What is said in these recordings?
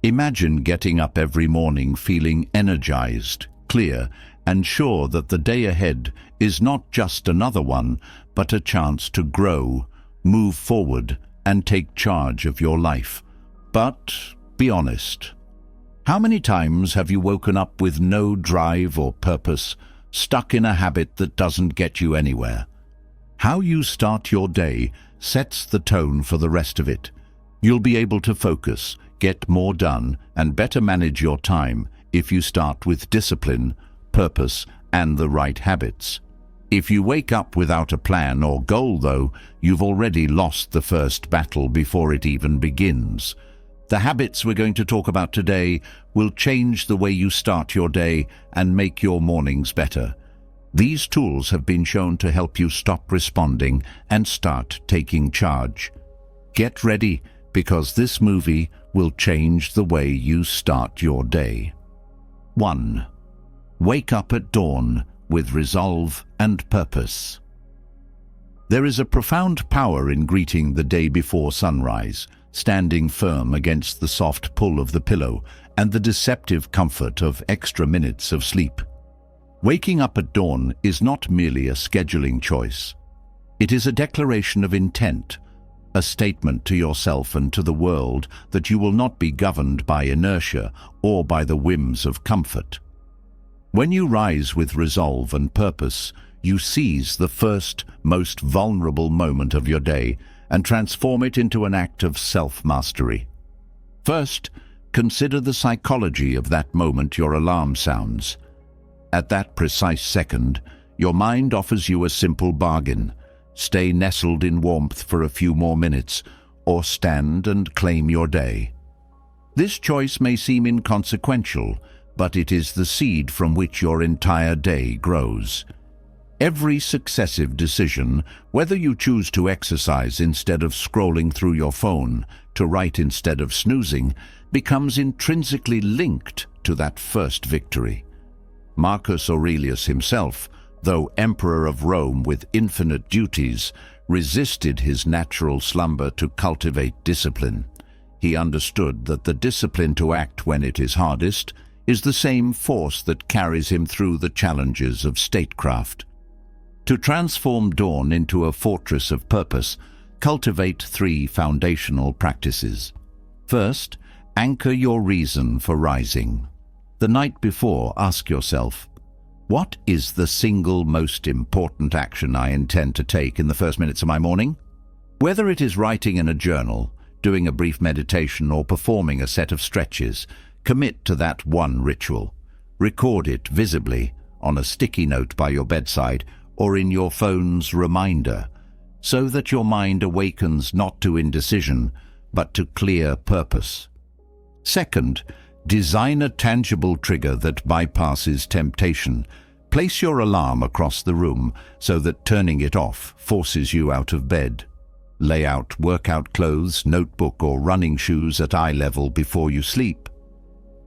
Imagine getting up every morning feeling energized, clear, and sure that the day ahead is not just another one, but a chance to grow, move forward, and take charge of your life. But be honest. How many times have you woken up with no drive or purpose, stuck in a habit that doesn't get you anywhere? How you start your day sets the tone for the rest of it. You'll be able to focus, get more done, and better manage your time if you start with discipline, purpose, and the right habits. If you wake up without a plan or goal, though, you've already lost the first battle before it even begins. The habits we're going to talk about today will change the way you start your day and make your mornings better. These tools have been shown to help you stop responding and start taking charge. Get ready, because this movie will change the way you start your day. 1. Wake up at dawn with resolve and purpose. There is a profound power in greeting the day before sunrise, standing firm against the soft pull of the pillow and the deceptive comfort of extra minutes of sleep. Waking up at dawn is not merely a scheduling choice. It is a declaration of intent, a statement to yourself and to the world that you will not be governed by inertia or by the whims of comfort. When you rise with resolve and purpose, you seize the first, most vulnerable moment of your day and transform it into an act of self-mastery. First, consider the psychology of that moment your alarm sounds. At that precise second, your mind offers you a simple bargain: stay nestled in warmth for a few more minutes, or stand and claim your day. This choice may seem inconsequential, but it is the seed from which your entire day grows. Every successive decision, whether you choose to exercise instead of scrolling through your phone, to write instead of snoozing, becomes intrinsically linked to that first victory. Marcus Aurelius himself, though emperor of Rome with infinite duties, resisted his natural slumber to cultivate discipline. He understood that the discipline to act when it is hardest is the same force that carries him through the challenges of statecraft. To transform dawn into a fortress of purpose, cultivate 3 foundational practices. First, anchor your reason for rising. The night before, ask yourself, what is the single most important action I intend to take in the first minutes of my morning? Whether it is writing in a journal, doing a brief meditation, or performing a set of stretches, commit to that one ritual. Record it visibly on a sticky note by your bedside or in your phone's reminder, so that your mind awakens not to indecision, but to clear purpose. Second, design a tangible trigger that bypasses temptation. Place your alarm across the room so that turning it off forces you out of bed. Lay out workout clothes, notebook, or running shoes at eye level before you sleep.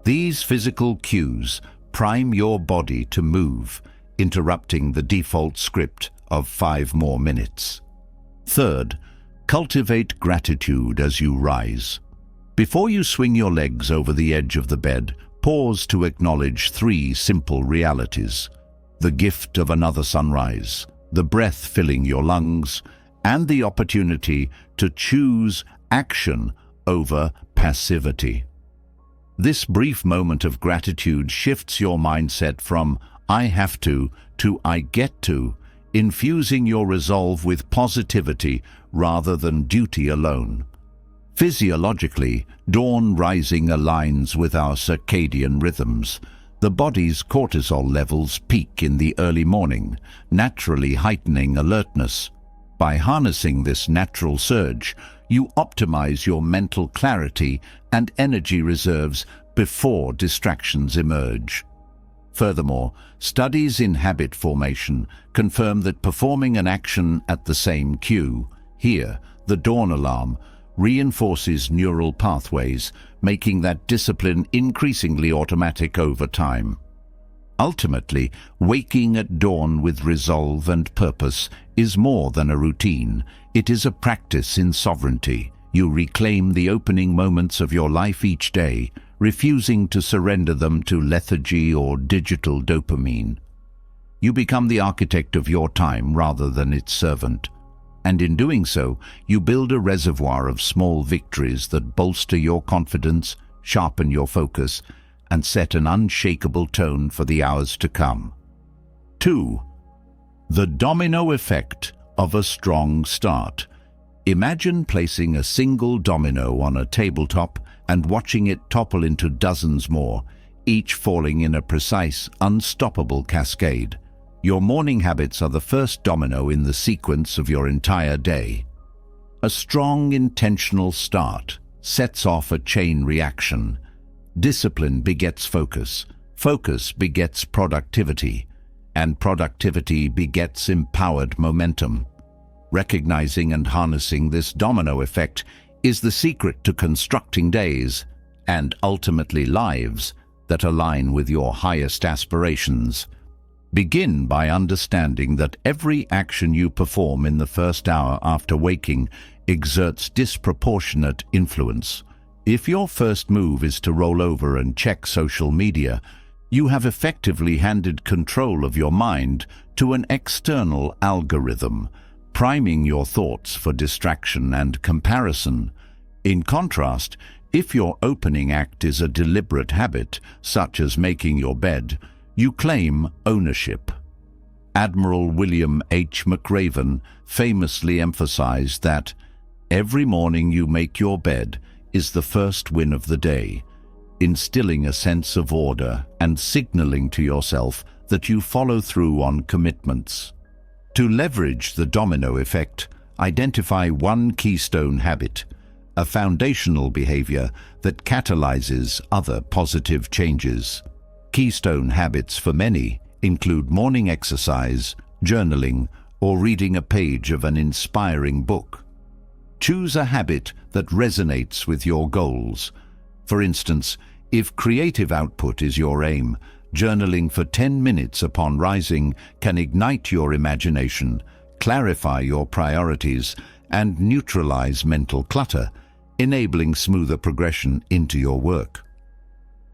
These physical cues prime your body to move, interrupting the default script of 5 more minutes. Third, cultivate gratitude as you rise. Before you swing your legs over the edge of the bed, pause to acknowledge 3 simple realities: the gift of another sunrise, the breath filling your lungs, and the opportunity to choose action over passivity. This brief moment of gratitude shifts your mindset from "I have to" "I get to," infusing your resolve with positivity rather than duty alone. Physiologically, dawn rising aligns with our circadian rhythms. The body's cortisol levels peak in the early morning, naturally heightening alertness. By harnessing this natural surge, you optimize your mental clarity and energy reserves before distractions emerge. Furthermore, studies in habit formation confirm that performing an action at the same cue, here, the dawn alarm, reinforces neural pathways, making that discipline increasingly automatic over time. Ultimately, waking at dawn with resolve and purpose is more than a routine. It is a practice in sovereignty. You reclaim the opening moments of your life each day, refusing to surrender them to lethargy or digital dopamine. You become the architect of your time rather than its servant. And in doing so, you build a reservoir of small victories that bolster your confidence, sharpen your focus, and set an unshakable tone for the hours to come. 2. The domino effect of a strong start. Imagine placing a single domino on a tabletop and watching it topple into dozens more, each falling in a precise, unstoppable cascade. Your morning habits are the first domino in the sequence of your entire day. A strong, intentional start sets off a chain reaction. Discipline begets focus, focus begets productivity, and productivity begets empowered momentum. Recognizing and harnessing this domino effect is the secret to constructing days, and ultimately lives, that align with your highest aspirations. Begin by understanding that every action you perform in the first hour after waking exerts disproportionate influence. If your first move is to roll over and check social media, you have effectively handed control of your mind to an external algorithm, priming your thoughts for distraction and comparison. In contrast, if your opening act is a deliberate habit, such as making your bed, you claim ownership. Admiral William H. McRaven famously emphasized that every morning you make your bed is the first win of the day, instilling a sense of order and signaling to yourself that you follow through on commitments. To leverage the domino effect, identify one keystone habit, a foundational behavior that catalyzes other positive changes. Keystone habits for many include morning exercise, journaling, or reading a page of an inspiring book. Choose a habit that resonates with your goals. For instance, if creative output is your aim, journaling for 10 minutes upon rising can ignite your imagination, clarify your priorities, and neutralize mental clutter, enabling smoother progression into your work.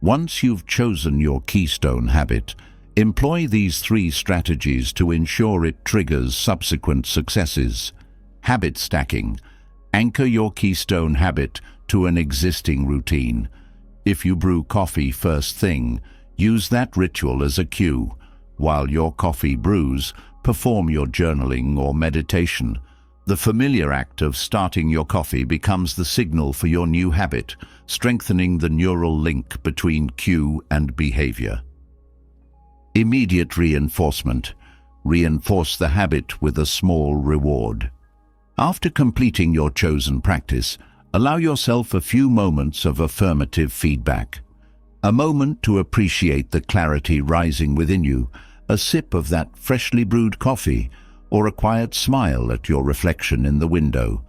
Once you've chosen your keystone habit, employ these 3 strategies to ensure it triggers subsequent successes. Habit stacking. Anchor your keystone habit to an existing routine. If you brew coffee first thing, use that ritual as a cue. While your coffee brews, perform your journaling or meditation. The familiar act of starting your coffee becomes the signal for your new habit, strengthening the neural link between cue and behavior. Immediate reinforcement. Reinforce the habit with a small reward. After completing your chosen practice, allow yourself a few moments of affirmative feedback. A moment to appreciate the clarity rising within you, a sip of that freshly brewed coffee, or a quiet smile at your reflection in the window.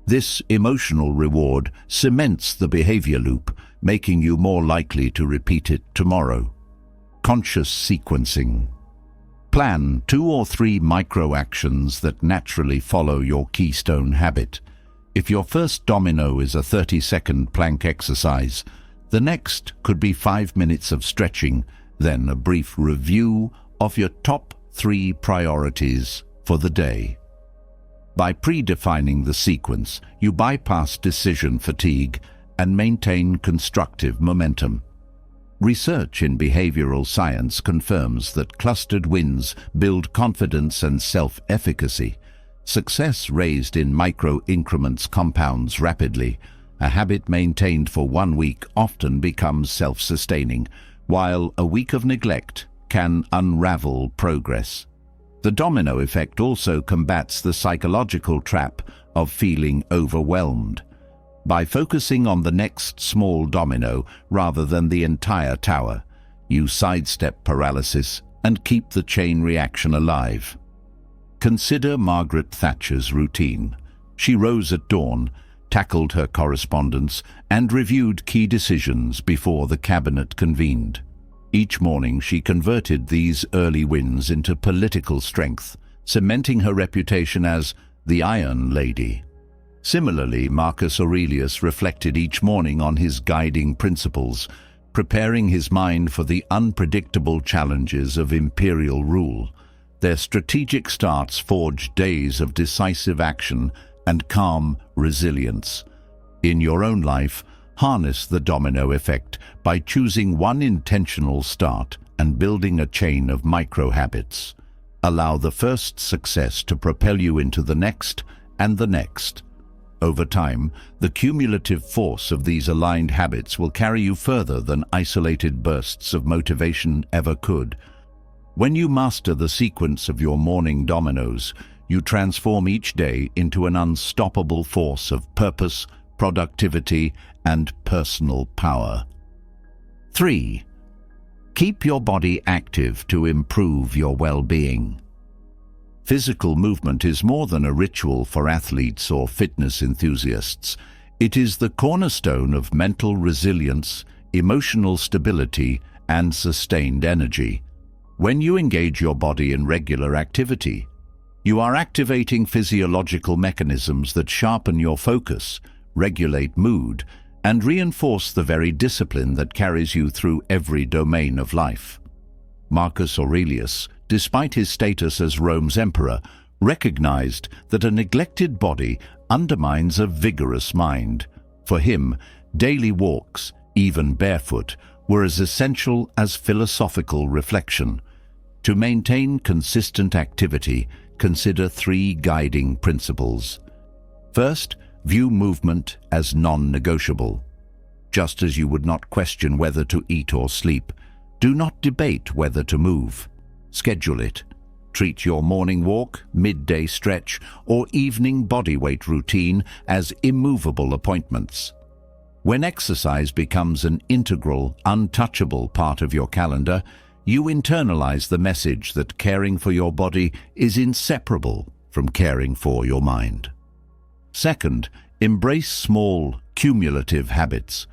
This emotional reward cements the behavior loop, making you more likely to repeat it tomorrow. Conscious sequencing. Plan 2 or 3 micro-actions that naturally follow your keystone habit. If your first domino is a 30-second plank exercise, the next could be 5 minutes of stretching, then a brief review of your top 3 priorities for the day. By predefining the sequence, you bypass decision fatigue and maintain constructive momentum. Research in behavioral science confirms that clustered wins build confidence and self-efficacy. Success raised in micro-increments compounds rapidly. A habit maintained for 1 week often becomes self-sustaining, while a week of neglect can unravel progress. The domino effect also combats the psychological trap of feeling overwhelmed. By focusing on the next small domino rather than the entire tower, you sidestep paralysis and keep the chain reaction alive. Consider Margaret Thatcher's routine. She rose at dawn, tackled her correspondence, and reviewed key decisions before the cabinet convened. Each morning she converted these early wins into political strength, cementing her reputation as the Iron Lady. Similarly, Marcus Aurelius reflected each morning on his guiding principles, preparing his mind for the unpredictable challenges of imperial rule. Their strategic starts forge days of decisive action and calm resilience. In your own life, harness the domino effect by choosing one intentional start and building a chain of micro-habits. Allow the first success to propel you into the next and the next. Over time, the cumulative force of these aligned habits will carry you further than isolated bursts of motivation ever could. When you master the sequence of your morning dominoes, you transform each day into an unstoppable force of purpose, productivity, and personal power. 3. Keep your body active to improve your well-being. Physical movement is more than a ritual for athletes or fitness enthusiasts. It is the cornerstone of mental resilience, emotional stability, and sustained energy. When you engage your body in regular activity, you are activating physiological mechanisms that sharpen your focus, regulate mood, and reinforce the very discipline that carries you through every domain of life. Marcus Aurelius, despite his status as Rome's emperor, recognized that a neglected body undermines a vigorous mind. For him, daily walks, even barefoot, were as essential as philosophical reflection. To maintain consistent activity, consider 3 guiding principles. First, view movement as non-negotiable. Just as you would not question whether to eat or sleep, do not debate whether to move. Schedule it. Treat your morning walk, midday stretch, or evening bodyweight routine as immovable appointments. When exercise becomes an integral, untouchable part of your calendar, you internalize the message that caring for your body is inseparable from caring for your mind. Second, embrace small, cumulative habits.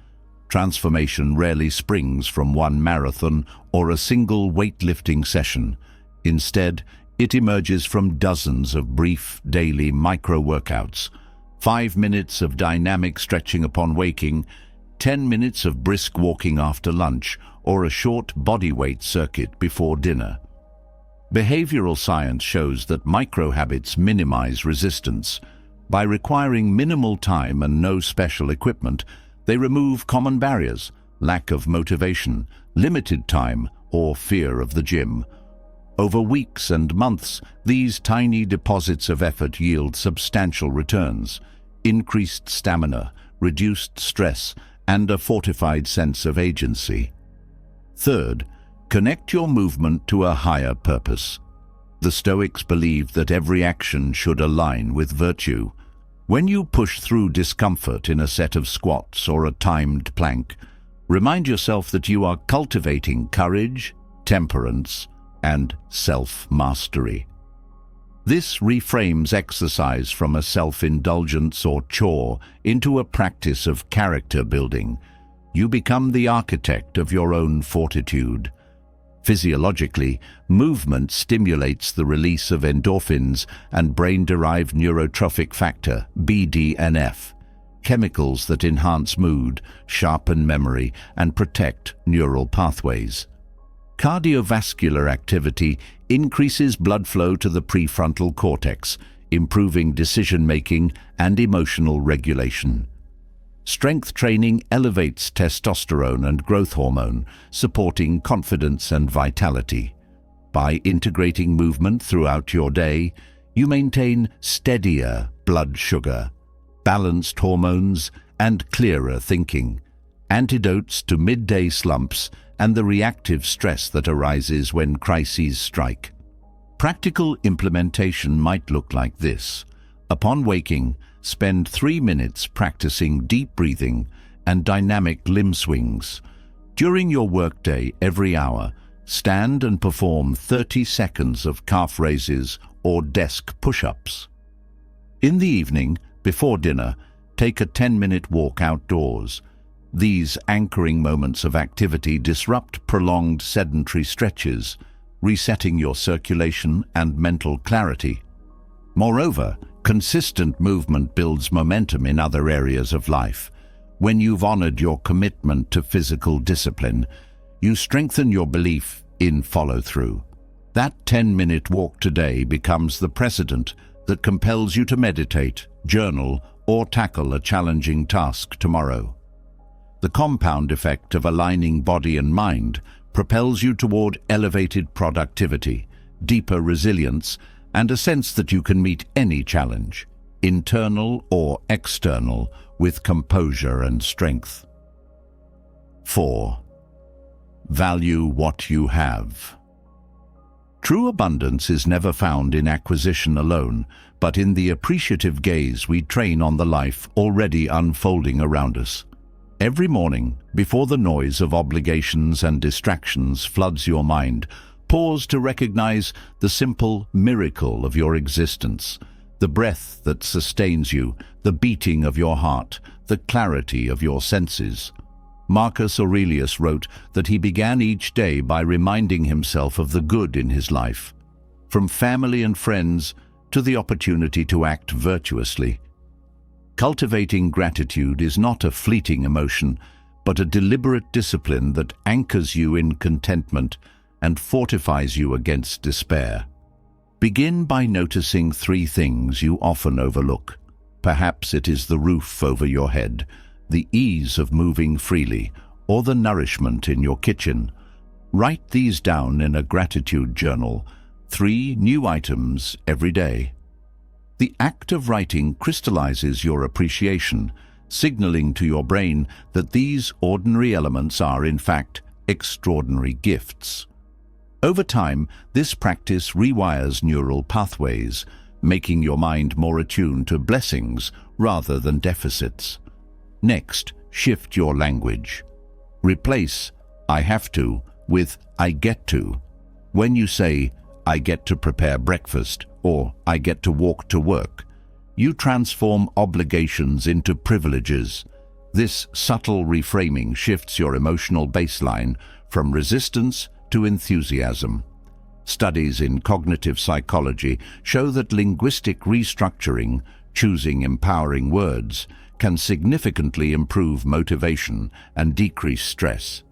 Transformation rarely springs from one marathon or a single weightlifting session. Instead, it emerges from dozens of brief, daily micro-workouts. 5 minutes of dynamic stretching upon waking, 10 minutes of brisk walking after lunch, or a short bodyweight circuit before dinner. Behavioral science shows that micro-habits minimize resistance. By requiring minimal time and no special equipment, they remove common barriers, lack of motivation, limited time, or fear of the gym. Over weeks and months, these tiny deposits of effort yield substantial returns: increased stamina, reduced stress, and a fortified sense of agency. Third, connect your movement to a higher purpose. The Stoics believed that every action should align with virtue. When you push through discomfort in a set of squats or a timed plank, remind yourself that you are cultivating courage, temperance, and self-mastery. This reframes exercise from a self-indulgence or chore into a practice of character building. You become the architect of your own fortitude. Physiologically, movement stimulates the release of endorphins and brain-derived neurotrophic factor, BDNF, chemicals that enhance mood, sharpen memory, and protect neural pathways. Cardiovascular activity increases blood flow to the prefrontal cortex, improving decision-making and emotional regulation. Strength training elevates testosterone and growth hormone, supporting confidence and vitality. By integrating movement throughout your day, you maintain steadier blood sugar, balanced hormones, and clearer thinking, antidotes to midday slumps and the reactive stress that arises when crises strike. Practical implementation might look like this. Upon waking, spend 3 minutes practicing deep breathing and dynamic limb swings. During your workday every hour, stand and perform 30 seconds of calf raises or desk push-ups. In the evening, before dinner, take a 10-minute walk outdoors. These anchoring moments of activity disrupt prolonged sedentary stretches, resetting your circulation and mental clarity. Moreover, consistent movement builds momentum in other areas of life. When you've honored your commitment to physical discipline, you strengthen your belief in follow-through. That 10-minute walk today becomes the precedent that compels you to meditate, journal, or tackle a challenging task tomorrow. The compound effect of aligning body and mind propels you toward elevated productivity, deeper resilience, and a sense that you can meet any challenge, internal or external, with composure and strength. 4. Value what you have. True abundance is never found in acquisition alone, but in the appreciative gaze we train on the life already unfolding around us. Every morning, before the noise of obligations and distractions floods your mind, pause to recognize the simple miracle of your existence, the breath that sustains you, the beating of your heart, the clarity of your senses. Marcus Aurelius wrote that he began each day by reminding himself of the good in his life, from family and friends to the opportunity to act virtuously. Cultivating gratitude is not a fleeting emotion, but a deliberate discipline that anchors you in contentment and fortifies you against despair. Begin by noticing 3 things you often overlook. Perhaps it is the roof over your head, the ease of moving freely, or the nourishment in your kitchen. Write these down in a gratitude journal, 3 new items every day. The act of writing crystallizes your appreciation, signaling to your brain that these ordinary elements are, in fact, extraordinary gifts. Over time, this practice rewires neural pathways, making your mind more attuned to blessings rather than deficits. Next, shift your language. Replace "I have to" with "I get to." When you say, "I get to prepare breakfast" or "I get to walk to work," you transform obligations into privileges. This subtle reframing shifts your emotional baseline from resistance to enthusiasm. Studies in cognitive psychology show that linguistic restructuring, choosing empowering words, can significantly improve motivation and decrease stress.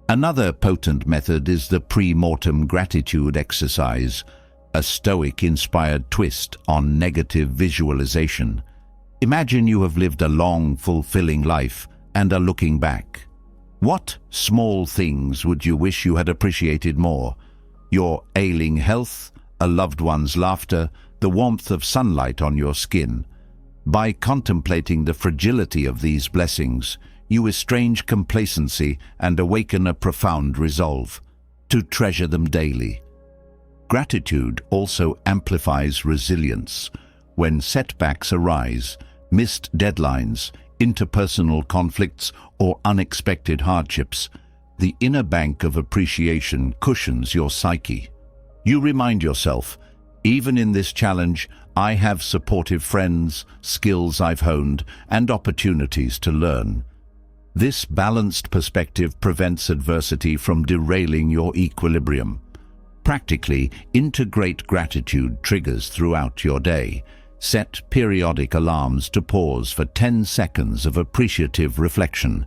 Another potent method is the pre-mortem gratitude exercise, a Stoic-inspired twist on negative visualization. Imagine you have lived a long, fulfilling life and are looking back. What small things would you wish you had appreciated more? Your ailing health, a loved one's laughter, the warmth of sunlight on your skin. By contemplating the fragility of these blessings, you estrange complacency and awaken a profound resolve to treasure them daily. Gratitude also amplifies resilience. When setbacks arise, missed deadlines, interpersonal conflicts, or unexpected hardships, the inner bank of appreciation cushions your psyche. You remind yourself, even in this challenge, I have supportive friends, skills I've honed, and opportunities to learn. This balanced perspective prevents adversity from derailing your equilibrium. Practically, integrate gratitude triggers throughout your day. Set periodic alarms to pause for 10 seconds of appreciative reflection.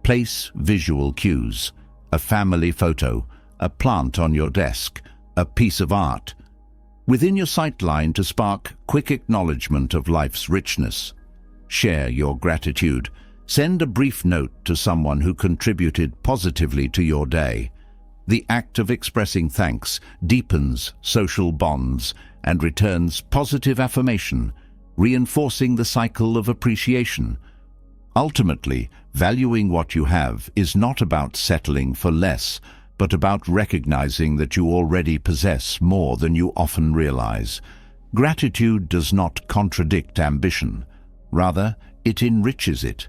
Place visual cues, a family photo, a plant on your desk, a piece of art, within your sightline to spark quick acknowledgement of life's richness. Share your gratitude. Send a brief note to someone who contributed positively to your day. The act of expressing thanks deepens social bonds and returns positive affirmation, reinforcing the cycle of appreciation. Ultimately, valuing what you have is not about settling for less, but about recognizing that you already possess more than you often realize. Gratitude does not contradict ambition. Rather, it enriches it.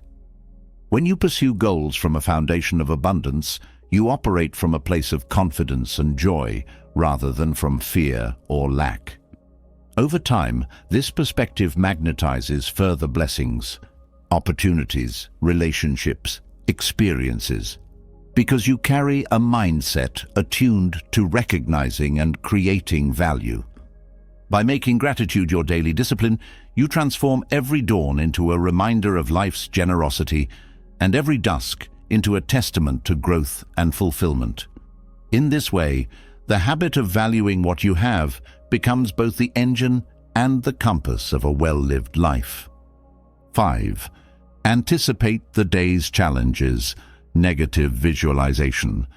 When you pursue goals from a foundation of abundance, you operate from a place of confidence and joy rather than from fear or lack. Over time, this perspective magnetizes further blessings, opportunities, relationships, experiences, because you carry a mindset attuned to recognizing and creating value. By making gratitude your daily discipline, you transform every dawn into a reminder of life's generosity and every dusk into a testament to growth and fulfillment. In this way, the habit of valuing what you have becomes both the engine and the compass of a well-lived life. 5. Anticipate the day's challenges. Negative visualization.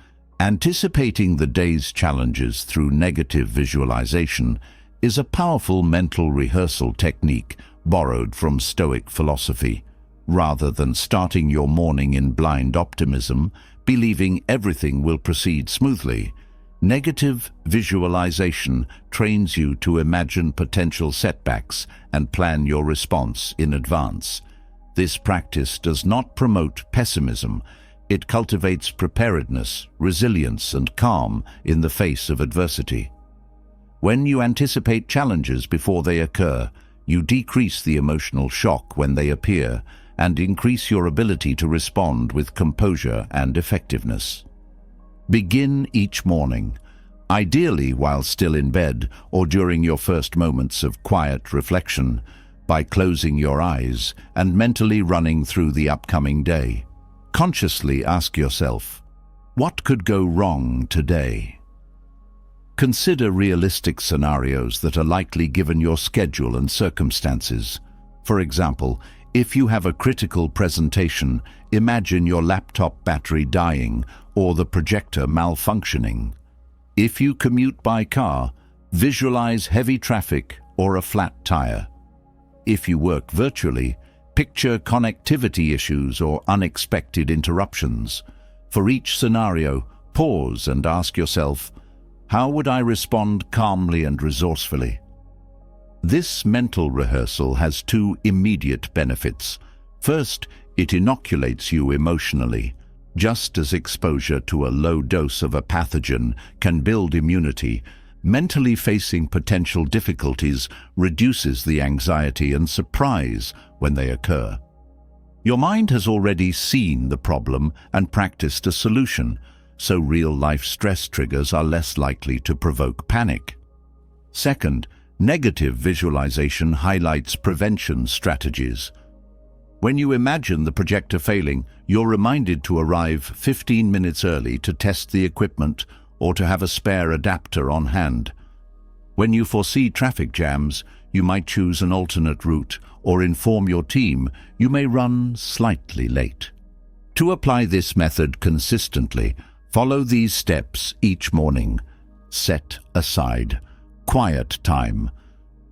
Anticipating the day's challenges through negative visualization is a powerful mental rehearsal technique borrowed from Stoic philosophy. Rather than starting your morning in blind optimism, believing everything will proceed smoothly, negative visualization trains you to imagine potential setbacks and plan your response in advance. This practice does not promote pessimism. It cultivates preparedness, resilience, and calm in the face of adversity. When you anticipate challenges before they occur, you decrease the emotional shock when they appear and increase your ability to respond with composure and effectiveness. Begin each morning, ideally while still in bed or during your first moments of quiet reflection, by closing your eyes and mentally running through the upcoming day. Consciously ask yourself, what could go wrong today? Consider realistic scenarios that are likely given your schedule and circumstances. For example, if you have a critical presentation, imagine your laptop battery dying or the projector malfunctioning. If you commute by car, visualize heavy traffic or a flat tire. If you work virtually, picture connectivity issues or unexpected interruptions. For each scenario, pause and ask yourself, how would I respond calmly and resourcefully? This mental rehearsal has two immediate benefits. First, it inoculates you emotionally. Just as exposure to a low dose of a pathogen can build immunity, mentally facing potential difficulties reduces the anxiety and surprise when they occur. Your mind has already seen the problem and practiced a solution, so real-life stress triggers are less likely to provoke panic. Second, negative visualization highlights prevention strategies. When you imagine the projector failing, you're reminded to arrive 15 minutes early to test the equipment or to have a spare adapter on hand. When you foresee traffic jams, you might choose an alternate route or inform your team you may run slightly late. To apply this method consistently, follow these steps each morning. Set aside quiet time.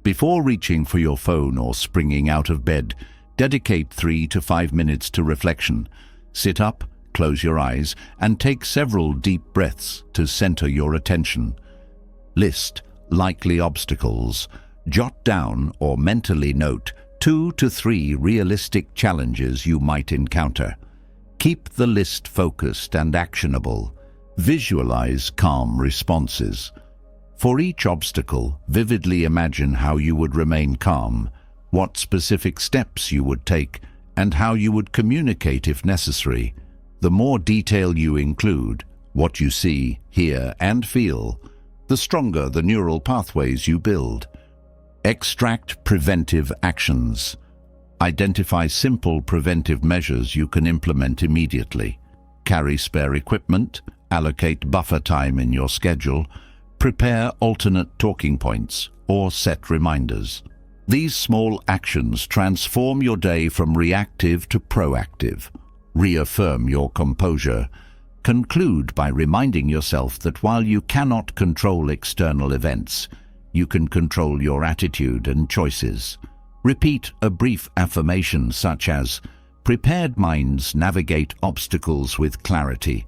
Before reaching for your phone or springing out of bed, dedicate 3 to 5 minutes to reflection. Sit up, close your eyes, and take several deep breaths to center your attention. List likely obstacles. Jot down or mentally note 2 to 3 realistic challenges you might encounter. Keep the list focused and actionable. Visualize calm responses. For each obstacle, vividly imagine how you would remain calm, what specific steps you would take, and how you would communicate if necessary. The more detail you include, what you see, hear, and feel, the stronger the neural pathways you build. Extract preventive actions. Identify simple preventive measures you can implement immediately. Carry spare equipment, allocate buffer time in your schedule, prepare alternate talking points, or set reminders. These small actions transform your day from reactive to proactive. Reaffirm your composure. Conclude by reminding yourself that while you cannot control external events, you can control your attitude and choices. Repeat a brief affirmation such as, "Prepared minds navigate obstacles with clarity."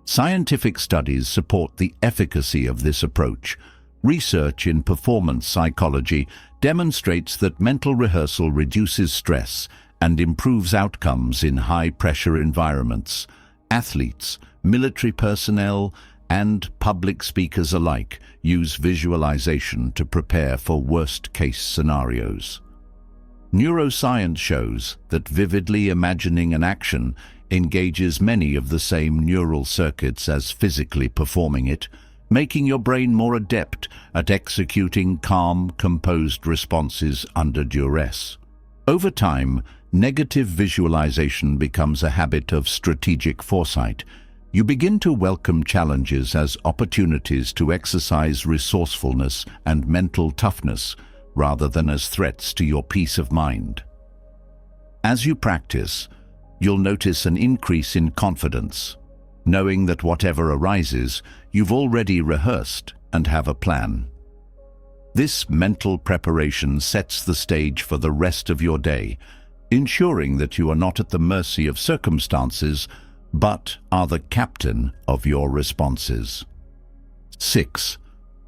Scientific studies support the efficacy of this approach. Research in performance psychology demonstrates that mental rehearsal reduces stress and improves outcomes in high-pressure environments. Athletes, military personnel, and public speakers alike use visualization to prepare for worst-case scenarios. Neuroscience shows that vividly imagining an action engages many of the same neural circuits as physically performing it, making your brain more adept at executing calm, composed responses under duress. Over time, negative visualization becomes a habit of strategic foresight. You begin to welcome challenges as opportunities to exercise resourcefulness and mental toughness, rather than as threats to your peace of mind. As you practice, you'll notice an increase in confidence, knowing that whatever arises, you've already rehearsed and have a plan. This mental preparation sets the stage for the rest of your day, ensuring that you are not at the mercy of circumstances, but are the captain of your responses. 6.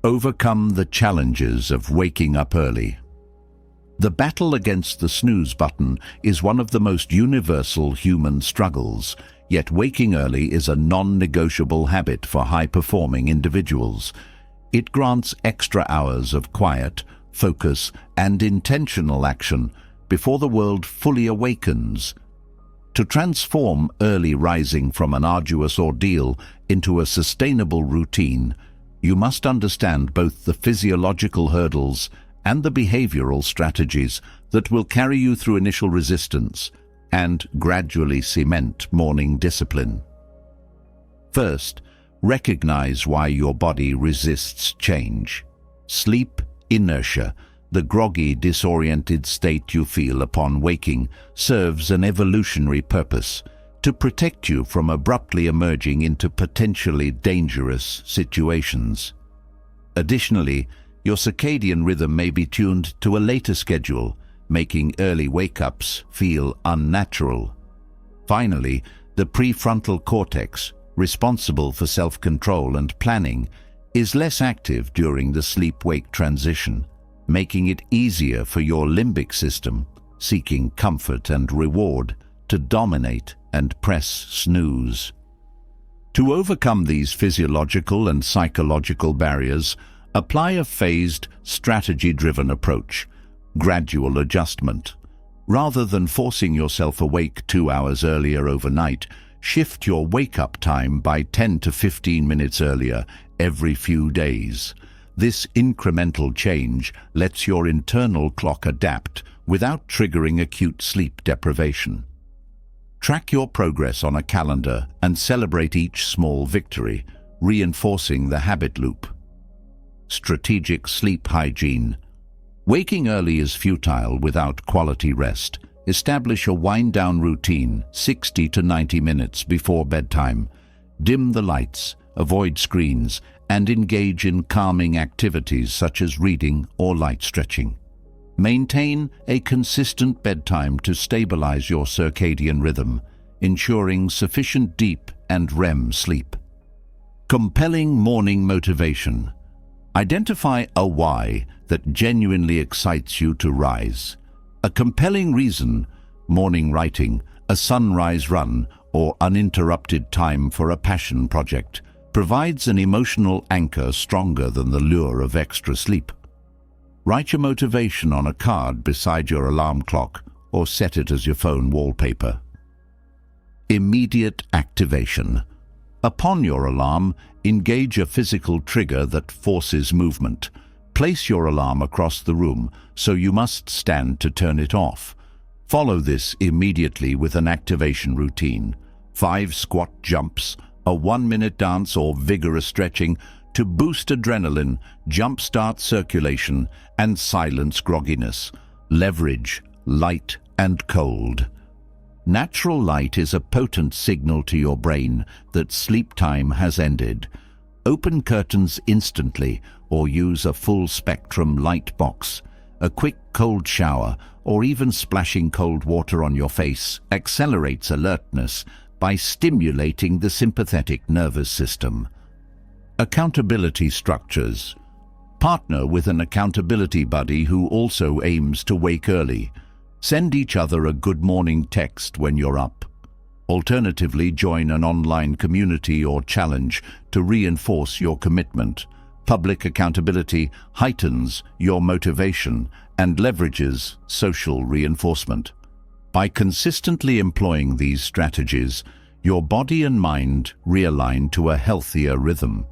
Overcome the challenges of waking up early. The battle against the snooze button is one of the most universal human struggles, yet waking early is a non-negotiable habit for high-performing individuals. It grants extra hours of quiet, focus, and intentional action before the world fully awakens. To transform early rising from an arduous ordeal into a sustainable routine, you must understand both the physiological hurdles and the behavioral strategies that will carry you through initial resistance and gradually cement morning discipline. First, recognize why your body resists change. Sleep inertia, the groggy, disoriented state you feel upon waking, serves an evolutionary purpose: to protect you from abruptly emerging into potentially dangerous situations. Additionally, your circadian rhythm may be tuned to a later schedule, making early wake-ups feel unnatural. Finally, the prefrontal cortex, responsible for self-control and planning, is less active during the sleep-wake transition, making it easier for your limbic system, seeking comfort and reward, to dominate and press snooze. To overcome these physiological and psychological barriers, apply a phased, strategy-driven approach, gradual adjustment. Rather than forcing yourself awake 2 hours earlier overnight, shift your wake-up time by 10 to 15 minutes earlier every few days. This incremental change lets your internal clock adapt without triggering acute sleep deprivation. Track your progress on a calendar and celebrate each small victory, reinforcing the habit loop. Strategic sleep hygiene. Waking early is futile without quality rest. Establish a wind-down routine 60 to 90 minutes before bedtime. Dim the lights, avoid screens, and engage in calming activities such as reading or light stretching. Maintain a consistent bedtime to stabilize your circadian rhythm, ensuring sufficient deep and REM sleep. Compelling morning motivation. Identify a why that genuinely excites you to rise. A compelling reason, morning writing, a sunrise run, or uninterrupted time for a passion project, provides an emotional anchor stronger than the lure of extra sleep. Write your motivation on a card beside your alarm clock or set it as your phone wallpaper. Immediate activation. Upon your alarm, engage a physical trigger that forces movement. Place your alarm across the room, so you must stand to turn it off. Follow this immediately with an activation routine: 5 squat jumps, a 1-minute dance or vigorous stretching to boost adrenaline, jumpstart circulation, and silence grogginess. Leverage light and cold. Natural light is a potent signal to your brain that sleep time has ended. Open curtains instantly or use a full-spectrum light box. A quick cold shower or even splashing cold water on your face accelerates alertness by stimulating the sympathetic nervous system. Accountability structures. Partner with an accountability buddy who also aims to wake early. Send each other a good morning text when you're up. Alternatively, join an online community or challenge to reinforce your commitment. Public accountability heightens your motivation and leverages social reinforcement. By consistently employing these strategies, your body and mind realign to a healthier rhythm.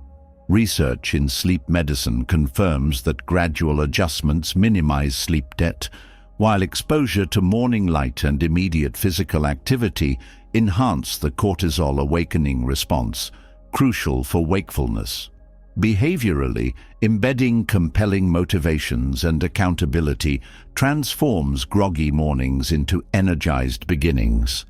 Research in sleep medicine confirms that gradual adjustments minimize sleep debt, while exposure to morning light and immediate physical activity enhance the cortisol awakening response, crucial for wakefulness. Behaviorally, embedding compelling motivations and accountability transforms groggy mornings into energized beginnings.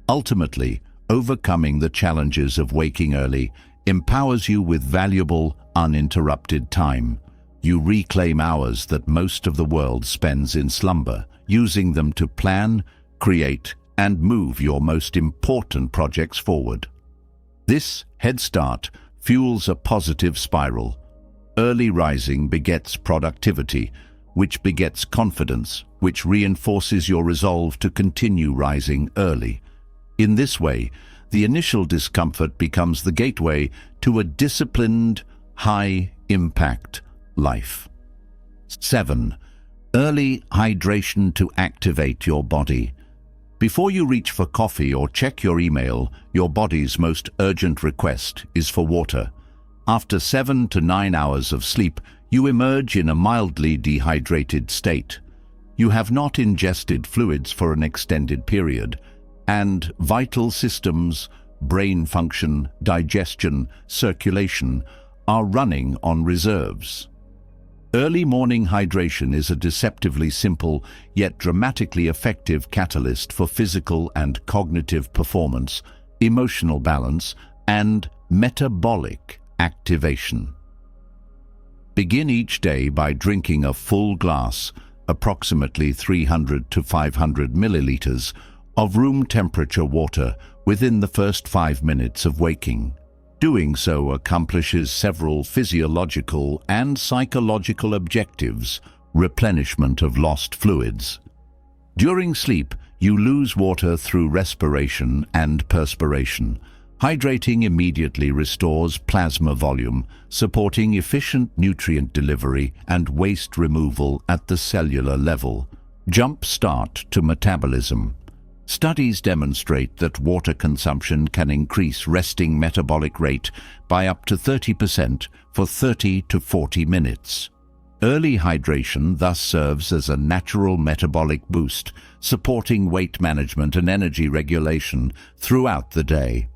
Ultimately, overcoming the challenges of waking early empowers you with valuable, uninterrupted time. You reclaim hours that most of the world spends in slumber, using them to plan, create, and move your most important projects forward. This head start fuels a positive spiral. Early rising begets productivity, which begets confidence, which reinforces your resolve to continue rising early. In this way, the initial discomfort becomes the gateway to a disciplined, high-impact life. 7. Early hydration to activate your body. Before you reach for coffee or check your email, your body's most urgent request is for water. After 7 to 9 hours of sleep, you emerge in a mildly dehydrated state. You have not ingested fluids for an extended period, and vital systems, brain function, digestion, circulation, are running on reserves. Early morning hydration is a deceptively simple yet dramatically effective catalyst for physical and cognitive performance, emotional balance, and metabolic activation. Begin each day by drinking a full glass, approximately 300 to 500 milliliters, of room temperature water within the first 5 minutes of waking. Doing so accomplishes several physiological and psychological objectives: replenishment of lost fluids. During sleep, you lose water through respiration and perspiration. Hydrating immediately restores plasma volume, supporting efficient nutrient delivery and waste removal at the cellular level. Jump start to metabolism. Studies demonstrate that water consumption can increase resting metabolic rate by up to 30% for 30 to 40 minutes. Early hydration thus serves as a natural metabolic boost, supporting weight management and energy regulation throughout the day.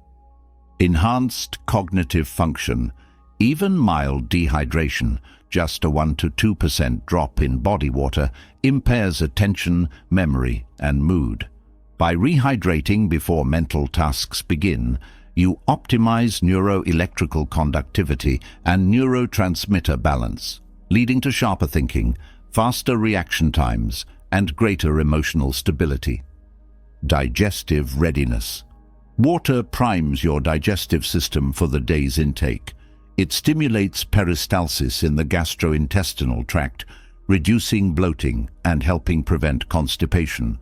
Enhanced cognitive function. Even mild dehydration, just a 1 to 2% drop in body water, impairs attention, memory, and mood. By rehydrating before mental tasks begin, you optimize neuroelectrical conductivity and neurotransmitter balance, leading to sharper thinking, faster reaction times, and greater emotional stability. Digestive readiness. Water primes your digestive system for the day's intake. It stimulates peristalsis in the gastrointestinal tract, reducing bloating and helping prevent constipation.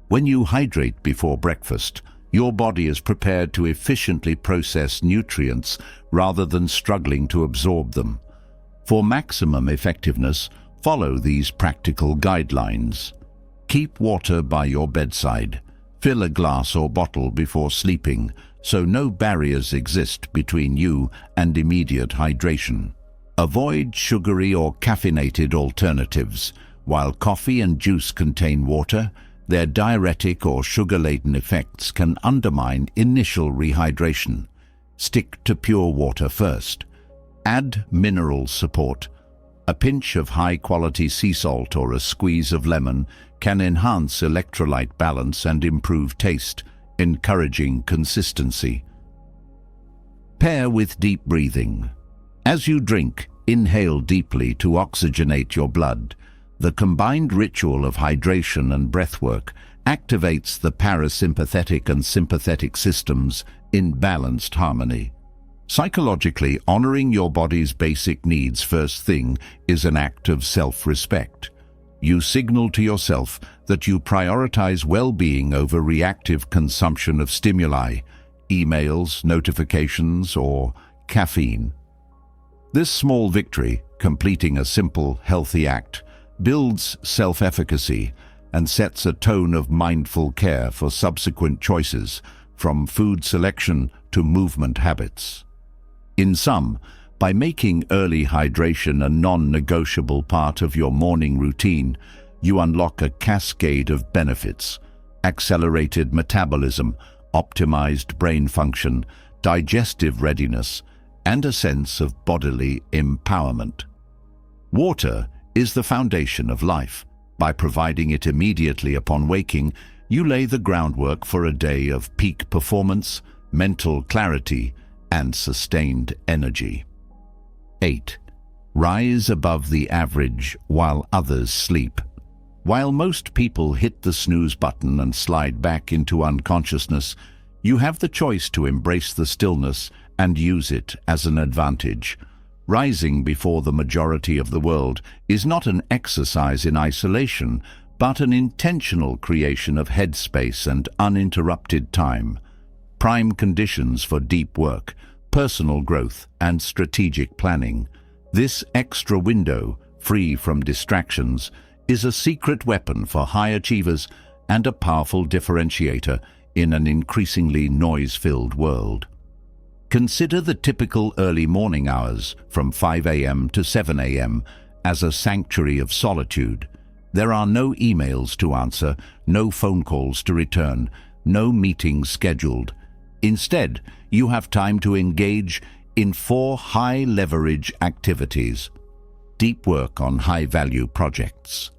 When you hydrate before breakfast, your body is prepared to efficiently process nutrients rather than struggling to absorb them. For maximum effectiveness, follow these practical guidelines. Keep water by your bedside. Fill a glass or bottle before sleeping, so no barriers exist between you and immediate hydration. Avoid sugary or caffeinated alternatives. While coffee and juice contain water, their diuretic or sugar-laden effects can undermine initial rehydration. Stick to pure water first. Add mineral support. A pinch of high-quality sea salt or a squeeze of lemon can enhance electrolyte balance and improve taste, encouraging consistency. Pair with deep breathing. As you drink, inhale deeply to oxygenate your blood. The combined ritual of hydration and breathwork activates the parasympathetic and sympathetic systems in balanced harmony. Psychologically, honoring your body's basic needs first thing is an act of self-respect. You signal to yourself that you prioritize well-being over reactive consumption of stimuli, emails, notifications, or caffeine. This small victory, completing a simple, healthy act, builds self-efficacy and sets a tone of mindful care for subsequent choices, from food selection to movement habits. In sum, by making early hydration a non-negotiable part of your morning routine, you unlock a cascade of benefits: accelerated metabolism, optimized brain function, digestive readiness, and a sense of bodily empowerment. Water is the foundation of life. By providing it immediately upon waking, you lay the groundwork for a day of peak performance, mental clarity, and sustained energy. 8. Rise above the average while others sleep. While most people hit the snooze button and slide back into unconsciousness, you have the choice to embrace the stillness and use it as an advantage. Rising before the majority of the world is not an exercise in isolation, but an intentional creation of headspace and uninterrupted time. Prime conditions for deep work, personal growth, and strategic planning. This extra window, free from distractions, is a secret weapon for high achievers and a powerful differentiator in an increasingly noise-filled world. Consider the typical early morning hours from 5 a.m. to 7 a.m. as a sanctuary of solitude. There are no emails to answer, no phone calls to return, no meetings scheduled. Instead, you have time to engage in 4 high-leverage activities. Deep work on high-value projects.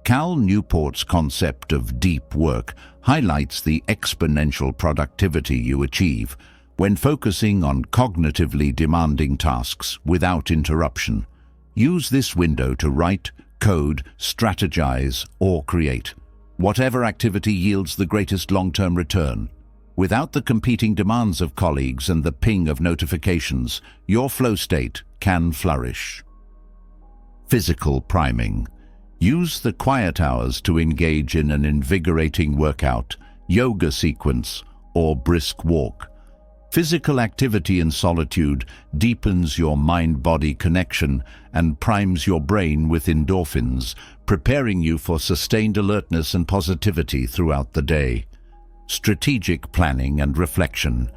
Cal Newport's concept of deep work highlights the exponential productivity you achieve when focusing on cognitively demanding tasks without interruption. Use this window to write, code, strategize, or create. Whatever activity yields the greatest long-term return. Without the competing demands of colleagues and the ping of notifications, your flow state can flourish. Physical priming. Use the quiet hours to engage in an invigorating workout, yoga sequence, or brisk walk. Physical activity in solitude deepens your mind-body connection and primes your brain with endorphins, preparing you for sustained alertness and positivity throughout the day. Strategic planning and reflection.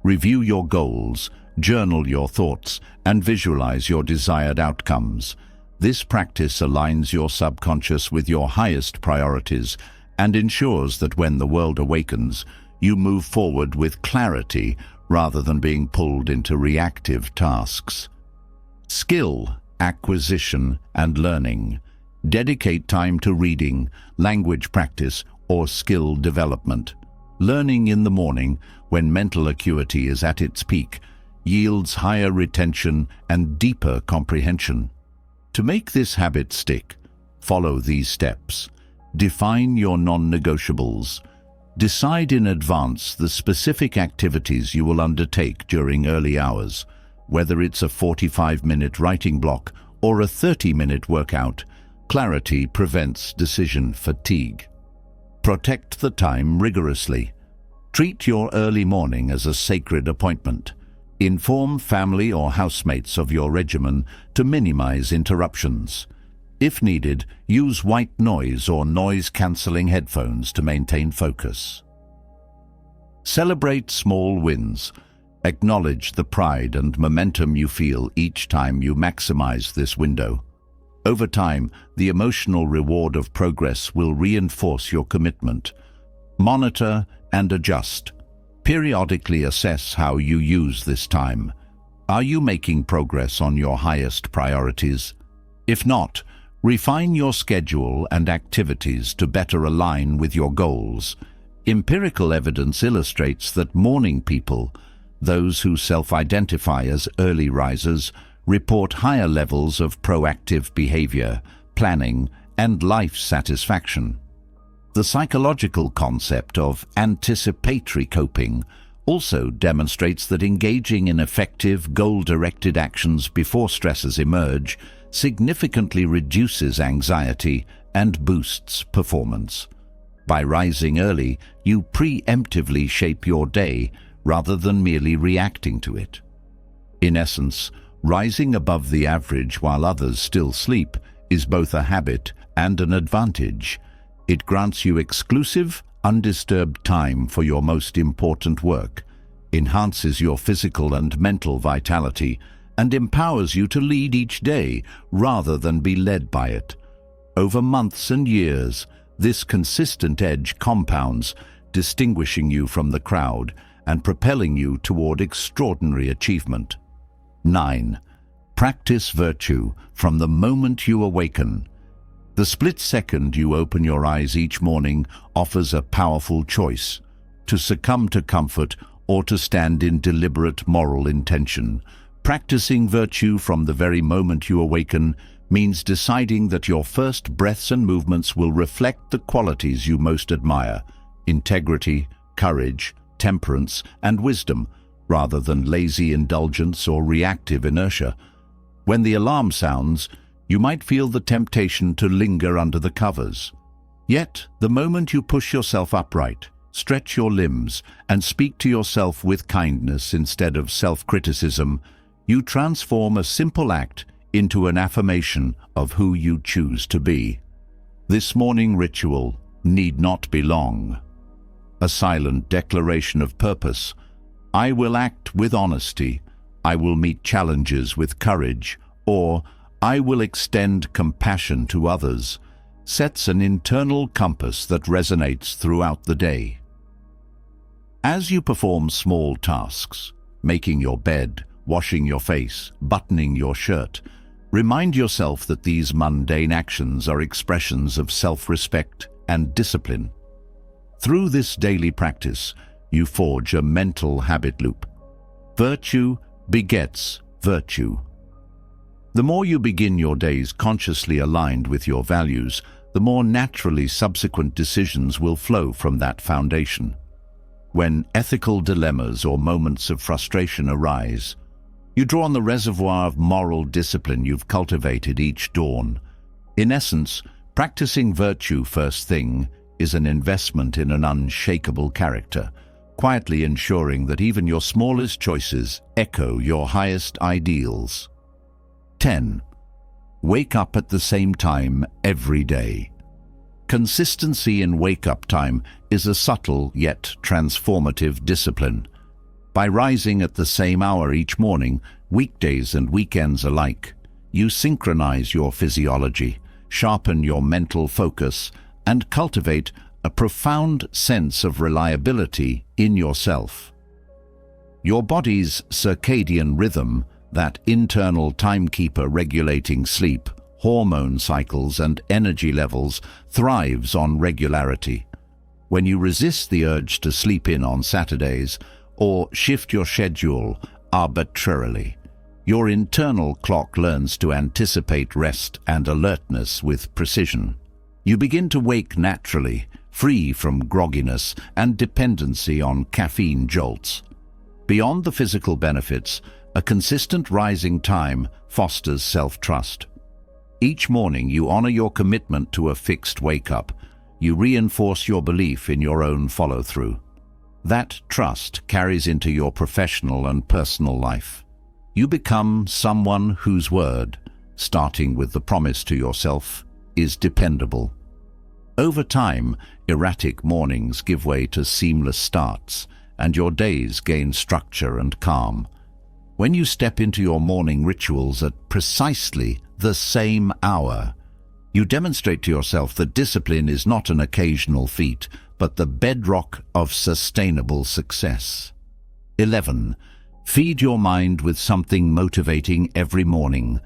Review your goals, journal your thoughts, and visualize your desired outcomes. This practice aligns your subconscious with your highest priorities and ensures that when the world awakens, you move forward with clarity rather than being pulled into reactive tasks. Skill, acquisition, and learning. Dedicate time to reading, language practice, or skill development. Learning in the morning, when mental acuity is at its peak, yields higher retention and deeper comprehension. To make this habit stick, follow these steps. Define your non-negotiables. Decide in advance the specific activities you will undertake during early hours, whether it's a 45-minute writing block or a 30-minute workout. Clarity prevents decision fatigue. Protect the time rigorously. Treat your early morning as a sacred appointment. Inform family or housemates of your regimen to minimize interruptions. If needed, use white noise or noise-canceling headphones to maintain focus. Celebrate small wins. Acknowledge the pride and momentum you feel each time you maximize this window. Over time, the emotional reward of progress will reinforce your commitment. Monitor and adjust. Periodically assess how you use this time. Are you making progress on your highest priorities? If not, refine your schedule and activities to better align with your goals. Empirical evidence illustrates that morning people, those who self-identify as early risers, report higher levels of proactive behavior, planning, and life satisfaction. The psychological concept of anticipatory coping also demonstrates that engaging in effective, goal-directed actions before stresses emerge significantly reduces anxiety and boosts performance. By rising early, you preemptively shape your day rather than merely reacting to it. In essence, rising above the average while others still sleep is both a habit and an advantage. It grants you exclusive, undisturbed time for your most important work, enhances your physical and mental vitality, and empowers you to lead each day rather than be led by it. Over months and years, this consistent edge compounds, distinguishing you from the crowd and propelling you toward extraordinary achievement. 9. Practice virtue from the moment you awaken. The split second you open your eyes each morning offers a powerful choice: to succumb to comfort or to stand in deliberate moral intention. Practicing virtue from the very moment you awaken means deciding that your first breaths and movements will reflect the qualities you most admire: integrity, courage, temperance, and wisdom, rather than lazy indulgence or reactive inertia. When the alarm sounds, you might feel the temptation to linger under the covers. Yet, the moment you push yourself upright, stretch your limbs, and speak to yourself with kindness instead of self-criticism, you transform a simple act into an affirmation of who you choose to be. This morning ritual need not be long. A silent declaration of purpose: I will act with honesty, I will meet challenges with courage, or I will extend compassion to others, sets an internal compass that resonates throughout the day. As you perform small tasks, making your bed, washing your face, buttoning your shirt, remind yourself that these mundane actions are expressions of self-respect and discipline. Through this daily practice, you forge a mental habit loop. Virtue begets virtue. The more you begin your days consciously aligned with your values, the more naturally subsequent decisions will flow from that foundation. When ethical dilemmas or moments of frustration arise, you draw on the reservoir of moral discipline you've cultivated each dawn. In essence, practicing virtue first thing is an investment in an unshakable character, quietly ensuring that even your smallest choices echo your highest ideals. 10. Wake up at the same time every day. Consistency in wake-up time is a subtle yet transformative discipline. By rising at the same hour each morning, weekdays and weekends alike, you synchronize your physiology, sharpen your mental focus, and cultivate a profound sense of reliability in yourself. Your body's circadian rhythm, that internal timekeeper regulating sleep, hormone cycles, and energy levels, thrives on regularity. When you resist the urge to sleep in on Saturdays or shift your schedule arbitrarily, your internal clock learns to anticipate rest and alertness with precision. You begin to wake naturally, free from grogginess and dependency on caffeine jolts. Beyond the physical benefits, a consistent rising time fosters self-trust. Each morning you honor your commitment to a fixed wake-up. You reinforce your belief in your own follow-through. That trust carries into your professional and personal life. You become someone whose word, starting with the promise to yourself, is dependable. Over time, erratic mornings give way to seamless starts, and your days gain structure and calm. When you step into your morning rituals at precisely the same hour, you demonstrate to yourself that discipline is not an occasional feat, but the bedrock of sustainable success. 11. Feed your mind with something motivating every morning.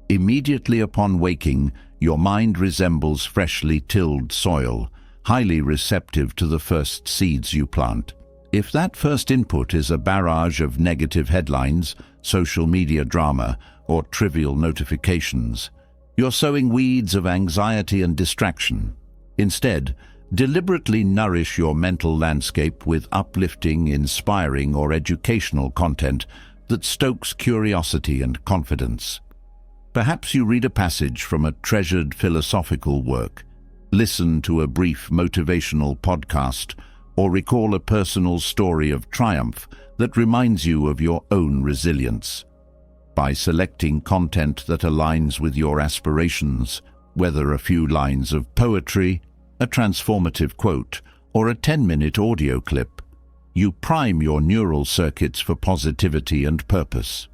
Immediately upon waking, your mind resembles freshly tilled soil, highly receptive to the first seeds you plant. If that first input is a barrage of negative headlines, social media drama, or trivial notifications, you're sowing weeds of anxiety and distraction. Instead, deliberately nourish your mental landscape with uplifting, inspiring, or educational content that stokes curiosity and confidence. Perhaps you read a passage from a treasured philosophical work, listen to a brief motivational podcast, or recall a personal story of triumph that reminds you of your own resilience. By selecting content that aligns with your aspirations, whether a few lines of poetry, a transformative quote, or a 10-minute audio clip, you prime your neural circuits for positivity and purpose.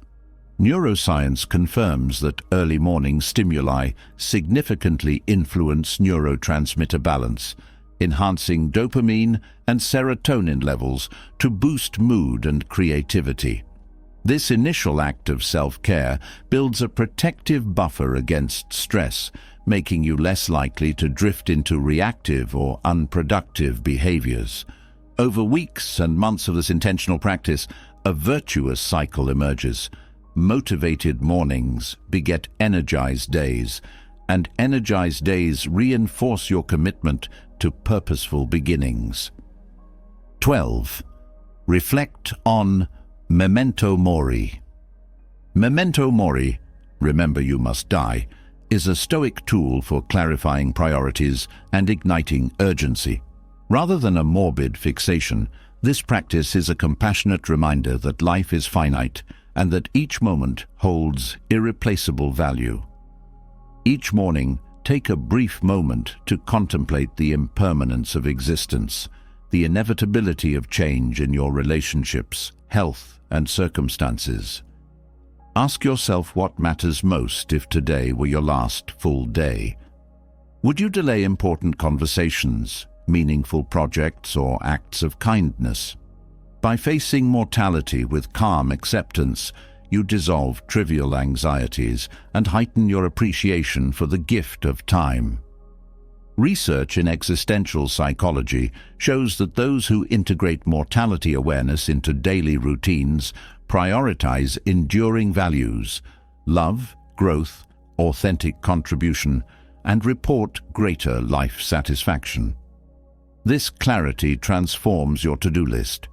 Neuroscience confirms that early morning stimuli significantly influence neurotransmitter balance, enhancing dopamine and serotonin levels to boost mood and creativity. This initial act of self-care builds a protective buffer against stress, making you less likely to drift into reactive or unproductive behaviors. Over weeks and months of this intentional practice, a virtuous cycle emerges. Motivated mornings beget energized days, and energized days reinforce your commitment to purposeful beginnings. 12. Reflect on memento mori. Memento mori, remember you must die, is a Stoic tool for clarifying priorities and igniting urgency. Rather than a morbid fixation, this practice is a compassionate reminder that life is finite and that each moment holds irreplaceable value. Each morning, take a brief moment to contemplate the impermanence of existence, the inevitability of change in your relationships, health, and circumstances. Ask yourself what matters most if today were your last full day. Would you delay important conversations, meaningful projects, or acts of kindness? By facing mortality with calm acceptance, you dissolve trivial anxieties and heighten your appreciation for the gift of time. Research in existential psychology shows that those who integrate mortality awareness into daily routines prioritize enduring values, love, growth, authentic contribution, and report greater life satisfaction. This clarity transforms your to-do list.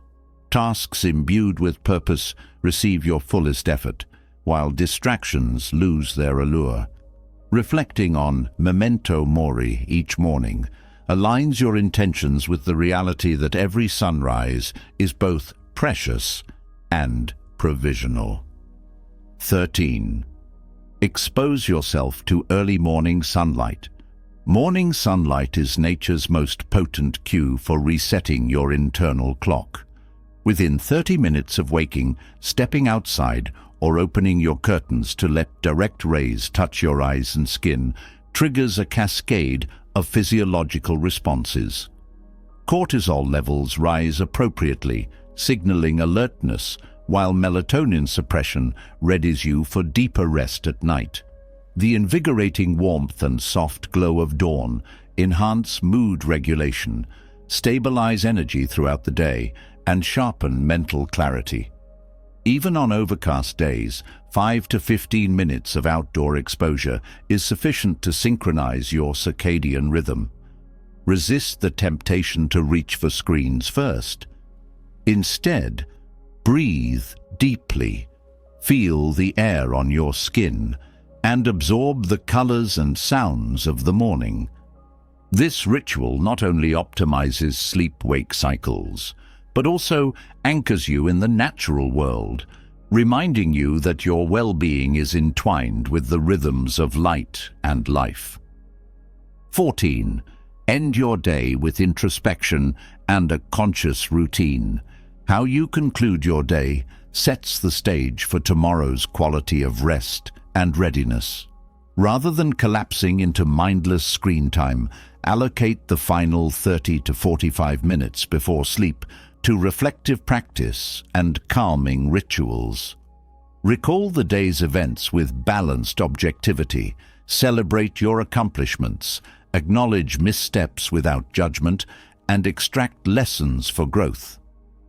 Tasks imbued with purpose receive your fullest effort, while distractions lose their allure. Reflecting on memento mori each morning aligns your intentions with the reality that every sunrise is both precious and provisional. 13. Expose yourself to early morning sunlight. Morning sunlight is nature's most potent cue for resetting your internal clock. Within 30 minutes of waking, stepping outside or opening your curtains to let direct rays touch your eyes and skin triggers a cascade of physiological responses. Cortisol levels rise appropriately, signaling alertness, while melatonin suppression readies you for deeper rest at night. The invigorating warmth and soft glow of dawn enhance mood regulation, stabilize energy throughout the day, and sharpen mental clarity. Even on overcast days, 5 to 15 minutes of outdoor exposure is sufficient to synchronize your circadian rhythm. Resist the temptation to reach for screens first. Instead, breathe deeply, feel the air on your skin, and absorb the colors and sounds of the morning. This ritual not only optimizes sleep-wake cycles, but also anchors you in the natural world, reminding you that your well-being is entwined with the rhythms of light and life. 14. End your day with introspection and a conscious routine. How you conclude your day sets the stage for tomorrow's quality of rest and readiness. Rather than collapsing into mindless screen time, allocate the final 30 to 45 minutes before sleep to reflective practice and calming rituals. Recall the day's events with balanced objectivity, celebrate your accomplishments, acknowledge missteps without judgment, and extract lessons for growth.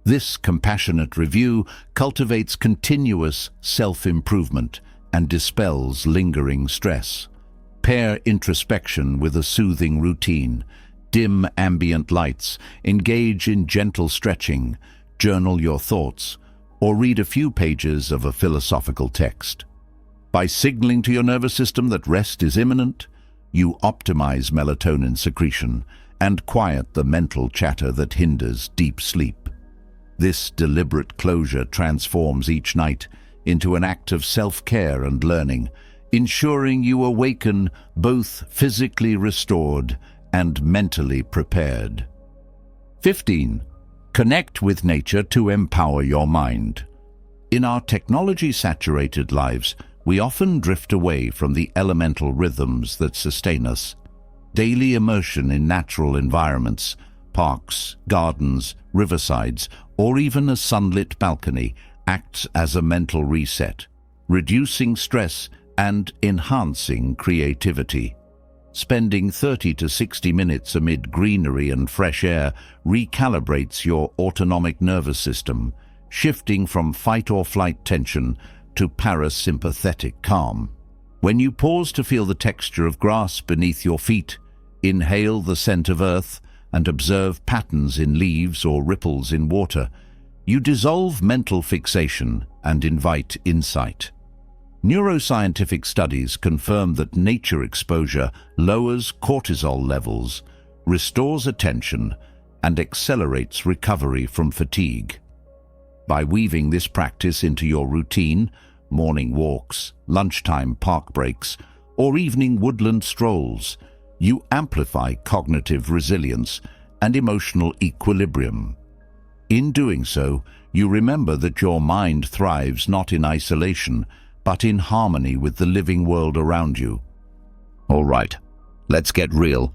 This compassionate review cultivates continuous self-improvement and dispels lingering stress. Pair introspection with a soothing routine. Dim ambient lights, engage in gentle stretching, journal your thoughts, or read a few pages of a philosophical text. By signaling to your nervous system that rest is imminent, you optimize melatonin secretion and quiet the mental chatter that hinders deep sleep. This deliberate closure transforms each night into an act of self-care and learning, ensuring you awaken both physically restored and mentally prepared. 15. Connect with nature to empower your mind. In our technology-saturated lives, we often drift away from the elemental rhythms that sustain us. Daily immersion in natural environments, parks, gardens, riversides, or even a sunlit balcony acts as a mental reset, reducing stress and enhancing creativity. Spending 30 to 60 minutes amid greenery and fresh air recalibrates your autonomic nervous system, shifting from fight-or-flight tension to parasympathetic calm. When you pause to feel the texture of grass beneath your feet, inhale the scent of earth, and observe patterns in leaves or ripples in water, you dissolve mental fixation and invite insight. Neuroscientific studies confirm that nature exposure lowers cortisol levels, restores attention, and accelerates recovery from fatigue. By weaving this practice into your routine, morning walks, lunchtime park breaks, or evening woodland strolls, you amplify cognitive resilience and emotional equilibrium. In doing so, you remember that your mind thrives not in isolation, but in harmony with the living world around you. All right, let's get real.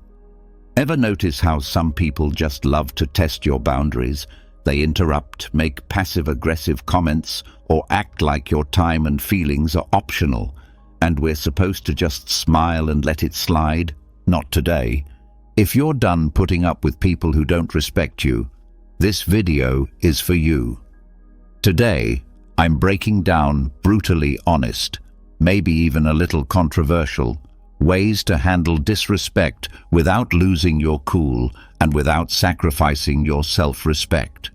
Ever notice how some people just love to test your boundaries? They interrupt, make passive-aggressive comments, or act like your time and feelings are optional, and we're supposed to just smile and let it slide? Not today. If you're done putting up with people who don't respect you, this video is for you. Today, I'm breaking down brutally honest, maybe even a little controversial, ways to handle disrespect without losing your cool and without sacrificing your self-respect.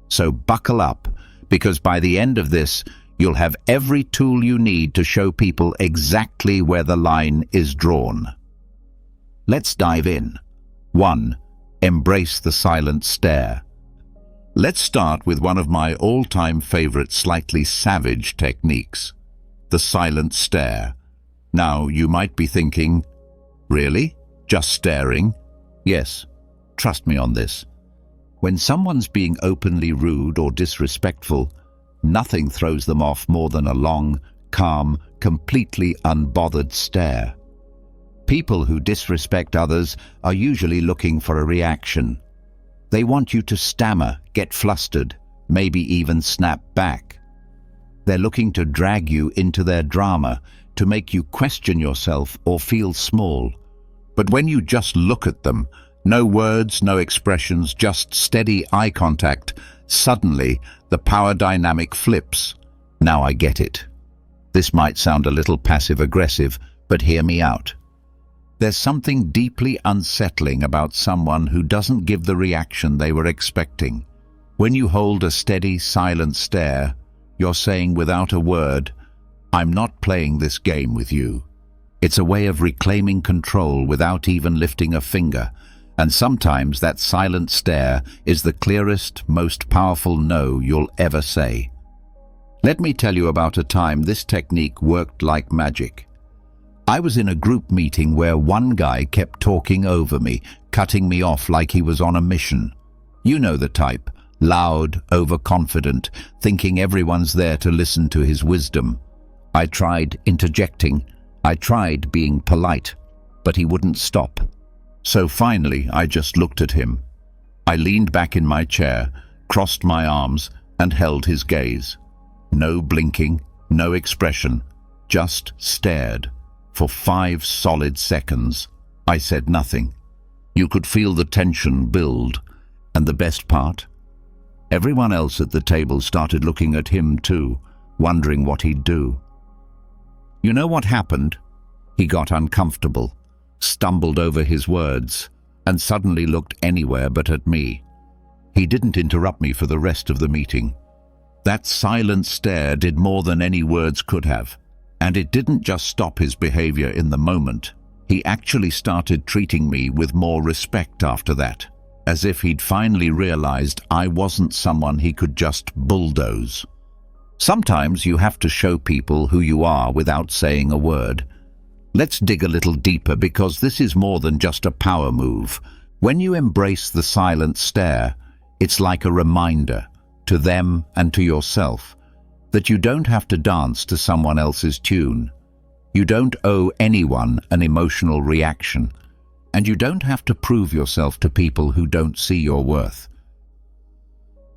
So buckle up, because by the end of this, you'll have every tool you need to show people exactly where the line is drawn. Let's dive in. 1. Embrace the silent stare. Let's start with one of my all-time favorite slightly savage techniques, the silent stare. Now, you might be thinking, really? Just staring? Yes, trust me on this. When someone's being openly rude or disrespectful, nothing throws them off more than a long, calm, completely unbothered stare. People who disrespect others are usually looking for a reaction. They want you to stammer, get flustered, maybe even snap back. They're looking to drag you into their drama, to make you question yourself or feel small. But when you just look at them, no words, no expressions, just steady eye contact, suddenly the power dynamic flips. Now I get it. This might sound a little passive-aggressive, but hear me out. There's something deeply unsettling about someone who doesn't give the reaction they were expecting. When you hold a steady, silent stare, you're saying without a word, "I'm not playing this game with you." It's a way of reclaiming control without even lifting a finger. And sometimes that silent stare is the clearest, most powerful no you'll ever say. Let me tell you about a time this technique worked like magic. I was in a group meeting where one guy kept talking over me, cutting me off like he was on a mission. You know the type, loud, overconfident, thinking everyone's there to listen to his wisdom. I tried interjecting. I tried being polite, but he wouldn't stop. So finally, I just looked at him. I leaned back in my chair, crossed my arms, and held his gaze. No blinking, no expression, just stared. For 5 solid seconds, I said nothing. You could feel the tension build. And the best part? Everyone else at the table started looking at him too, wondering what he'd do. You know what happened? He got uncomfortable, stumbled over his words, and suddenly looked anywhere but at me. He didn't interrupt me for the rest of the meeting. That silent stare did more than any words could have. And it didn't just stop his behavior in the moment. He actually started treating me with more respect after that, as if he'd finally realized I wasn't someone he could just bulldoze. Sometimes you have to show people who you are without saying a word. Let's dig a little deeper, because this is more than just a power move. When you embrace the silent stare, it's like a reminder to them and to yourself. that you don't have to dance to someone else's tune. You don't owe anyone an emotional reaction, and you don't have to prove yourself to people who don't see your worth.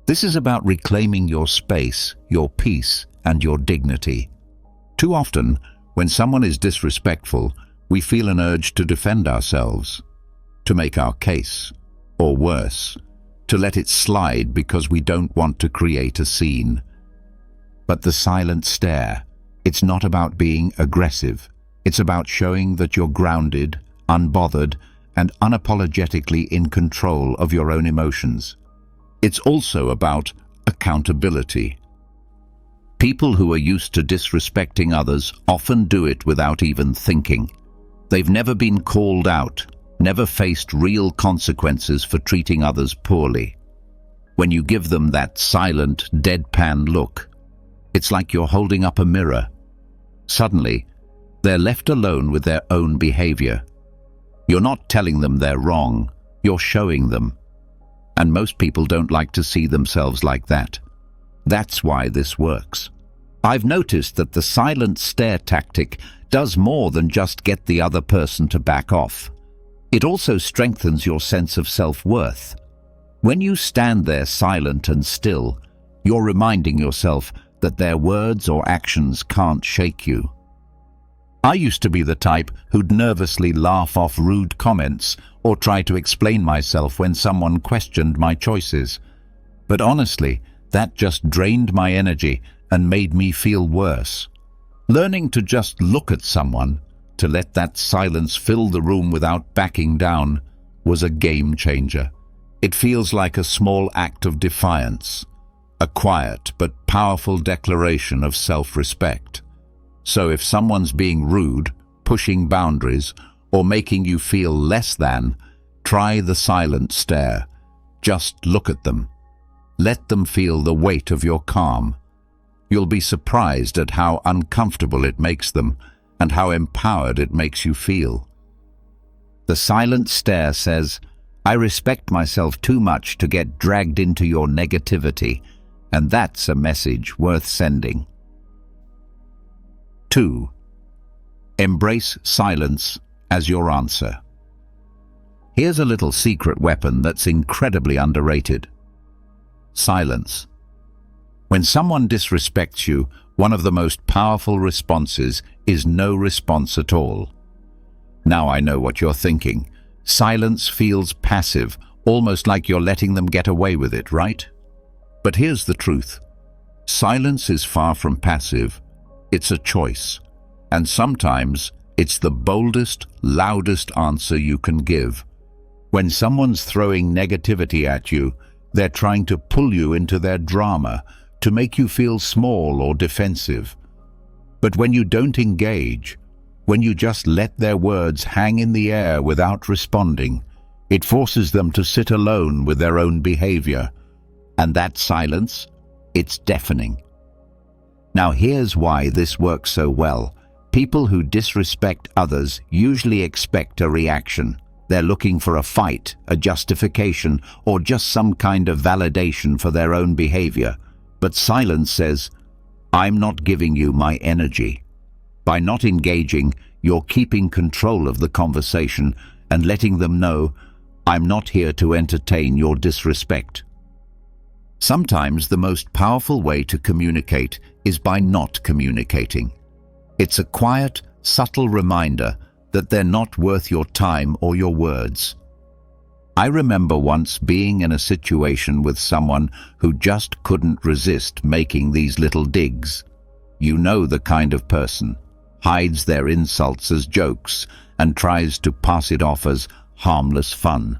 This is about reclaiming your space, your peace, and your dignity. Too often, when someone is disrespectful, we feel an urge to defend ourselves, to make our case, or worse, to let it slide because we don't want to create a scene. But the silent stare, it's not about being aggressive. It's about showing that you're grounded, unbothered, and unapologetically in control of your own emotions. It's also about accountability. People who are used to disrespecting others often do it without even thinking. They've never been called out, never faced real consequences for treating others poorly. When you give them that silent, deadpan look, it's like you're holding up a mirror. Suddenly, they're left alone with their own behavior. You're not telling them they're wrong, you're showing them. And most people don't like to see themselves like that. That's why this works. I've noticed that the silent stare tactic does more than just get the other person to back off. It also strengthens your sense of self-worth. When you stand there silent and still, you're reminding yourself that their words or actions can't shake you. I used to be the type who'd nervously laugh off rude comments or try to explain myself when someone questioned my choices. But honestly, that just drained my energy and made me feel worse. Learning to just look at someone, to let that silence fill the room without backing down, was a game changer. It feels like a small act of defiance, a quiet but powerful declaration of self-respect. So if someone's being rude, pushing boundaries, or making you feel less than, try the silent stare. Just look at them. Let them feel the weight of your calm. You'll be surprised at how uncomfortable it makes them and how empowered it makes you feel. The silent stare says, "I respect myself too much to get dragged into your negativity," and that's a message worth sending. 2. Embrace silence as your answer. Here's a little secret weapon that's incredibly underrated. Silence. When someone disrespects you, one of the most powerful responses is no response at all. Now I know what you're thinking. Silence feels passive, almost like you're letting them get away with it, right? But here's the truth. Silence is far from passive. It's a choice. And sometimes it's the boldest, loudest answer you can give. When someone's throwing negativity at you, they're trying to pull you into their drama, to make you feel small or defensive. But when you don't engage, when you just let their words hang in the air without responding, it forces them to sit alone with their own behavior. And that silence, it's deafening. Now here's why this works so well. People who disrespect others usually expect a reaction. They're looking for a fight, a justification, or just some kind of validation for their own behavior. But silence says, "I'm not giving you my energy." By not engaging, you're keeping control of the conversation and letting them know, "I'm not here to entertain your disrespect." Sometimes the most powerful way to communicate is by not communicating. It's a quiet, subtle reminder that they're not worth your time or your words. I remember once being in a situation with someone who just couldn't resist making these little digs. You know the kind of person, hides their insults as jokes and tries to pass it off as harmless fun.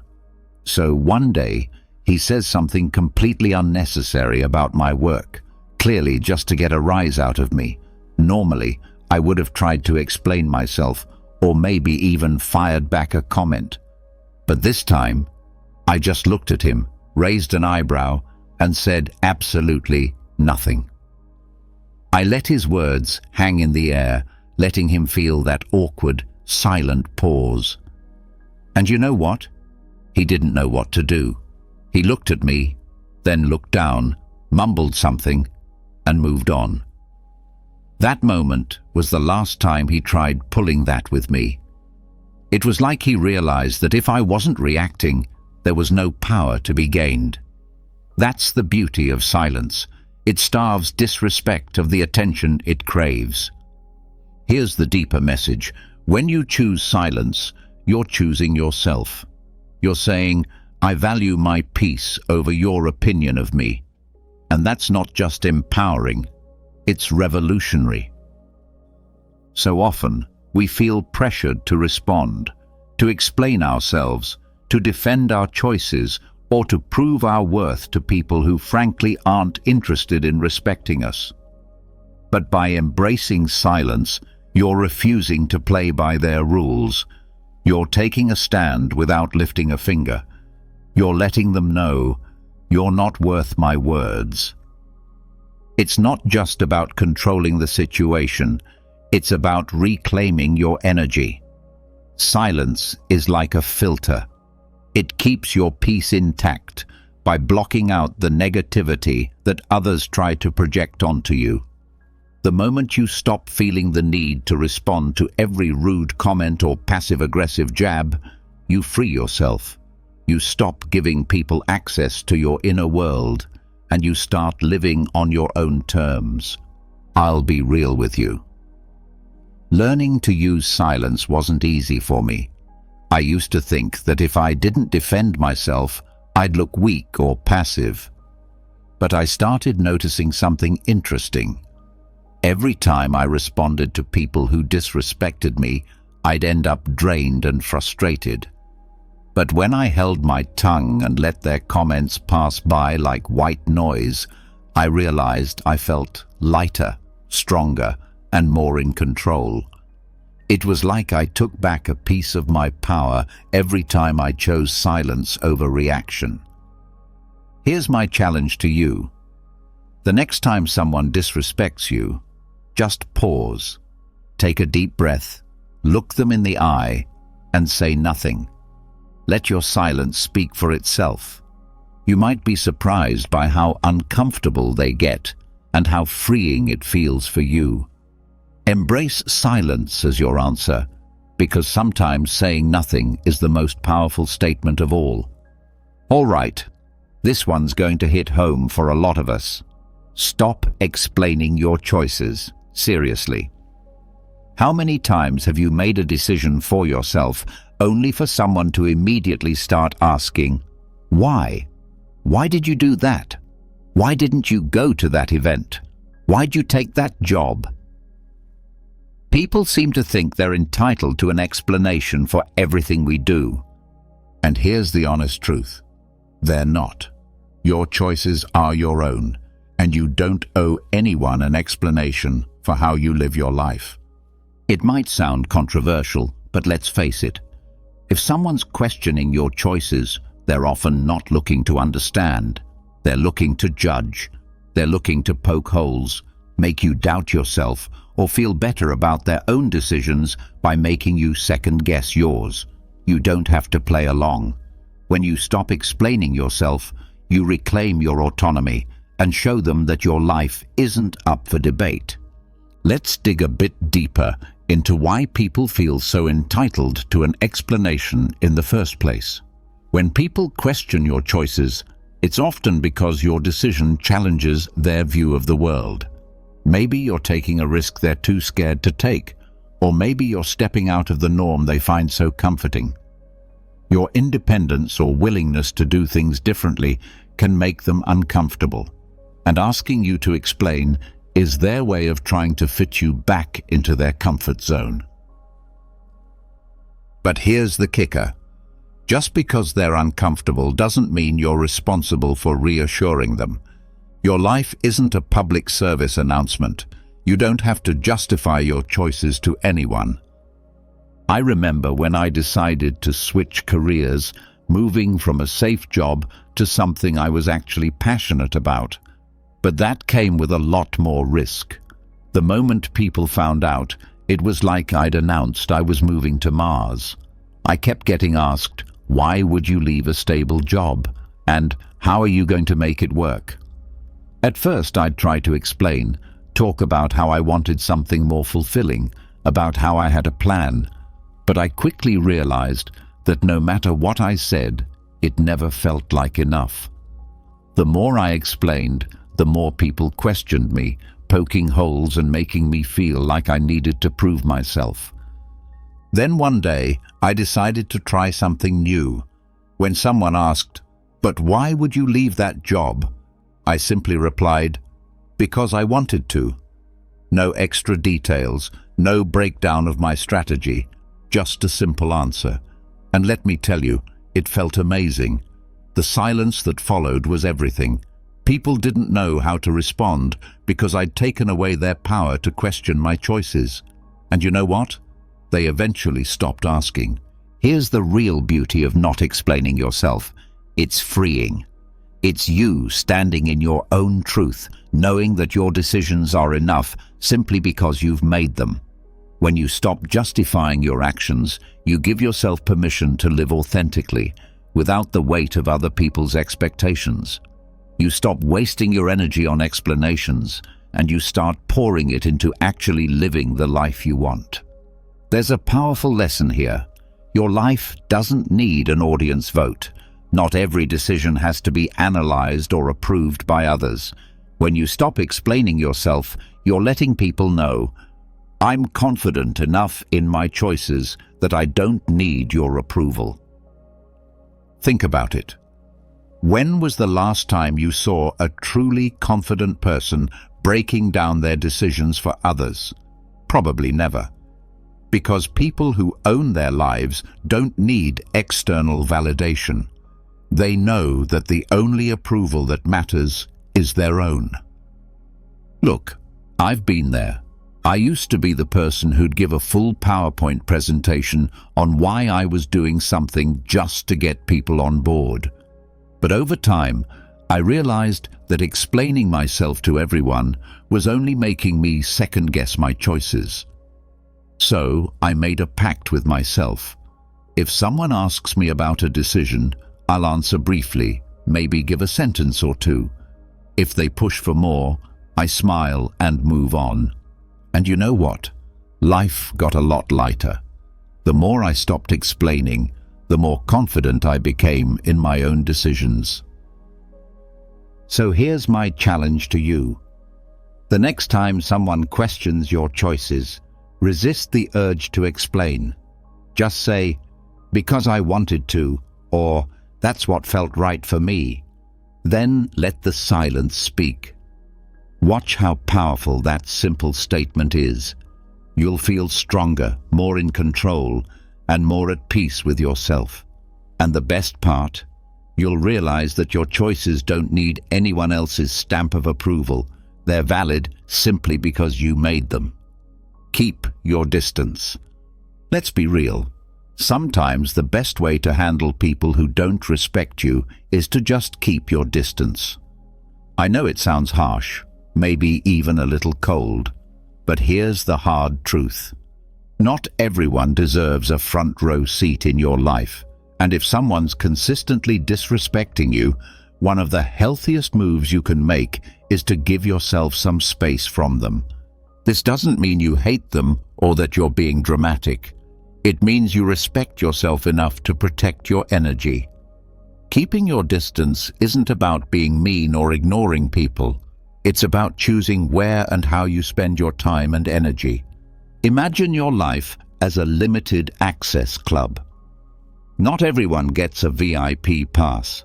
So one day, he says something completely unnecessary about my work, clearly just to get a rise out of me. Normally, I would have tried to explain myself or maybe even fired back a comment. But this time, I just looked at him, raised an eyebrow, and said absolutely nothing. I let his words hang in the air, letting him feel that awkward, silent pause. And you know what? He didn't know what to do. He looked at me, then looked down, mumbled something, and moved on. That moment was the last time he tried pulling that with me. It was like he realized that if I wasn't reacting, there was no power to be gained. That's the beauty of silence. It starves disrespect of the attention it craves. Here's the deeper message. When you choose silence, you're choosing yourself. You're saying, I value my peace over your opinion of me. And that's not just empowering, it's revolutionary. So often, we feel pressured to respond, to explain ourselves, to defend our choices, or to prove our worth to people who frankly aren't interested in respecting us. But by embracing silence, you're refusing to play by their rules. You're taking a stand without lifting a finger. You're letting them know, you're not worth my words. It's not just about controlling the situation, it's about reclaiming your energy. Silence is like a filter. It keeps your peace intact by blocking out the negativity that others try to project onto you. The moment you stop feeling the need to respond to every rude comment or passive-aggressive jab, you free yourself. You stop giving people access to your inner world, and you start living on your own terms. I'll be real with you. Learning to use silence wasn't easy for me. I used to think that if I didn't defend myself, I'd look weak or passive. But I started noticing something interesting. Every time I responded to people who disrespected me, I'd end up drained and frustrated. But when I held my tongue and let their comments pass by like white noise, I realized I felt lighter, stronger, and more in control. It was like I took back a piece of my power every time I chose silence over reaction. Here's my challenge to you. The next time someone disrespects you, just pause, take a deep breath, look them in the eye, and say nothing. Let your silence speak for itself. You might be surprised by how uncomfortable they get and how freeing it feels for you. Embrace silence as your answer, because sometimes saying nothing is the most powerful statement of all. All right, this one's going to hit home for a lot of us. Stop explaining your choices. Seriously. How many times have you made a decision for yourself only for someone to immediately start asking, why? Why did you do that? Why didn't you go to that event? Why'd you take that job? People seem to think they're entitled to an explanation for everything we do. And here's the honest truth. They're not. Your choices are your own, and you don't owe anyone an explanation for how you live your life. It might sound controversial, but let's face it. If someone's questioning your choices, they're often not looking to understand. They're looking to judge. They're looking to poke holes, make you doubt yourself, or feel better about their own decisions by making you second-guess yours. You don't have to play along. When you stop explaining yourself, you reclaim your autonomy and show them that your life isn't up for debate. Let's dig a bit deeper into why people feel so entitled to an explanation in the first place. When people question your choices, it's often because your decision challenges their view of the world. Maybe you're taking a risk they're too scared to take, or maybe you're stepping out of the norm they find so comforting. Your independence or willingness to do things differently can make them uncomfortable, and asking you to explain is their way of trying to fit you back into their comfort zone. But here's the kicker. Just because they're uncomfortable doesn't mean you're responsible for reassuring them. Your life isn't a public service announcement. You don't have to justify your choices to anyone. I remember when I decided to switch careers, moving from a safe job to something I was actually passionate about. But that came with a lot more risk. The moment people found out, it was like I'd announced I was moving to Mars. I kept getting asked, why would you leave a stable job? And how are you going to make it work? At first I'd try to explain, talk about how I wanted something more fulfilling, about how I had a plan. But I quickly realized that no matter what I said, it never felt like enough. The more I explained, the more people questioned me, poking holes and making me feel like I needed to prove myself. Then one day, I decided to try something new. When someone asked, "But why would you leave that job?" I simply replied, "Because I wanted to." No extra details, no breakdown of my strategy, just a simple answer. And let me tell you, it felt amazing. The silence that followed was everything. People didn't know how to respond because I'd taken away their power to question my choices. And you know what? They eventually stopped asking. Here's the real beauty of not explaining yourself. It's freeing. It's you standing in your own truth, knowing that your decisions are enough simply because you've made them. When you stop justifying your actions, you give yourself permission to live authentically, without the weight of other people's expectations. You stop wasting your energy on explanations, and you start pouring it into actually living the life you want. There's a powerful lesson here. Your life doesn't need an audience vote. Not every decision has to be analyzed or approved by others. When you stop explaining yourself, you're letting people know, "I'm confident enough in my choices that I don't need your approval." Think about it. When was the last time you saw a truly confident person breaking down their decisions for others? Probably never. Because people who own their lives don't need external validation. They know that the only approval that matters is their own. Look, I've been there. I used to be the person who'd give a full PowerPoint presentation on why I was doing something just to get people on board. But over time, I realized that explaining myself to everyone was only making me second-guess my choices. So I made a pact with myself. If someone asks me about a decision, I'll answer briefly, maybe give a sentence or two. If they push for more, I smile and move on. And you know what? Life got a lot lighter. The more I stopped explaining, the more confident I became in my own decisions. So here's my challenge to you. The next time someone questions your choices, resist the urge to explain. Just say, "Because I wanted to," or "That's what felt right for me." Then let the silence speak. Watch how powerful that simple statement is. You'll feel stronger, more in control, and more at peace with yourself. And the best part, you'll realize that your choices don't need anyone else's stamp of approval. They're valid simply because you made them. Keep your distance. Let's be real. Sometimes the best way to handle people who don't respect you is to just keep your distance. I know it sounds harsh, maybe even a little cold, but here's the hard truth. Not everyone deserves a front row seat in your life, and if someone's consistently disrespecting you, one of the healthiest moves you can make is to give yourself some space from them. This doesn't mean you hate them or that you're being dramatic. It means you respect yourself enough to protect your energy. Keeping your distance isn't about being mean or ignoring people. It's about choosing where and how you spend your time and energy. Imagine your life as a limited access club. Not everyone gets a VIP pass.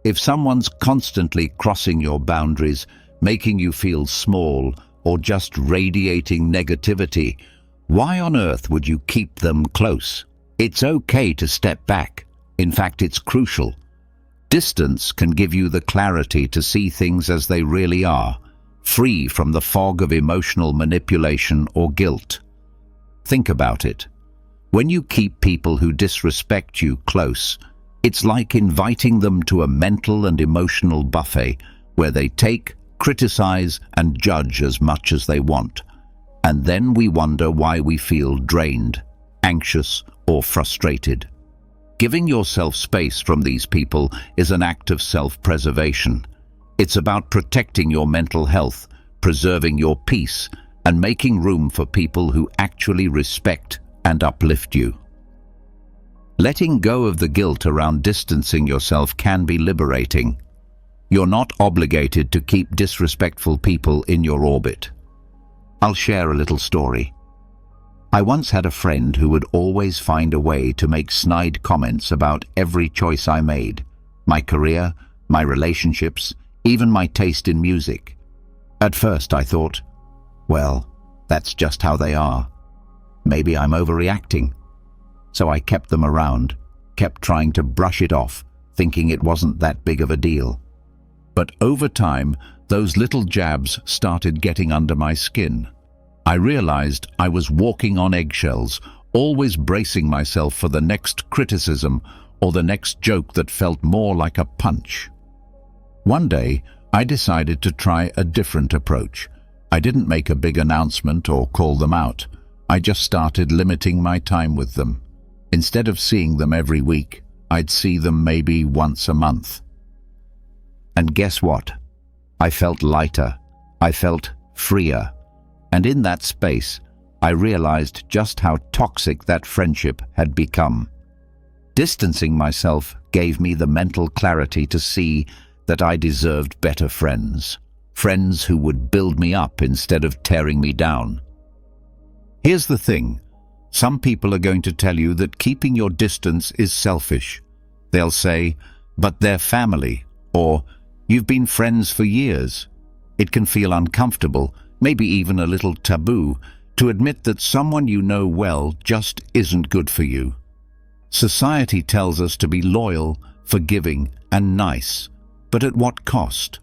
If someone's constantly crossing your boundaries, making you feel small, or just radiating negativity, why on earth would you keep them close? It's okay to step back. In fact, it's crucial. Distance can give you the clarity to see things as they really are, free from the fog of emotional manipulation or guilt. Think about it. When you keep people who disrespect you close, it's like inviting them to a mental and emotional buffet where they take, criticize, and judge as much as they want. And then we wonder why we feel drained, anxious, or frustrated. Giving yourself space from these people is an act of self-preservation. It's about protecting your mental health, preserving your peace, and making room for people who actually respect and uplift you. Letting go of the guilt around distancing yourself can be liberating. You're not obligated to keep disrespectful people in your orbit. I'll share a little story. I once had a friend who would always find a way to make snide comments about every choice I made, my career, my relationships, even my taste in music. At first I thought, well, that's just how they are. Maybe I'm overreacting. So I kept them around, kept trying to brush it off, thinking it wasn't that big of a deal. But over time, those little jabs started getting under my skin. I realized I was walking on eggshells, always bracing myself for the next criticism or the next joke that felt more like a punch. One day, I decided to try a different approach. I didn't make a big announcement or call them out. I just started limiting my time with them. Instead of seeing them every week, I'd see them maybe once a month. And guess what? I felt lighter. I felt freer. And in that space, I realized just how toxic that friendship had become. Distancing myself gave me the mental clarity to see that I deserved better friends. Friends who would build me up instead of tearing me down. Here's the thing. Some people are going to tell you that keeping your distance is selfish. They'll say, but they're family, or you've been friends for years. It can feel uncomfortable, maybe even a little taboo, to admit that someone you know well just isn't good for you. Society tells us to be loyal, forgiving, and nice, but at what cost?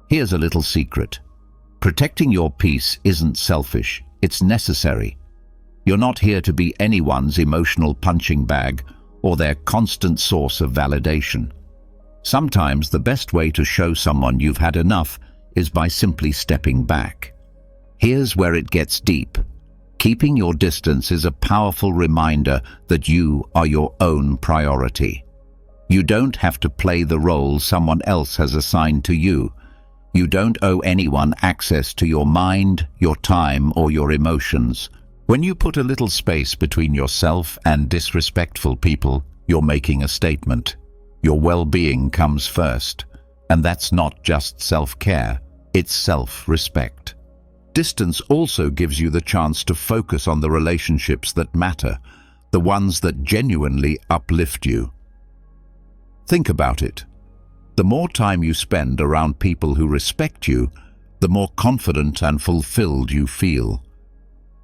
Here's a little secret. Protecting your peace isn't selfish, it's necessary. You're not here to be anyone's emotional punching bag or their constant source of validation. Sometimes the best way to show someone you've had enough is by simply stepping back. Here's where it gets deep. Keeping your distance is a powerful reminder that you are your own priority. You don't have to play the role someone else has assigned to you. You don't owe anyone access to your mind, your time, or your emotions. When you put a little space between yourself and disrespectful people, you're making a statement. Your well-being comes first, and that's not just self-care, it's self-respect. Distance also gives you the chance to focus on the relationships that matter, the ones that genuinely uplift you. Think about it. The more time you spend around people who respect you, the more confident and fulfilled you feel.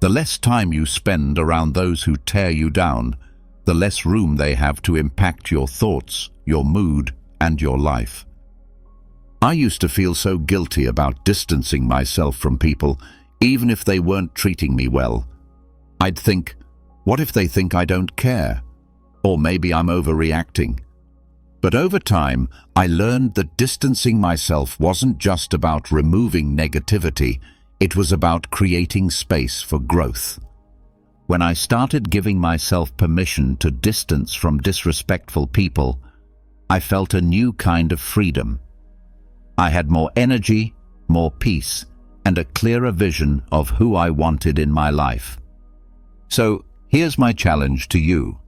The less time you spend around those who tear you down, the less room they have to impact your thoughts, your mood, and your life. I used to feel so guilty about distancing myself from people, even if they weren't treating me well. I'd think, what if they think I don't care? Or maybe I'm overreacting. But over time, I learned that distancing myself wasn't just about removing negativity, it was about creating space for growth. When I started giving myself permission to distance from disrespectful people, I felt a new kind of freedom. I had more energy, more peace, and a clearer vision of who I wanted in my life. So, here's my challenge to you.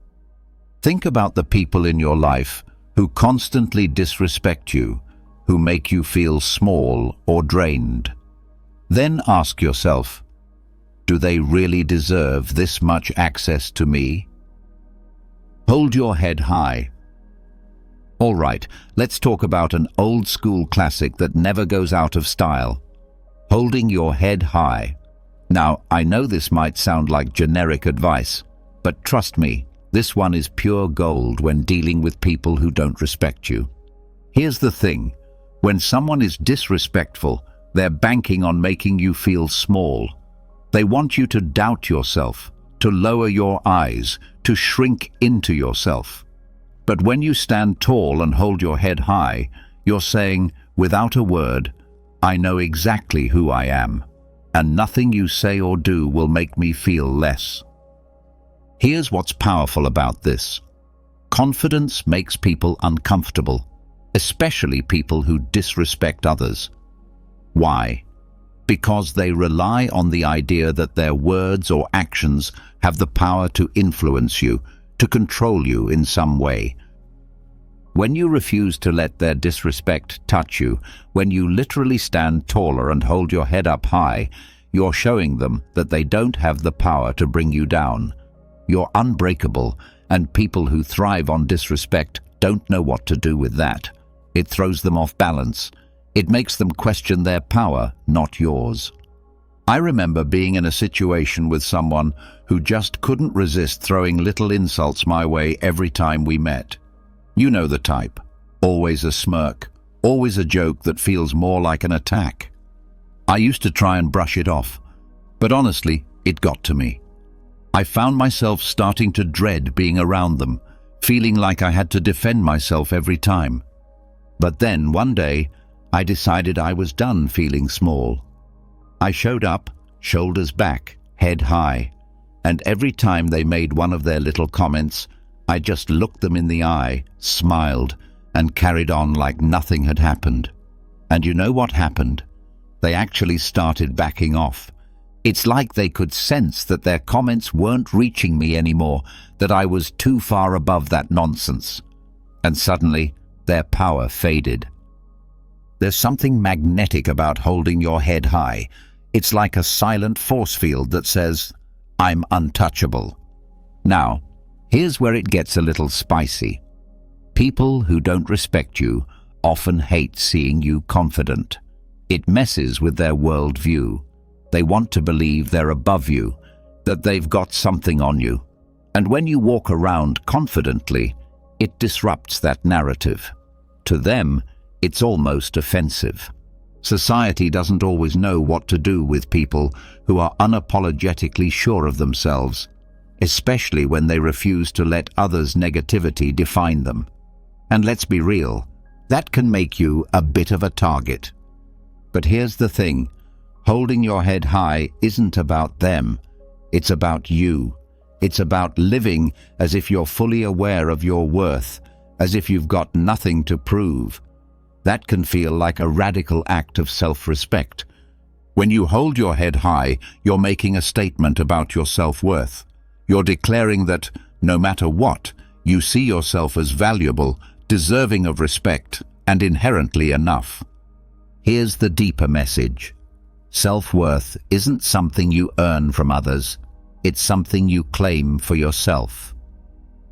Think about the people in your life who constantly disrespect you, who make you feel small or drained. Then ask yourself, do they really deserve this much access to me? Hold your head high. All right, let's talk about an old school classic that never goes out of style. Holding your head high. Now, I know this might sound like generic advice, but trust me, this one is pure gold when dealing with people who don't respect you. Here's the thing, when someone is disrespectful, they're banking on making you feel small. They want you to doubt yourself, to lower your eyes, to shrink into yourself. But when you stand tall and hold your head high, you're saying, without a word, I know exactly who I am, and nothing you say or do will make me feel less. Here's what's powerful about this. Confidence makes people uncomfortable, especially people who disrespect others. Why? because they rely on the idea that their words or actions have the power to influence you, to control you in some way. When you refuse to let their disrespect touch you, when you literally stand taller and hold your head up high, you're showing them that they don't have the power to bring you down. You're unbreakable, and people who thrive on disrespect don't know what to do with that. It throws them off balance. It makes them question their power, not yours. I remember being in a situation with someone who just couldn't resist throwing little insults my way every time we met. You know the type. Always a smirk, always a joke that feels more like an attack. I used to try and brush it off, but honestly, it got to me. I found myself starting to dread being around them, feeling like I had to defend myself every time. But then, one day, I decided I was done feeling small. I showed up, shoulders back, head high, and every time they made one of their little comments, I just looked them in the eye, smiled, and carried on like nothing had happened. And you know what happened? They actually started backing off. It's like they could sense that their comments weren't reaching me anymore, that I was too far above that nonsense. And suddenly, their power faded. There's something magnetic about holding your head high. It's like a silent force field that says, "I'm untouchable." Now, here's where it gets a little spicy. People who don't respect you often hate seeing you confident. It messes with their worldview. They want to believe they're above you, that they've got something on you. And when you walk around confidently, it disrupts that narrative. To them, it's almost offensive. Society doesn't always know what to do with people who are unapologetically sure of themselves, especially when they refuse to let others' negativity define them. And let's be real, that can make you a bit of a target. But here's the thing. Holding your head high isn't about them. It's about you. It's about living as if you're fully aware of your worth, as if you've got nothing to prove. That can feel like a radical act of self-respect. When you hold your head high, you're making a statement about your self-worth. You're declaring that, no matter what, you see yourself as valuable, deserving of respect, and inherently enough. Here's the deeper message. Self-worth isn't something you earn from others. It's something you claim for yourself.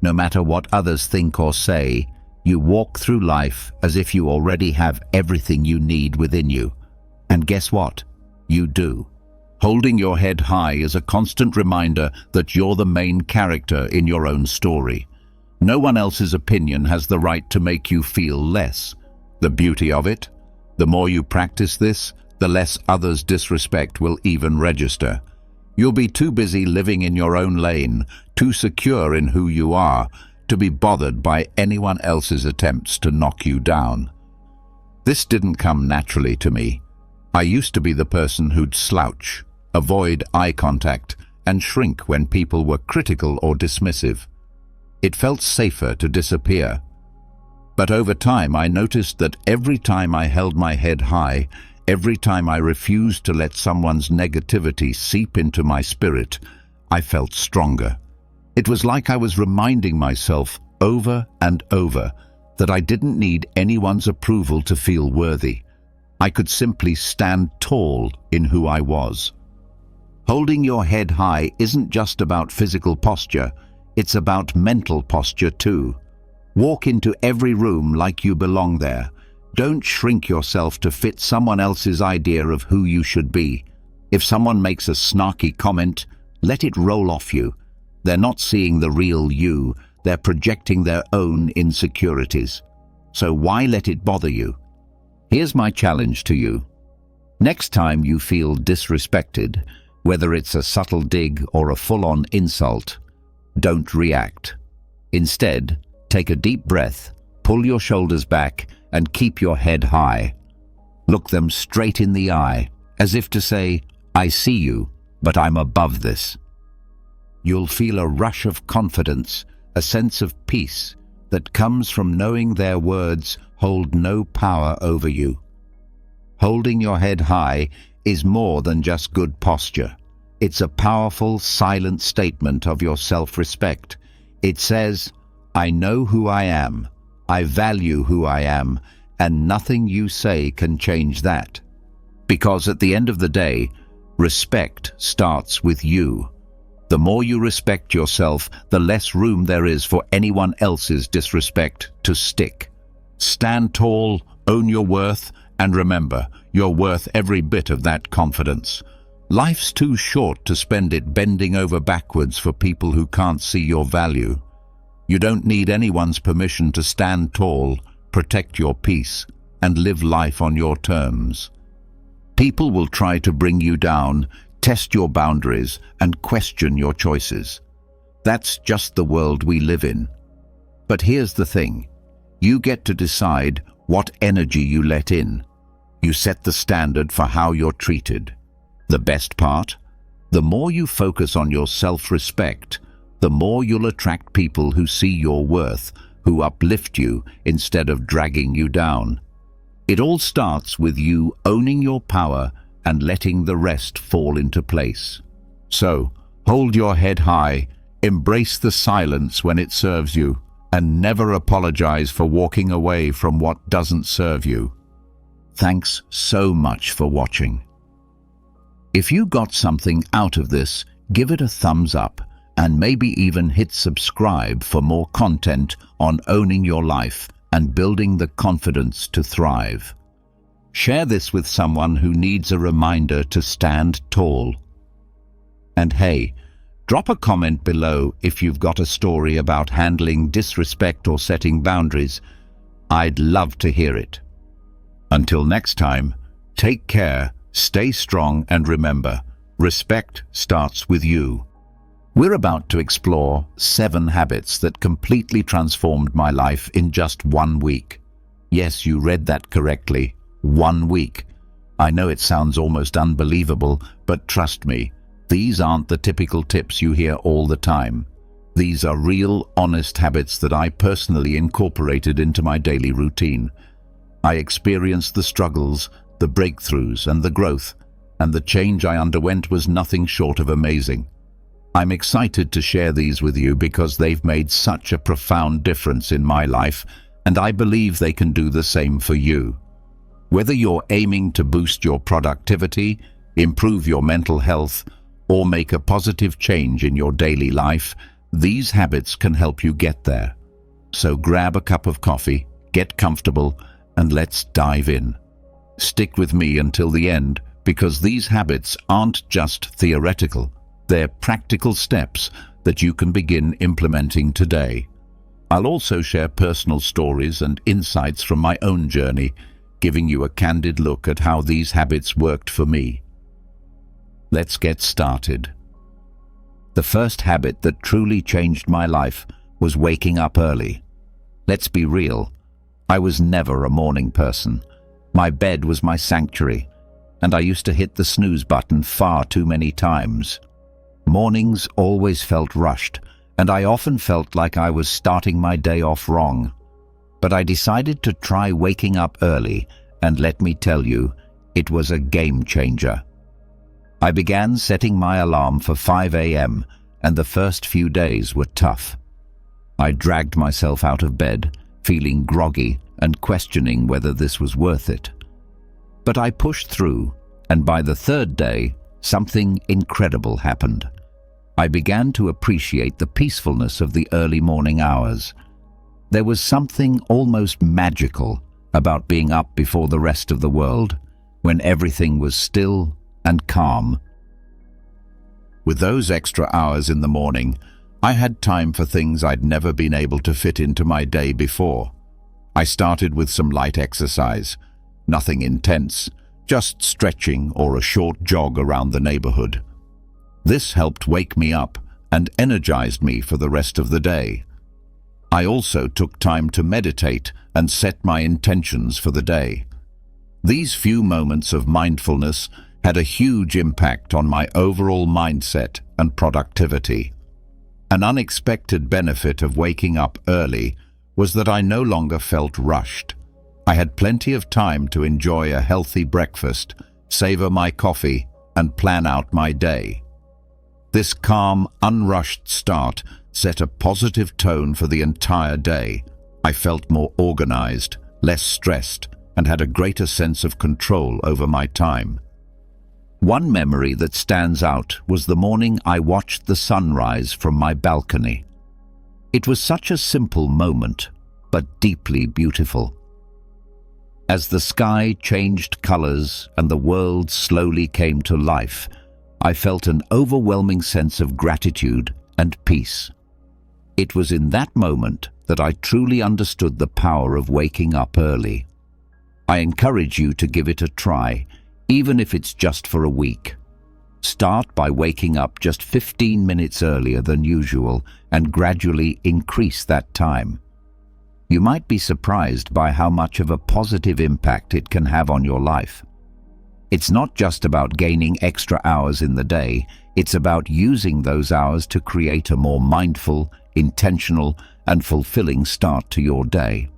No matter what others think or say, you walk through life as if you already have everything you need within you. And guess what? You do. Holding your head high is a constant reminder that you're the main character in your own story. No one else's opinion has the right to make you feel less. The beauty of it? The more you practice this, the less others' disrespect will even register. You'll be too busy living in your own lane, too secure in who you are, to be bothered by anyone else's attempts to knock you down. This didn't come naturally to me. I used to be the person who'd slouch, avoid eye contact, and shrink when people were critical or dismissive. It felt safer to disappear. But over time, I noticed that every time I held my head high, every time I refused to let someone's negativity seep into my spirit, I felt stronger. It was like I was reminding myself over and over that I didn't need anyone's approval to feel worthy. I could simply stand tall in who I was. Holding your head high isn't just about physical posture, it's about mental posture too. Walk into every room like you belong there. Don't shrink yourself to fit someone else's idea of who you should be. If someone makes a snarky comment, let it roll off you. They're not seeing the real you, they're projecting their own insecurities. So why let it bother you? Here's my challenge to you. Next time you feel disrespected, whether it's a subtle dig or a full-on insult, don't react. Instead, take a deep breath, pull your shoulders back, and keep your head high. Look them straight in the eye, as if to say, "I see you, but I'm above this." You'll feel a rush of confidence, a sense of peace that comes from knowing their words hold no power over you. Holding your head high is more than just good posture. It's a powerful, silent statement of your self-respect. It says, I know who I am, I value who I am, and nothing you say can change that. Because at the end of the day, respect starts with you. The more you respect yourself, the less room there is for anyone else's disrespect to stick. Stand tall, own your worth, and remember, you're worth every bit of that confidence. Life's too short to spend it bending over backwards for people who can't see your value. You don't need anyone's permission to stand tall, protect your peace, and live life on your terms. People will try to bring you down, test your boundaries, and question your choices. That's just the world we live in. But here's the thing. You get to decide what energy you let in. You set the standard for how you're treated. The best part? The more you focus on your self-respect, the more you'll attract people who see your worth, who uplift you instead of dragging you down. It all starts with you owning your power and letting the rest fall into place. So, hold your head high, embrace the silence when it serves you, and never apologize for walking away from what doesn't serve you. Thanks so much for watching. If you got something out of this, give it a thumbs up and maybe even hit subscribe for more content on owning your life and building the confidence to thrive. Share this with someone who needs a reminder to stand tall. And hey, drop a comment below if you've got a story about handling disrespect or setting boundaries. I'd love to hear it. Until next time, take care, stay strong, and remember, respect starts with you. We're about to explore 7 habits that completely transformed my life in just 1 week. Yes, you read that correctly. 1 week. I know it sounds almost unbelievable, but trust me, these aren't the typical tips you hear all the time. These are real, honest habits that I personally incorporated into my daily routine. I experienced the struggles, the breakthroughs, and the growth, and the change I underwent was nothing short of amazing. I'm excited to share these with you because they've made such a profound difference in my life, and I believe they can do the same for you. Whether you're aiming to boost your productivity, improve your mental health, or make a positive change in your daily life, these habits can help you get there. So grab a cup of coffee, get comfortable, and let's dive in. Stick with me until the end because these habits aren't just theoretical. They're practical steps that you can begin implementing today. I'll also share personal stories and insights from my own journey, giving you a candid look at how these habits worked for me. Let's get started. The first habit that truly changed my life was waking up early. Let's be real, I was never a morning person. My bed was my sanctuary, and I used to hit the snooze button far too many times. Mornings always felt rushed, and I often felt like I was starting my day off wrong. But I decided to try waking up early, and let me tell you, it was a game changer. I began setting my alarm for 5 a.m., and the first few days were tough. I dragged myself out of bed, feeling groggy and questioning whether this was worth it. But I pushed through, and by the 3rd day, something incredible happened. I began to appreciate the peacefulness of the early morning hours. There was something almost magical about being up before the rest of the world, when everything was still and calm. With those extra hours in the morning, I had time for things I'd never been able to fit into my day before. I started with some light exercise, nothing intense, just stretching or a short jog around the neighborhood. This helped wake me up and energized me for the rest of the day. I also took time to meditate and set my intentions for the day. These few moments of mindfulness had a huge impact on my overall mindset and productivity. An unexpected benefit of waking up early was that I no longer felt rushed. I had plenty of time to enjoy a healthy breakfast, savor my coffee, and plan out my day. This calm, unrushed start set a positive tone for the entire day. I felt more organized, less stressed, and had a greater sense of control over my time. One memory that stands out was the morning I watched the sunrise from my balcony. It was such a simple moment, but deeply beautiful. As the sky changed colors and the world slowly came to life, I felt an overwhelming sense of gratitude and peace. It was in that moment that I truly understood the power of waking up early. I encourage you to give it a try, even if it's just for a week. Start by waking up just 15 minutes earlier than usual and gradually increase that time. You might be surprised by how much of a positive impact it can have on your life. It's not just about gaining extra hours in the day, it's about using those hours to create a more mindful, intentional, and fulfilling start to your day.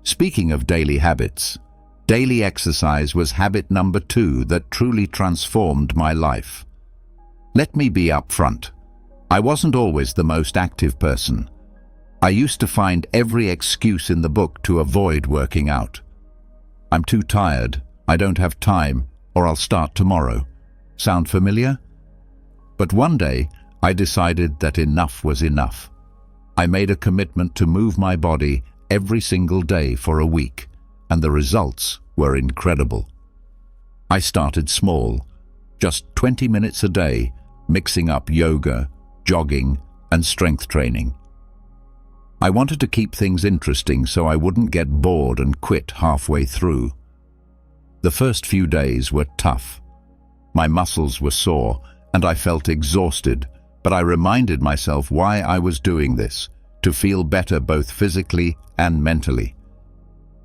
Speaking of daily habits, daily exercise was habit number 2 that truly transformed my life. Let me be upfront. I wasn't always the most active person. I used to find every excuse in the book to avoid working out. I'm too tired, I don't have time, or I'll start tomorrow. Sound familiar? But one day, I decided that enough was enough. I made a commitment to move my body every single day for a week, and the results were incredible. I started small, just 20 minutes a day, mixing up yoga, jogging, and strength training. I wanted to keep things interesting so I wouldn't get bored and quit halfway through. The first few days were tough. My muscles were sore, and I felt exhausted, but I reminded myself why I was doing this, to feel better both physically and mentally.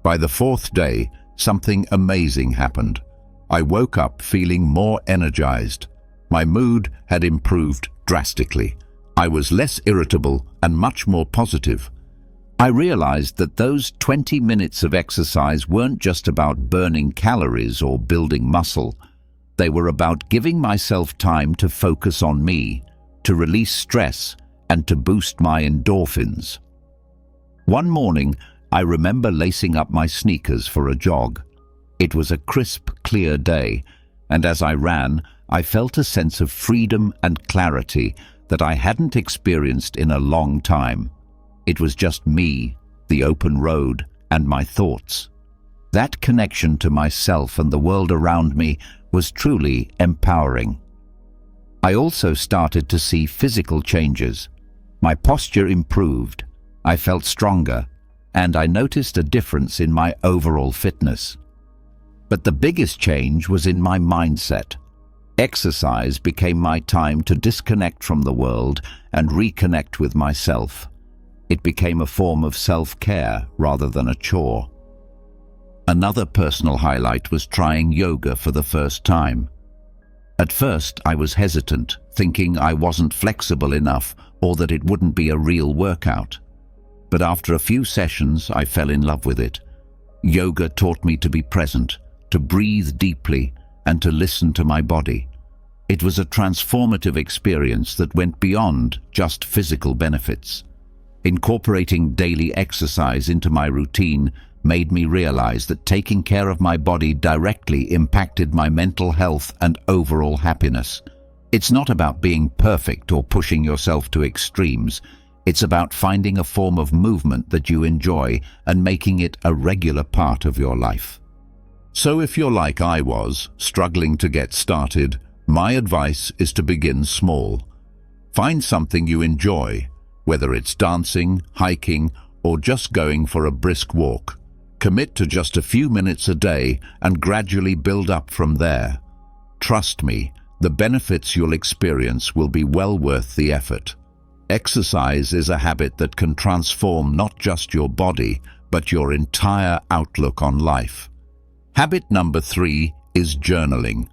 By the 4th day, something amazing happened. I woke up feeling more energized. My mood had improved drastically. I was less irritable and much more positive. I realized that those 20 minutes of exercise weren't just about burning calories or building muscle. They were about giving myself time to focus on me, to release stress, and to boost my endorphins. One morning, I remember lacing up my sneakers for a jog. It was a crisp, clear day, and as I ran, I felt a sense of freedom and clarity that I hadn't experienced in a long time. It was just me, the open road, and my thoughts. That connection to myself and the world around me was truly empowering. I also started to see physical changes. My posture improved, I felt stronger, and I noticed a difference in my overall fitness. But the biggest change was in my mindset. Exercise became my time to disconnect from the world and reconnect with myself. It became a form of self-care rather than a chore. Another personal highlight was trying yoga for the first time. At first, I was hesitant, thinking I wasn't flexible enough or that it wouldn't be a real workout. But after a few sessions, I fell in love with it. Yoga taught me to be present, to breathe deeply, and to listen to my body. It was a transformative experience that went beyond just physical benefits. Incorporating daily exercise into my routine made me realize that taking care of my body directly impacted my mental health and overall happiness. It's not about being perfect or pushing yourself to extremes. It's about finding a form of movement that you enjoy and making it a regular part of your life. So if you're like I was, struggling to get started, my advice is to begin small. Find something you enjoy, whether it's dancing, hiking, or just going for a brisk walk. Commit to just a few minutes a day and gradually build up from there. Trust me, the benefits you'll experience will be well worth the effort. Exercise is a habit that can transform not just your body, but your entire outlook on life. Habit number 3 is journaling.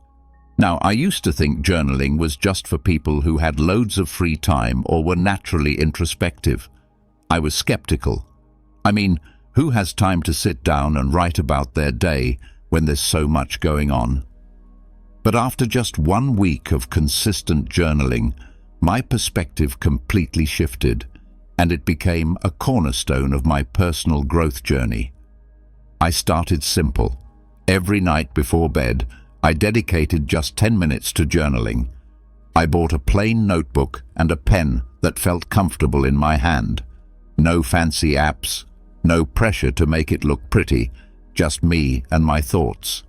Now, I used to think journaling was just for people who had loads of free time or were naturally introspective. I was skeptical. I mean, who has time to sit down and write about their day when there's so much going on? But after just 1 week of consistent journaling, my perspective completely shifted, and it became a cornerstone of my personal growth journey. I started simple. Every night before bed, I dedicated just 10 minutes to journaling. I bought a plain notebook and a pen that felt comfortable in my hand. No fancy apps, no pressure to make it look pretty, just me and my thoughts.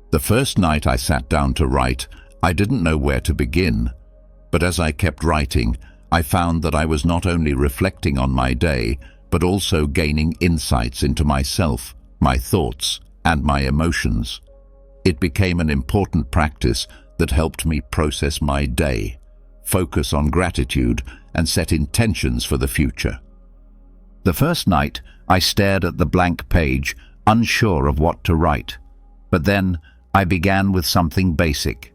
The first night I sat down to write, I didn't know where to begin. But as I kept writing, I found that I was not only reflecting on my day, but also gaining insights into myself, my thoughts, and my emotions. It became an important practice that helped me process my day, focus on gratitude, and set intentions for the future. The first night, I stared at the blank page, unsure of what to write. But then, I began with something basic: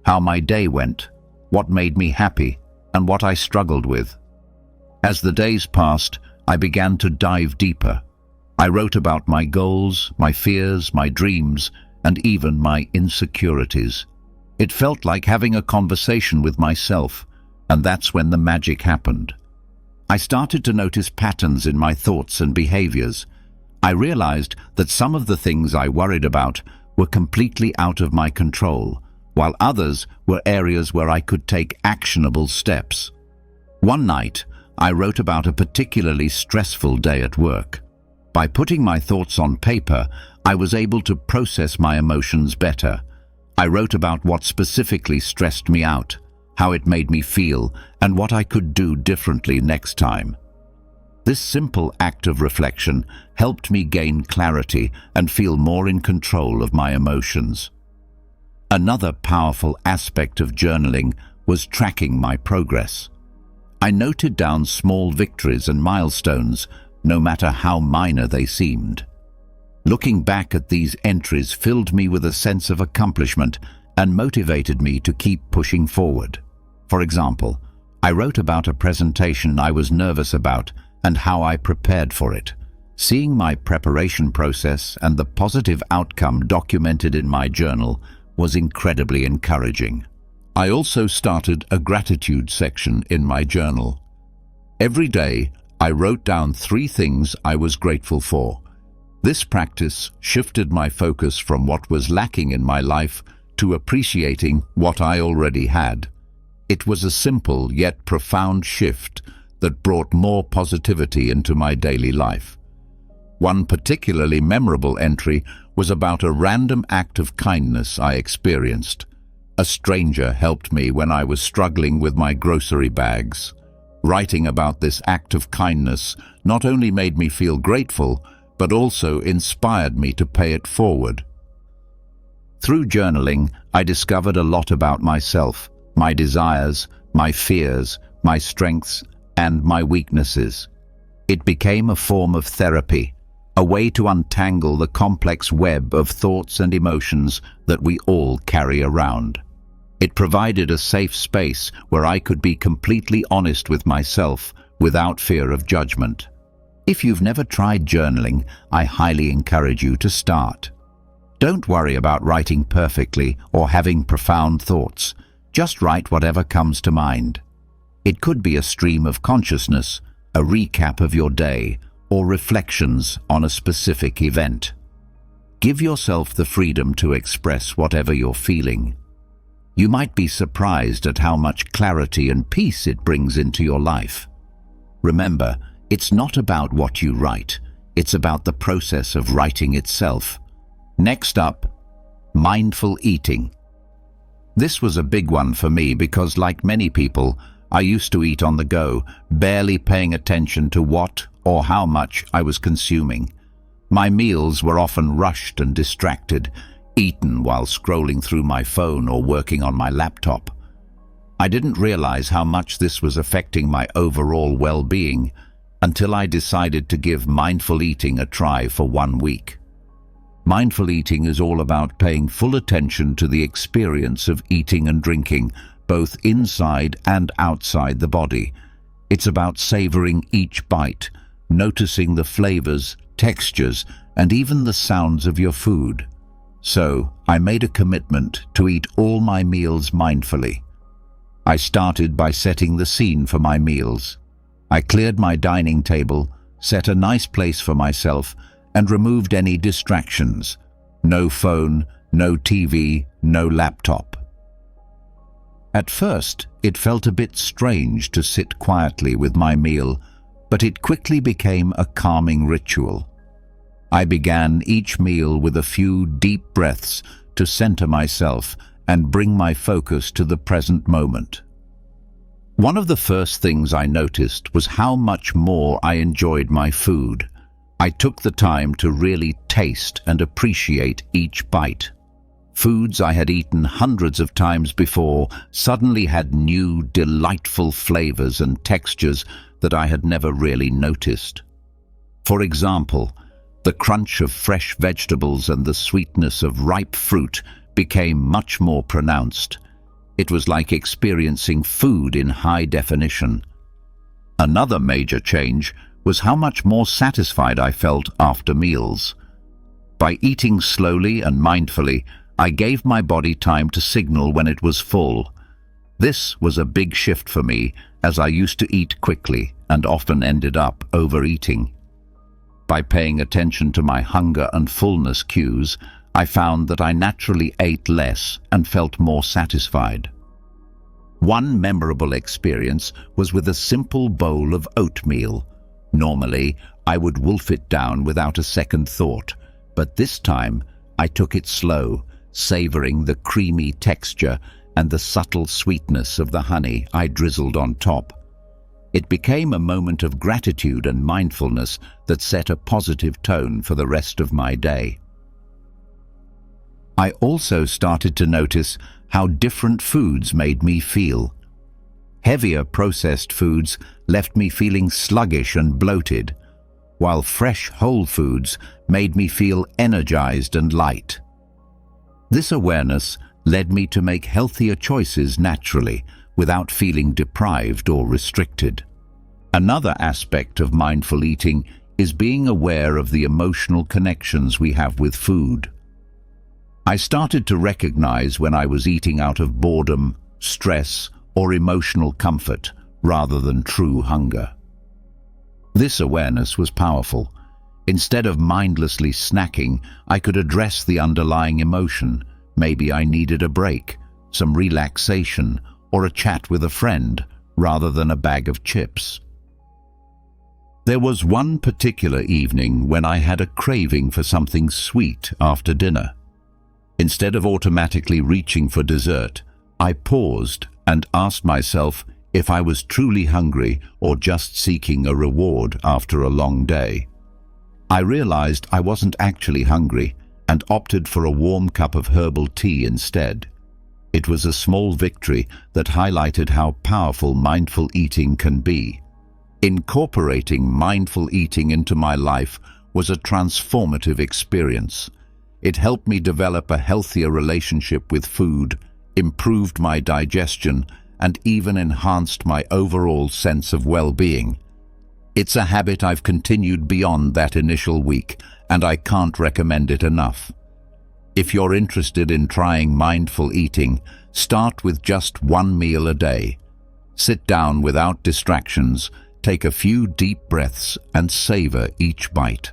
how my day went, what made me happy, and what I struggled with. As the days passed, I began to dive deeper. I wrote about my goals, my fears, my dreams, and even my insecurities. It felt like having a conversation with myself, and that's when the magic happened. I started to notice patterns in my thoughts and behaviors. I realized that some of the things I worried about were completely out of my control, while others were areas where I could take actionable steps. One night, I wrote about a particularly stressful day at work. By putting my thoughts on paper, I was able to process my emotions better. I wrote about what specifically stressed me out, how it made me feel, and what I could do differently next time. This simple act of reflection helped me gain clarity and feel more in control of my emotions. Another powerful aspect of journaling was tracking my progress. I noted down small victories and milestones, no matter how minor they seemed. Looking back at these entries filled me with a sense of accomplishment and motivated me to keep pushing forward. For example, I wrote about a presentation I was nervous about and how I prepared for it. Seeing my preparation process and the positive outcome documented in my journal was incredibly encouraging. I also started a gratitude section in my journal. Every day, I wrote down 3 things I was grateful for. This practice shifted my focus from what was lacking in my life to appreciating what I already had. It was a simple yet profound shift that brought more positivity into my daily life. One particularly memorable entry was about a random act of kindness I experienced. A stranger helped me when I was struggling with my grocery bags. Writing about this act of kindness not only made me feel grateful, but also inspired me to pay it forward. Through journaling, I discovered a lot about myself, my desires, my fears, my strengths, and my weaknesses. It became a form of therapy, a way to untangle the complex web of thoughts and emotions that we all carry around. It provided a safe space where I could be completely honest with myself without fear of judgment. If you've never tried journaling, I highly encourage you to start. Don't worry about writing perfectly or having profound thoughts. Just write whatever comes to mind. It could be a stream of consciousness, a recap of your day, or reflections on a specific event. Give yourself the freedom to express whatever you're feeling. You might be surprised at how much clarity and peace it brings into your life. Remember, it's not about what you write, it's about the process of writing itself. Next up, mindful eating. This was a big one for me because, like many people, I used to eat on the go, barely paying attention to what or how much I was consuming. My meals were often rushed and distracted, eaten while scrolling through my phone or working on my laptop. I didn't realize how much this was affecting my overall well-being until I decided to give mindful eating a try for 1 week. Mindful eating is all about paying full attention to the experience of eating and drinking, both inside and outside the body. It's about savoring each bite, noticing the flavors, textures, and even the sounds of your food. So I made a commitment to eat all my meals mindfully. I started by setting the scene for my meals. I cleared my dining table, set a nice place for myself, and removed any distractions. No phone, no TV, no laptop. At first, it felt a bit strange to sit quietly with my meal, but it quickly became a calming ritual. I began each meal with a few deep breaths to center myself and bring my focus to the present moment. One of the first things I noticed was how much more I enjoyed my food. I took the time to really taste and appreciate each bite. Foods I had eaten hundreds of times before suddenly had new, delightful flavors and textures that I had never really noticed. For example, the crunch of fresh vegetables and the sweetness of ripe fruit became much more pronounced. It was like experiencing food in high definition. Another major change was how much more satisfied I felt after meals. By eating slowly and mindfully, I gave my body time to signal when it was full. This was a big shift for me, as I used to eat quickly and often ended up overeating. By paying attention to my hunger and fullness cues, I found that I naturally ate less and felt more satisfied. One memorable experience was with a simple bowl of oatmeal. Normally, I would wolf it down without a second thought, but this time I took it slow, savoring the creamy texture and the subtle sweetness of the honey I drizzled on top. It became a moment of gratitude and mindfulness that set a positive tone for the rest of my day. I also started to notice how different foods made me feel. Heavier processed foods left me feeling sluggish and bloated, while fresh whole foods made me feel energized and light. This awareness led me to make healthier choices naturally, without feeling deprived or restricted. Another aspect of mindful eating is being aware of the emotional connections we have with food. I started to recognize when I was eating out of boredom, stress, or emotional comfort, rather than true hunger. This awareness was powerful. Instead of mindlessly snacking, I could address the underlying emotion. Maybe I needed a break, some relaxation, or a chat with a friend, rather than a bag of chips. There was one particular evening when I had a craving for something sweet after dinner. Instead of automatically reaching for dessert, I paused and asked myself if I was truly hungry or just seeking a reward after a long day. I realized I wasn't actually hungry and opted for a warm cup of herbal tea instead. It was a small victory that highlighted how powerful mindful eating can be. Incorporating mindful eating into my life was a transformative experience. It helped me develop a healthier relationship with food, improved my digestion, and even enhanced my overall sense of well-being. It's a habit I've continued beyond that initial week, and I can't recommend it enough. If you're interested in trying mindful eating, start with just one meal a day. Sit down without distractions, take a few deep breaths, and savor each bite.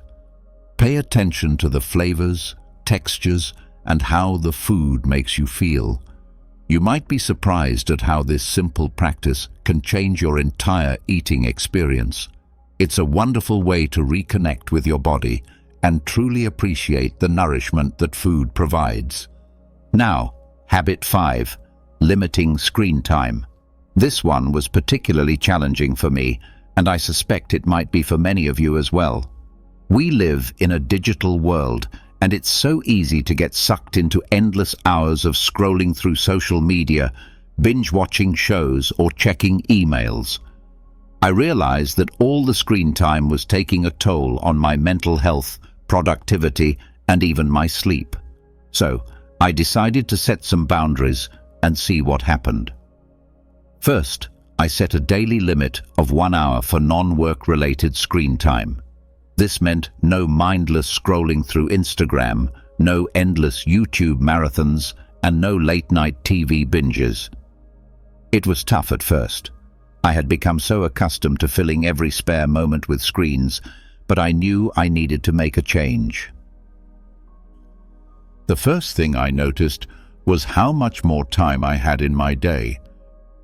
Pay attention to the flavors, textures, and how the food makes you feel. You might be surprised at how this simple practice can change your entire eating experience. It's a wonderful way to reconnect with your body and truly appreciate the nourishment that food provides. Now, habit 5, limiting screen time. This one was particularly challenging for me, and I suspect it might be for many of you as well. We live in a digital world, and it's so easy to get sucked into endless hours of scrolling through social media, binge-watching shows, or checking emails. I realized that all the screen time was taking a toll on my mental health, productivity, and even my sleep. So, I decided to set some boundaries and see what happened. First, I set a daily limit of 1 hour for non-work-related screen time. This meant no mindless scrolling through Instagram, no endless YouTube marathons, and no late-night TV binges. It was tough at first. I had become so accustomed to filling every spare moment with screens, but I knew I needed to make a change. The first thing I noticed was how much more time I had in my day.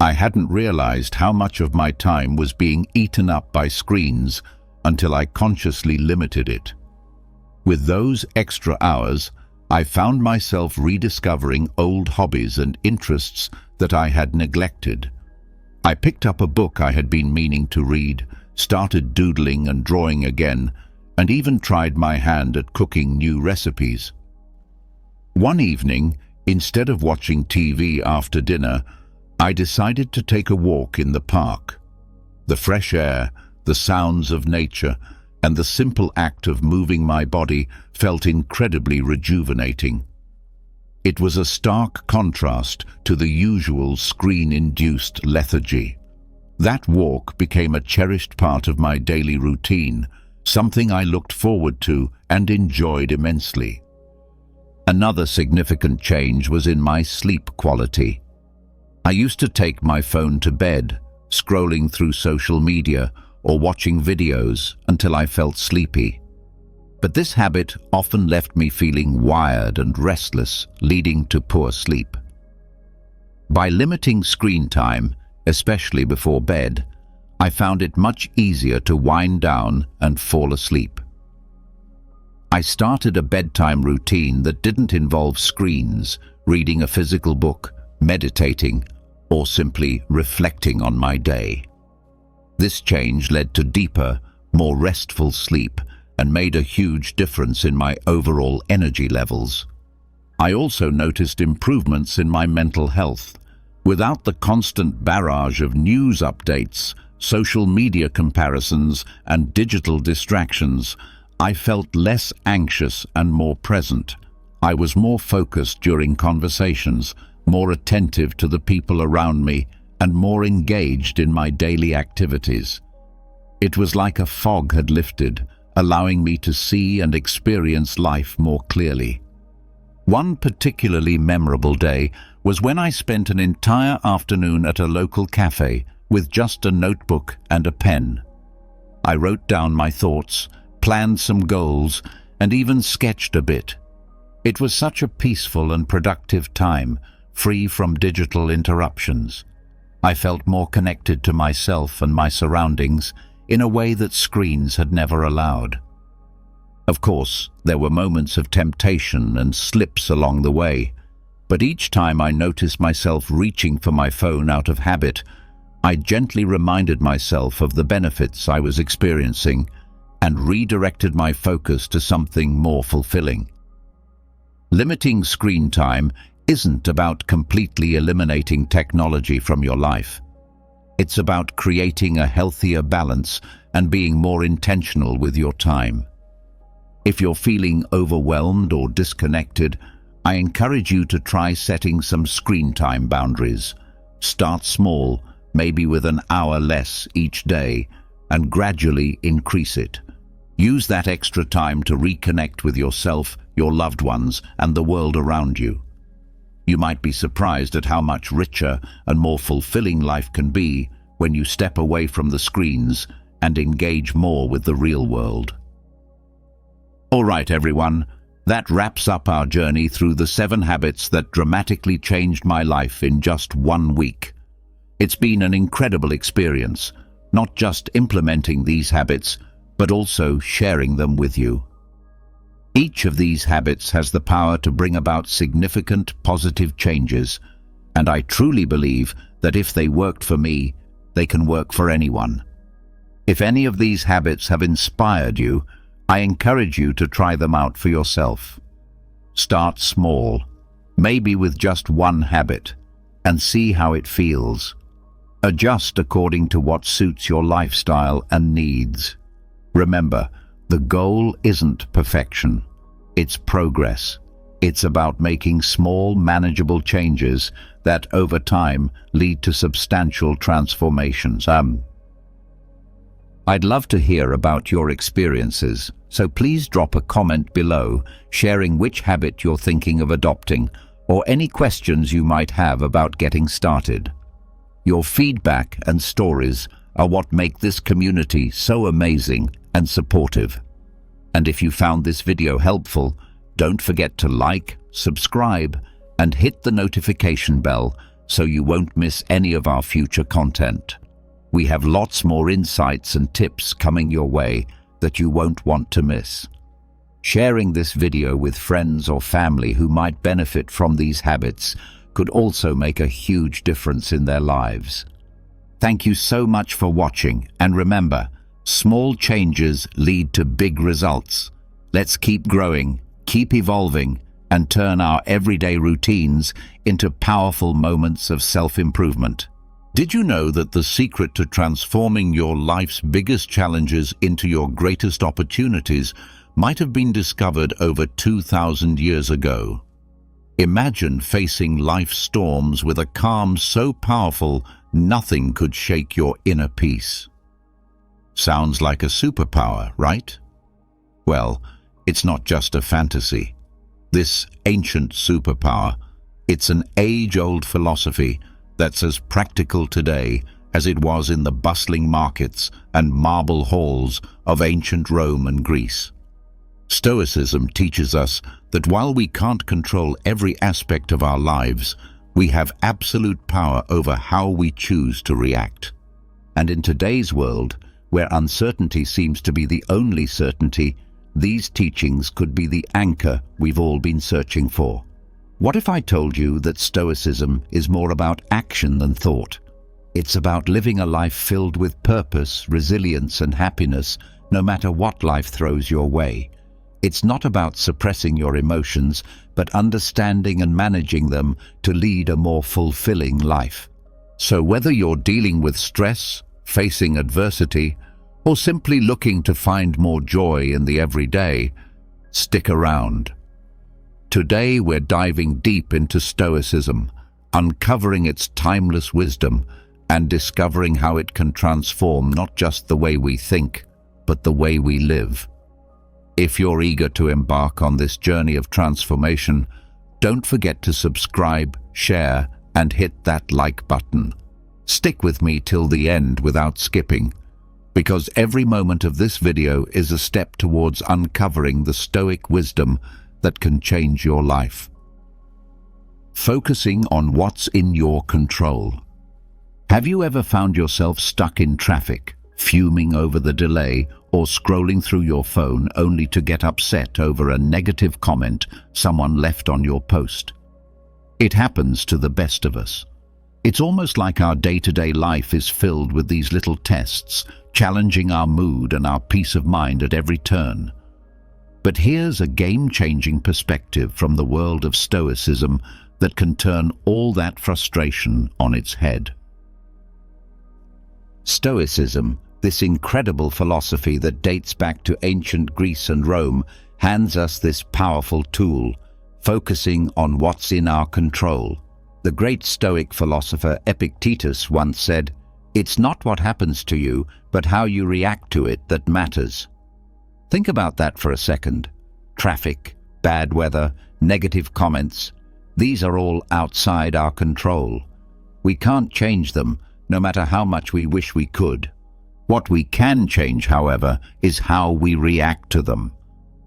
I hadn't realized how much of my time was being eaten up by screens until I consciously limited it. With those extra hours, I found myself rediscovering old hobbies and interests that I had neglected. I picked up a book I had been meaning to read, started doodling and drawing again, and even tried my hand at cooking new recipes. One evening, instead of watching TV after dinner, I decided to take a walk in the park. The fresh air, the sounds of nature, and the simple act of moving my body felt incredibly rejuvenating. It was a stark contrast to the usual screen-induced lethargy. That walk became a cherished part of my daily routine, something I looked forward to and enjoyed immensely. Another significant change was in my sleep quality. I used to take my phone to bed, scrolling through social media or watching videos until I felt sleepy. But this habit often left me feeling wired and restless, leading to poor sleep. By limiting screen time, especially before bed, I found it much easier to wind down and fall asleep. I started a bedtime routine that didn't involve screens, reading a physical book, meditating, or simply reflecting on my day. This change led to deeper, more restful sleep and made a huge difference in my overall energy levels. I also noticed improvements in my mental health. Without the constant barrage of news updates, social media comparisons, and digital distractions, I felt less anxious and more present. I was more focused during conversations, more attentive to the people around me, and more engaged in my daily activities. It was like a fog had lifted, allowing me to see and experience life more clearly. One particularly memorable day was when I spent an entire afternoon at a local cafe with just a notebook and a pen. I wrote down my thoughts, planned some goals, and even sketched a bit. It was such a peaceful and productive time, free from digital interruptions. I felt more connected to myself and my surroundings in a way that screens had never allowed. Of course, there were moments of temptation and slips along the way, but each time I noticed myself reaching for my phone out of habit, I gently reminded myself of the benefits I was experiencing and redirected my focus to something more fulfilling. Limiting screen time isn't about completely eliminating technology from your life. It's about creating a healthier balance and being more intentional with your time. If you're feeling overwhelmed or disconnected, I encourage you to try setting some screen time boundaries. Start small, maybe with an hour less each day, and gradually increase it. Use that extra time to reconnect with yourself, your loved ones, and the world around you. You might be surprised at how much richer and more fulfilling life can be when you step away from the screens and engage more with the real world. All right, everyone, that wraps up our journey through the 7 habits that dramatically changed my life in just 1 week. It's been an incredible experience, not just implementing these habits, but also sharing them with you. Each of these habits has the power to bring about significant positive changes, and I truly believe that if they worked for me, they can work for anyone. If any of these habits have inspired you, I encourage you to try them out for yourself. Start small, maybe with just 1 habit, and see how it feels. Adjust according to what suits your lifestyle and needs. Remember, the goal isn't perfection, it's progress. It's about making small, manageable changes that over time lead to substantial transformations. I'd love to hear about your experiences, so please drop a comment below sharing which habit you're thinking of adopting or any questions you might have about getting started. Your feedback and stories are what make this community so amazing and supportive. And if you found this video helpful, don't forget to like, subscribe, and hit the notification bell so you won't miss any of our future content. We have lots more insights and tips coming your way that you won't want to miss. Sharing this video with friends or family who might benefit from these habits could also make a huge difference in their lives. Thank you so much for watching, and remember, small changes lead to big results. Let's keep growing, keep evolving, and turn our everyday routines into powerful moments of self-improvement. Did you know that the secret to transforming your life's biggest challenges into your greatest opportunities might have been discovered over 2,000 years ago? Imagine facing life's storms with a calm so powerful nothing could shake your inner peace. Sounds like a superpower, right? Well, it's not just a fantasy. This ancient superpower, it's an age-old philosophy that's as practical today as it was in the bustling markets and marble halls of ancient Rome and Greece. Stoicism teaches us that while we can't control every aspect of our lives, we have absolute power over how we choose to react. And in today's world, where uncertainty seems to be the only certainty, these teachings could be the anchor we've all been searching for. What if I told you that Stoicism is more about action than thought? It's about living a life filled with purpose, resilience, and happiness, no matter what life throws your way. It's not about suppressing your emotions, but understanding and managing them to lead a more fulfilling life. So whether you're dealing with stress, facing adversity, or simply looking to find more joy in the everyday, stick around. Today we're diving deep into Stoicism, uncovering its timeless wisdom and discovering how it can transform not just the way we think, but the way we live. If you're eager to embark on this journey of transformation, don't forget to subscribe, share, and hit that like button. Stick with me till the end without skipping, because every moment of this video is a step towards uncovering the Stoic wisdom that can change your life. Focusing on what's in your control. Have you ever found yourself stuck in traffic, fuming over the delay, or scrolling through your phone only to get upset over a negative comment someone left on your post? It happens to the best of us. It's almost like our day-to-day life is filled with these little tests, challenging our mood and our peace of mind at every turn. But here's a game-changing perspective from the world of Stoicism that can turn all that frustration on its head. Stoicism, this incredible philosophy that dates back to ancient Greece and Rome, hands us this powerful tool, focusing on what's in our control. The great Stoic philosopher Epictetus once said, "It's not what happens to you, but how you react to it that matters." Think about that for a second. Traffic, bad weather, negative comments, these are all outside our control. We can't change them, no matter how much we wish we could. What we can change, however, is how we react to them.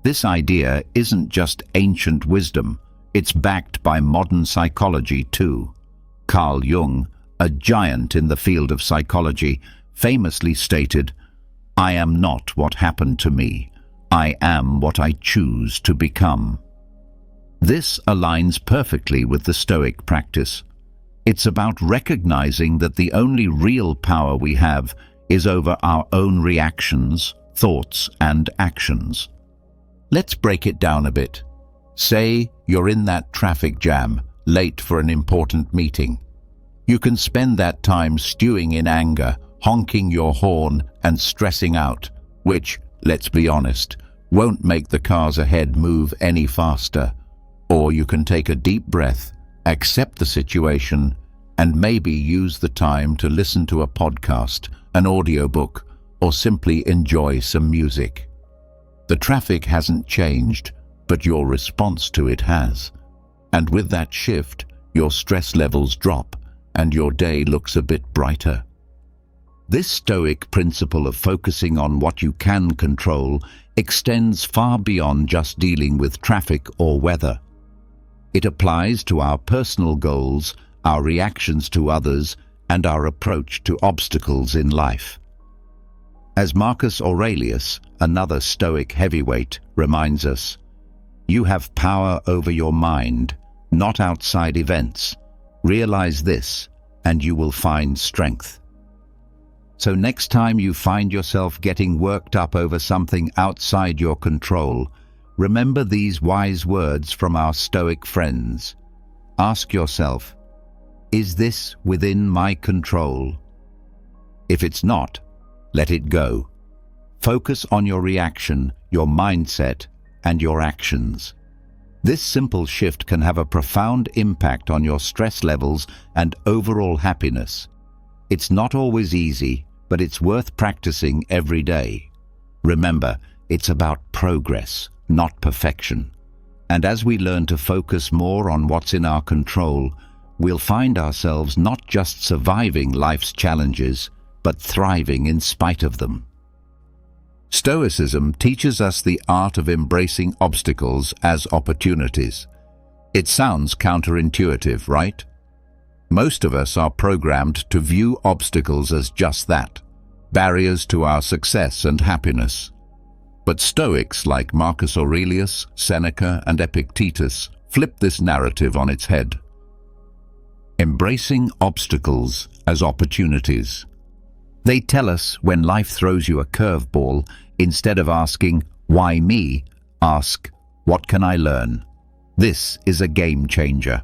This idea isn't just ancient wisdom, it's backed by modern psychology too. Carl Jung, a giant in the field of psychology, famously stated, "I am not what happened to me. I am what I choose to become." This aligns perfectly with the Stoic practice. It's about recognizing that the only real power we have is over our own reactions, thoughts, and actions. Let's break it down a bit. Say you're in that traffic jam, late for an important meeting. You can spend that time stewing in anger, honking your horn, and stressing out, which, let's be honest, won't make the cars ahead move any faster. Or you can take a deep breath, accept the situation, and maybe use the time to listen to a podcast, an audiobook, or simply enjoy some music. The traffic hasn't changed, but your response to it has. And with that shift, your stress levels drop and your day looks a bit brighter. This Stoic principle of focusing on what you can control extends far beyond just dealing with traffic or weather. It applies to our personal goals, our reactions to others, and our approach to obstacles in life. As Marcus Aurelius, another Stoic heavyweight, reminds us, you have power over your mind, not outside events. Realize this, and you will find strength. So next time you find yourself getting worked up over something outside your control, remember these wise words from our Stoic friends. Ask yourself, is this within my control? If it's not, let it go. Focus on your reaction, your mindset, and your actions. This simple shift can have a profound impact on your stress levels and overall happiness. It's not always easy, but it's worth practicing every day. Remember, it's about progress, not perfection. And as we learn to focus more on what's in our control, we'll find ourselves not just surviving life's challenges, but thriving in spite of them. Stoicism teaches us the art of embracing obstacles as opportunities. It sounds counterintuitive, right? Most of us are programmed to view obstacles as just that, barriers to our success and happiness. But Stoics like Marcus Aurelius, Seneca, and Epictetus flip this narrative on its head. Embracing obstacles as opportunities. They tell us when life throws you a curveball, instead of asking, why me? Ask, what can I learn? This is a game changer.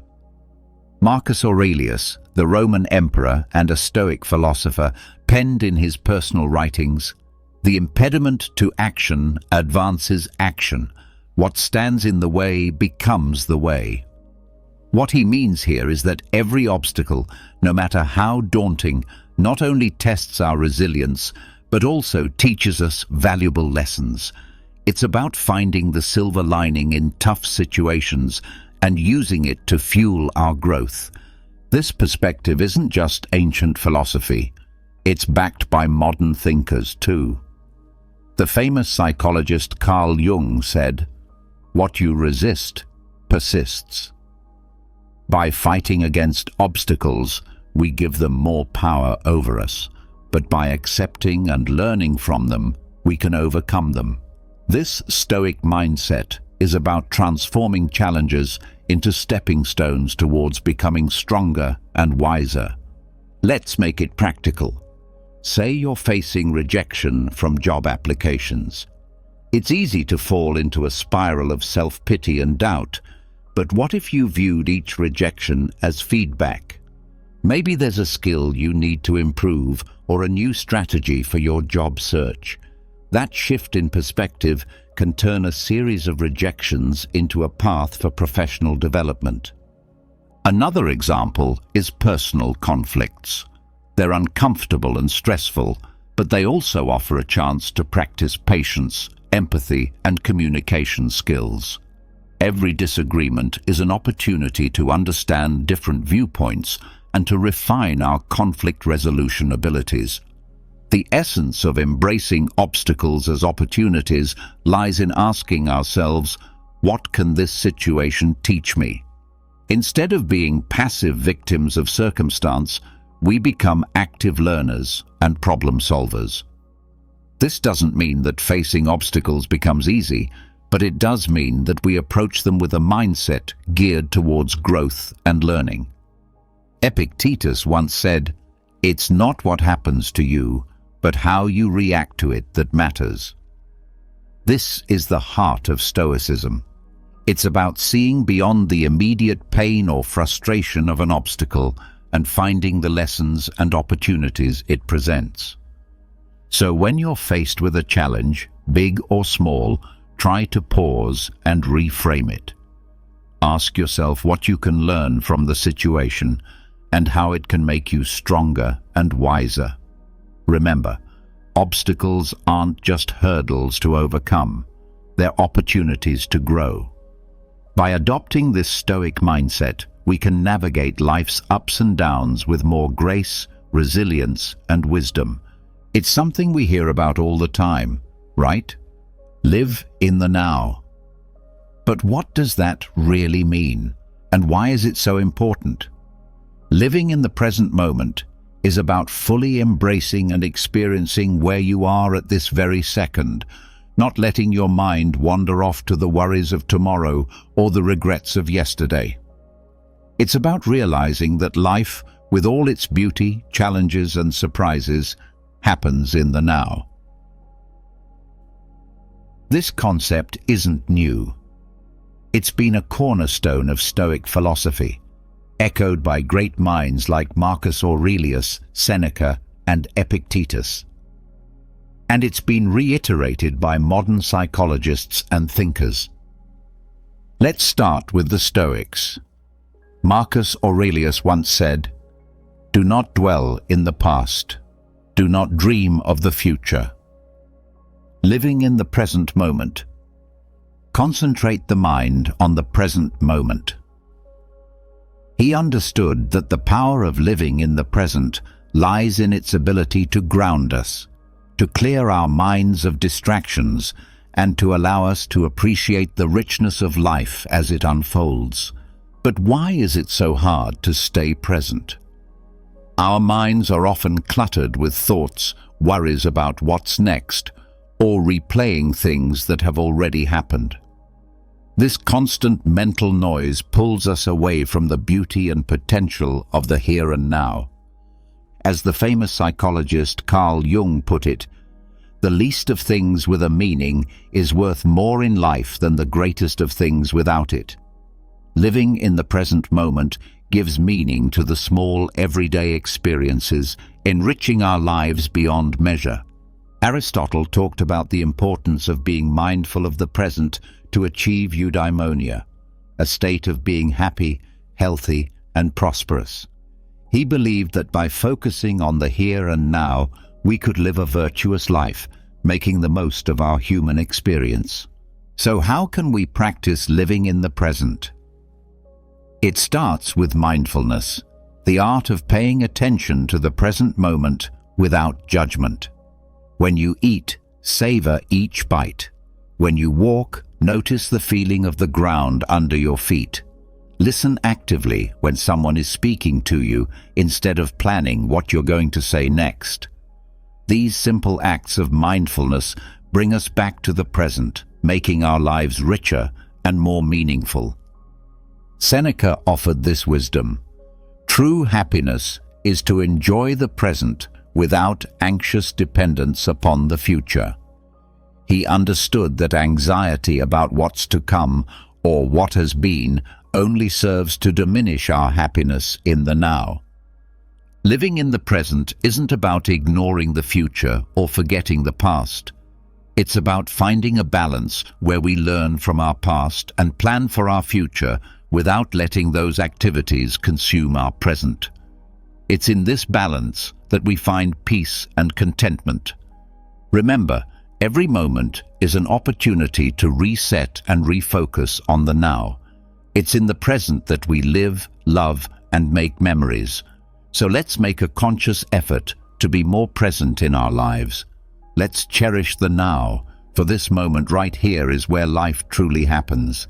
Marcus Aurelius, the Roman emperor and a Stoic philosopher, penned in his personal writings, the impediment to action advances action. What stands in the way becomes the way. What he means here is that every obstacle, no matter how daunting, not only tests our resilience, but also teaches us valuable lessons. It's about finding the silver lining in tough situations and using it to fuel our growth. This perspective isn't just ancient philosophy. It's backed by modern thinkers too. The famous psychologist Carl Jung said, "What you resist persists." By fighting against obstacles, we give them more power over us, but by accepting and learning from them, we can overcome them. This Stoic mindset is about transforming challenges into stepping stones towards becoming stronger and wiser. Let's make it practical. Say you're facing rejection from job applications. It's easy to fall into a spiral of self-pity and doubt, but what if you viewed each rejection as feedback? Maybe there's a skill you need to improve or a new strategy for your job search. That shift in perspective can turn a series of rejections into a path for professional development. Another example is personal conflicts. They're uncomfortable and stressful, but they also offer a chance to practice patience, empathy, and communication skills. Every disagreement is an opportunity to understand different viewpoints and to refine our conflict resolution abilities. The essence of embracing obstacles as opportunities lies in asking ourselves, what can this situation teach me? Instead of being passive victims of circumstance, we become active learners and problem solvers. This doesn't mean that facing obstacles becomes easy, but it does mean that we approach them with a mindset geared towards growth and learning. Epictetus once said, "It's not what happens to you, but how you react to it that matters." This is the heart of Stoicism. It's about seeing beyond the immediate pain or frustration of an obstacle and finding the lessons and opportunities it presents. So when you're faced with a challenge, big or small, try to pause and reframe it. Ask yourself what you can learn from the situation and how it can make you stronger and wiser. Remember, obstacles aren't just hurdles to overcome, they're opportunities to grow. By adopting this Stoic mindset, we can navigate life's ups and downs with more grace, resilience, and wisdom. It's something we hear about all the time, right? Live in the now. But what does that really mean? And why is it so important? Living in the present moment is about fully embracing and experiencing where you are at this very second, not letting your mind wander off to the worries of tomorrow or the regrets of yesterday. It's about realizing that life, with all its beauty, challenges, and surprises, happens in the now. This concept isn't new. It's been a cornerstone of Stoic philosophy, echoed by great minds like Marcus Aurelius, Seneca, and Epictetus. And it's been reiterated by modern psychologists and thinkers. Let's start with the Stoics. Marcus Aurelius once said, "Do not dwell in the past. Do not dream of the future." Living in the present moment. Concentrate the mind on the present moment. He understood that the power of living in the present lies in its ability to ground us, to clear our minds of distractions, and to allow us to appreciate the richness of life as it unfolds. But why is it so hard to stay present? Our minds are often cluttered with thoughts, worries about what's next, or replaying things that have already happened. This constant mental noise pulls us away from the beauty and potential of the here and now. As the famous psychologist Carl Jung put it, the least of things with a meaning is worth more in life than the greatest of things without it. Living in the present moment gives meaning to the small, everyday experiences, enriching our lives beyond measure. Aristotle talked about the importance of being mindful of the present to achieve eudaimonia, a state of being happy, healthy, and prosperous. He believed that by focusing on the here and now, we could live a virtuous life, making the most of our human experience. So how can we practice living in the present? It starts with mindfulness, the art of paying attention to the present moment without judgment. When you eat, savor each bite. When you walk, notice the feeling of the ground under your feet. Listen actively when someone is speaking to you instead of planning what you're going to say next. These simple acts of mindfulness bring us back to the present, making our lives richer and more meaningful. Seneca offered this wisdom. True happiness is to enjoy the present without anxious dependence upon the future. He understood that anxiety about what's to come or what has been only serves to diminish our happiness in the now. Living in the present isn't about ignoring the future or forgetting the past. It's about finding a balance where we learn from our past and plan for our future without letting those activities consume our present. It's in this balance that we find peace and contentment. Remember, every moment is an opportunity to reset and refocus on the now. It's in the present that we live, love, and make memories. So let's make a conscious effort to be more present in our lives. Let's cherish the now, for this moment right here is where life truly happens.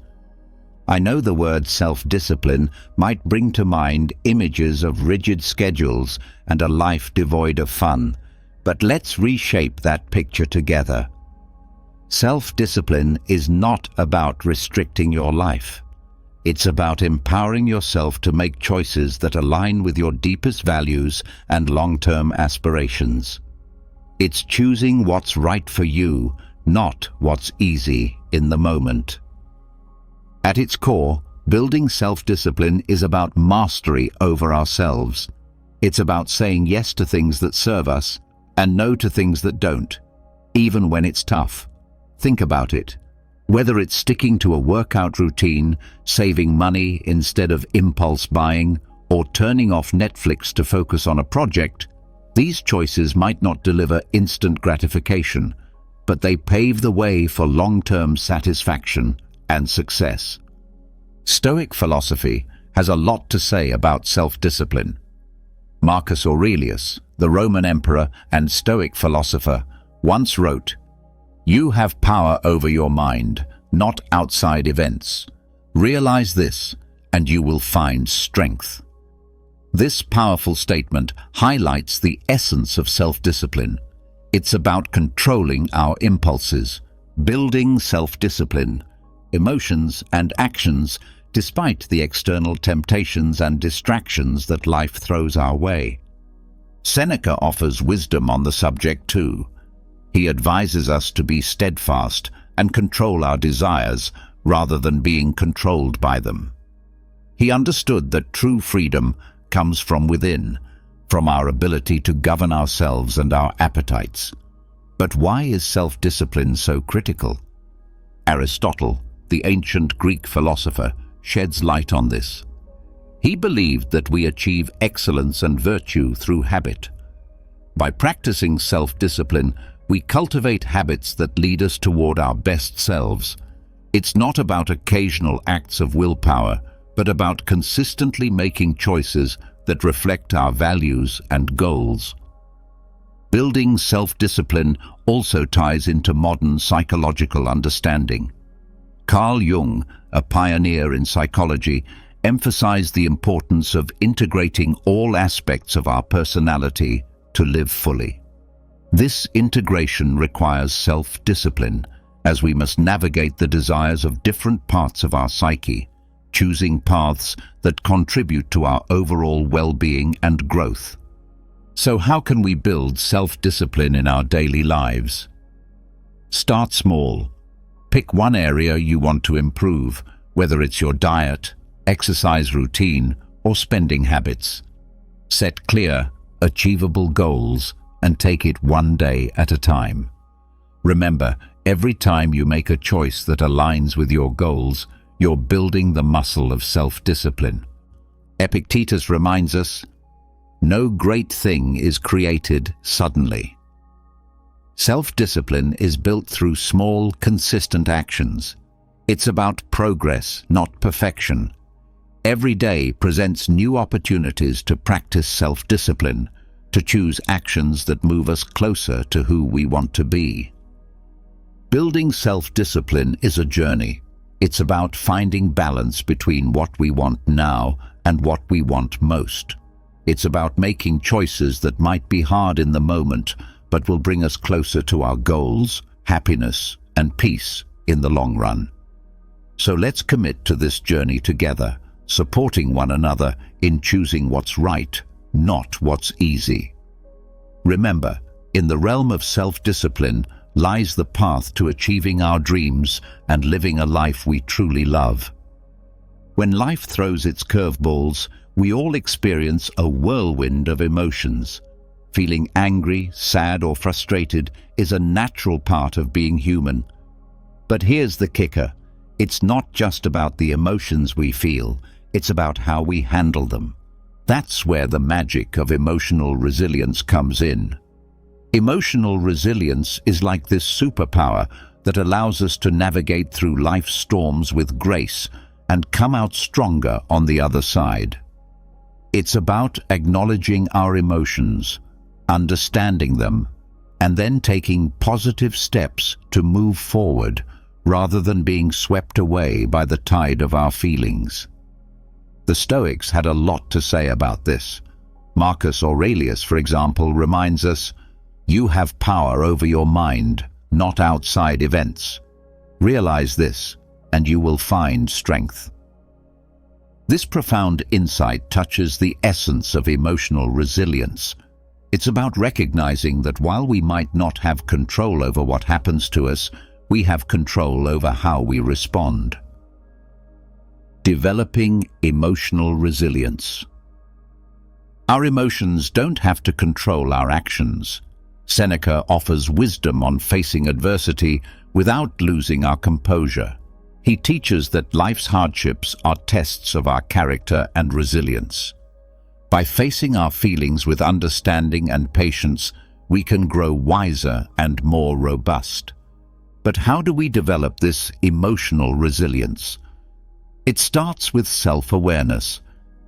I know the word self-discipline might bring to mind images of rigid schedules and a life devoid of fun, but let's reshape that picture together. Self-discipline is not about restricting your life. It's about empowering yourself to make choices that align with your deepest values and long-term aspirations. It's choosing what's right for you, not what's easy in the moment. At its core, building self-discipline is about mastery over ourselves. It's about saying yes to things that serve us and no to things that don't, even when it's tough. Think about it. Whether it's sticking to a workout routine, saving money instead of impulse buying, or turning off Netflix to focus on a project, These choices might not deliver instant gratification, but they pave the way for long-term satisfaction and success. Stoic philosophy has a lot to say about self-discipline. Marcus Aurelius, the Roman emperor and Stoic philosopher, once wrote, "You have power over your mind, not outside events. Realize this, and you will find strength." This powerful statement highlights the essence of self-discipline. It's about controlling our impulses, building self-discipline, emotions and actions despite the external temptations and distractions that life throws our way. Seneca offers wisdom on the subject too. He advises us to be steadfast and control our desires rather than being controlled by them. He understood that true freedom comes from within, from our ability to govern ourselves and our appetites. But why is self-discipline so critical? Aristotle, the ancient Greek philosopher, sheds light on this. He believed that we achieve excellence and virtue through habit. By practicing self-discipline, we cultivate habits that lead us toward our best selves. It's not about occasional acts of willpower, but about consistently making choices that reflect our values and goals. Building self-discipline also ties into modern psychological understanding. Carl Jung, a pioneer in psychology, emphasized the importance of integrating all aspects of our personality to live fully. This integration requires self-discipline, as we must navigate the desires of different parts of our psyche, choosing paths that contribute to our overall well-being and growth. So how can we build self-discipline in our daily lives? Start small. Pick one area you want to improve, whether it's your diet, exercise routine, or spending habits. Set clear, achievable goals and take it one day at a time. Remember, every time you make a choice that aligns with your goals, you're building the muscle of self-discipline. Epictetus reminds us, "No great thing is created suddenly." Self-discipline is built through small, consistent actions. It's about progress, not perfection. Every day presents new opportunities to practice self-discipline, to choose actions that move us closer to who we want to be. Building self-discipline is a journey. It's about finding balance between what we want now and what we want most. It's about making choices that might be hard in the moment, but will bring us closer to our goals, happiness, and peace in the long run. So let's commit to this journey together, supporting one another in choosing what's right, not what's easy. Remember, in the realm of self-discipline lies the path to achieving our dreams and living a life we truly love. When life throws its curveballs, we all experience a whirlwind of emotions. Feeling angry, sad, or frustrated is a natural part of being human. But here's the kicker. It's not just about the emotions we feel, it's about how we handle them. That's where the magic of emotional resilience comes in. Emotional resilience is like this superpower that allows us to navigate through life's storms with grace and come out stronger on the other side. It's about acknowledging our emotions, understanding them, and then taking positive steps to move forward rather than being swept away by the tide of our feelings. The Stoics had a lot to say about this. Marcus Aurelius, for example, reminds us, "You have power over your mind, not outside events. Realize this, and you will find strength." This profound insight touches the essence of emotional resilience. It's about recognizing that while we might not have control over what happens to us, we have control over how we respond. Developing emotional resilience. Our emotions don't have to control our actions. Seneca offers wisdom on facing adversity without losing our composure. He teaches that life's hardships are tests of our character and resilience. By facing our feelings with understanding and patience, we can grow wiser and more robust. But how do we develop this emotional resilience? It starts with self-awareness.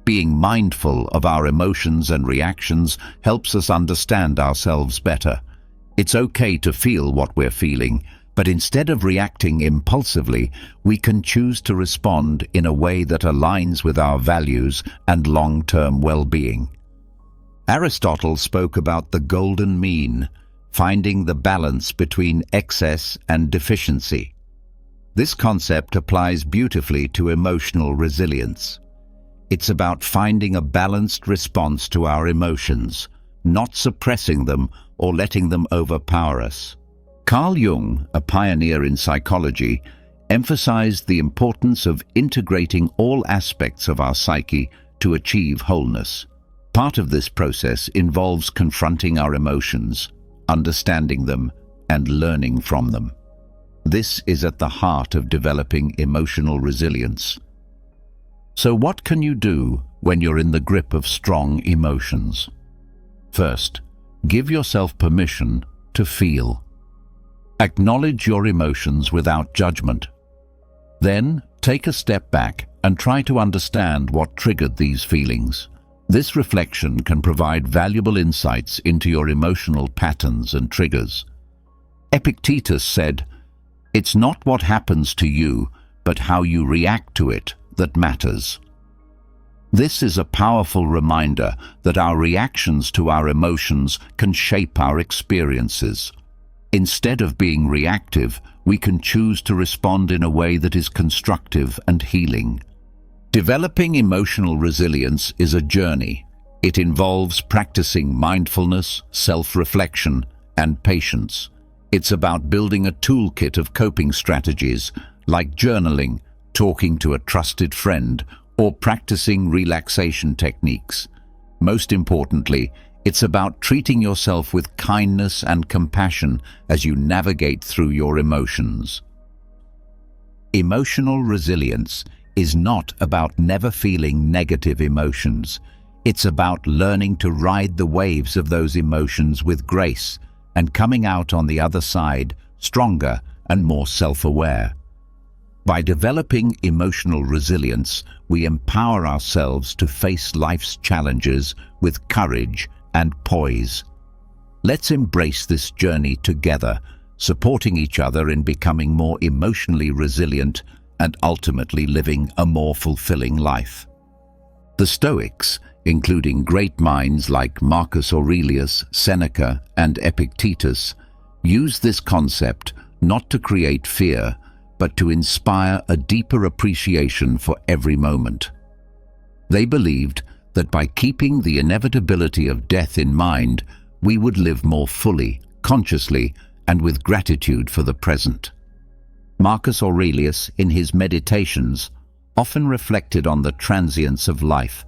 Being mindful of our emotions and reactions helps us understand ourselves better. It's okay to feel what we're feeling, but instead of reacting impulsively, we can choose to respond in a way that aligns with our values and long-term well-being. Aristotle spoke about the golden mean, finding the balance between excess and deficiency. This concept applies beautifully to emotional resilience. It's about finding a balanced response to our emotions, not suppressing them or letting them overpower us. Carl Jung, a pioneer in psychology, emphasized the importance of integrating all aspects of our psyche to achieve wholeness. Part of this process involves confronting our emotions, understanding them, and learning from them. This is at the heart of developing emotional resilience. So what can you do when you're in the grip of strong emotions? First, give yourself permission to feel. Acknowledge your emotions without judgment. Then, take a step back and try to understand what triggered these feelings. This reflection can provide valuable insights into your emotional patterns and triggers. Epictetus said, "It's not what happens to you, but how you react to it that matters." This is a powerful reminder that our reactions to our emotions can shape our experiences. Instead of being reactive, we can choose to respond in a way that is constructive and healing. Developing emotional resilience is a journey. It involves practicing mindfulness, self-reflection, and patience. It's about building a toolkit of coping strategies like journaling, talking to a trusted friend, or practicing relaxation techniques. Most importantly, it's about treating yourself with kindness and compassion as you navigate through your emotions. Emotional resilience is not about never feeling negative emotions. It's about learning to ride the waves of those emotions with grace and coming out on the other side stronger and more self-aware. By developing emotional resilience, we empower ourselves to face life's challenges with courage and poise. Let's embrace this journey together, supporting each other in becoming more emotionally resilient and ultimately living a more fulfilling life. The Stoics, including great minds like Marcus Aurelius, Seneca, and Epictetus, used this concept not to create fear, but to inspire a deeper appreciation for every moment. They believed that by keeping the inevitability of death in mind, we would live more fully, consciously, and with gratitude for the present. Marcus Aurelius, in his Meditations, often reflected on the transience of life,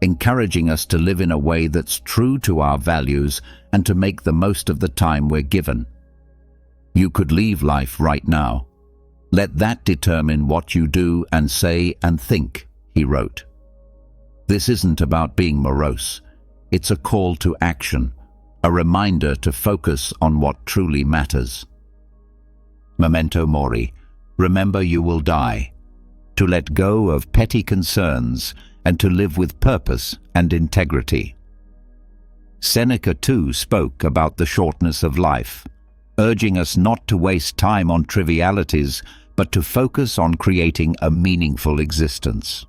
encouraging us to live in a way that's true to our values and to make the most of the time we're given. You could leave life right now. Let that determine what you do and say and think, he wrote. This isn't about being morose. It's a call to action, a reminder to focus on what truly matters. Memento mori, remember you will die. To let go of petty concerns and to live with purpose and integrity. Seneca too spoke about the shortness of life, urging us not to waste time on trivialities, but to focus on creating a meaningful existence.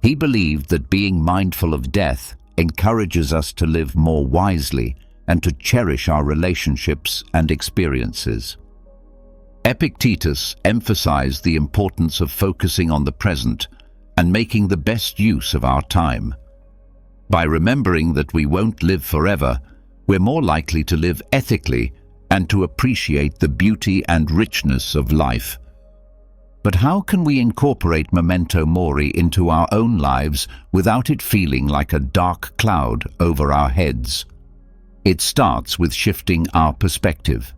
He believed that being mindful of death encourages us to live more wisely and to cherish our relationships and experiences. Epictetus emphasized the importance of focusing on the present and making the best use of our time. By remembering that we won't live forever, we're more likely to live ethically and to appreciate the beauty and richness of life. But how can we incorporate memento mori into our own lives without it feeling like a dark cloud over our heads? It starts with shifting our perspective.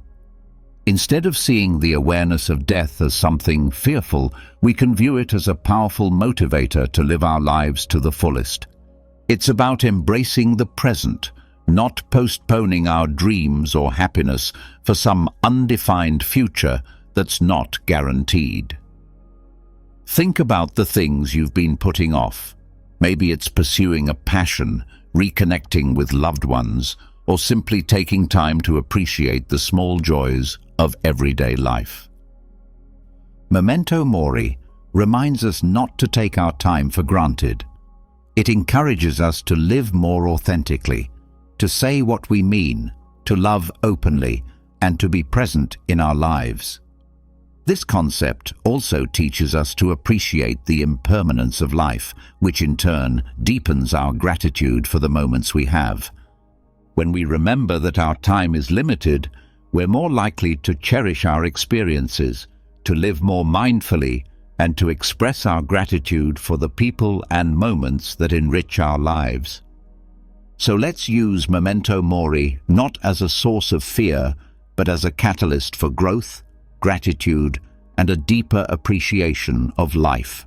Instead of seeing the awareness of death as something fearful, we can view it as a powerful motivator to live our lives to the fullest. It's about embracing the present, not postponing our dreams or happiness for some undefined future that's not guaranteed. Think about the things you've been putting off. Maybe it's pursuing a passion, reconnecting with loved ones, or simply taking time to appreciate the small joys of everyday life. Memento mori reminds us not to take our time for granted. It encourages us to live more authentically, to say what we mean, to love openly, and to be present in our lives. This concept also teaches us to appreciate the impermanence of life, which in turn deepens our gratitude for the moments we have. When we remember that our time is limited, we're more likely to cherish our experiences, to live more mindfully, and to express our gratitude for the people and moments that enrich our lives. So let's use memento mori not as a source of fear, but as a catalyst for growth, gratitude, and a deeper appreciation of life.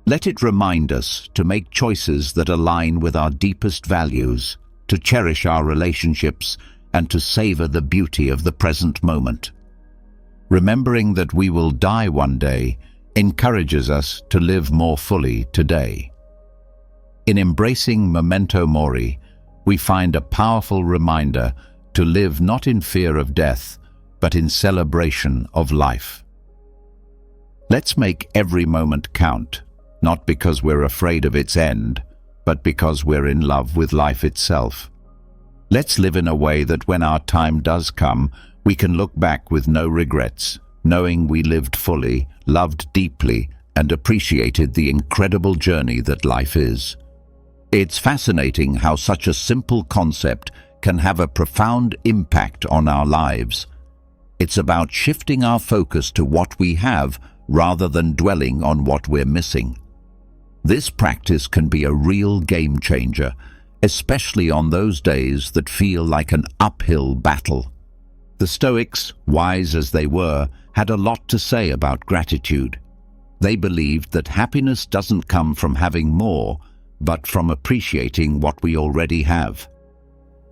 Let it remind us to make choices that align with our deepest values, to cherish our relationships, and to savor the beauty of the present moment. Remembering that we will die one day encourages us to live more fully today. In embracing memento mori, we find a powerful reminder to live not in fear of death, but in celebration of life. Let's make every moment count, not because we're afraid of its end, but because we're in love with life itself. Let's live in a way that when our time does come, we can look back with no regrets, knowing we lived fully, loved deeply, and appreciated the incredible journey that life is. It's fascinating how such a simple concept can have a profound impact on our lives. It's about shifting our focus to what we have rather than dwelling on what we're missing. This practice can be a real game changer, especially on those days that feel like an uphill battle. The Stoics, wise as they were, had a lot to say about gratitude. They believed that happiness doesn't come from having more, but from appreciating what we already have.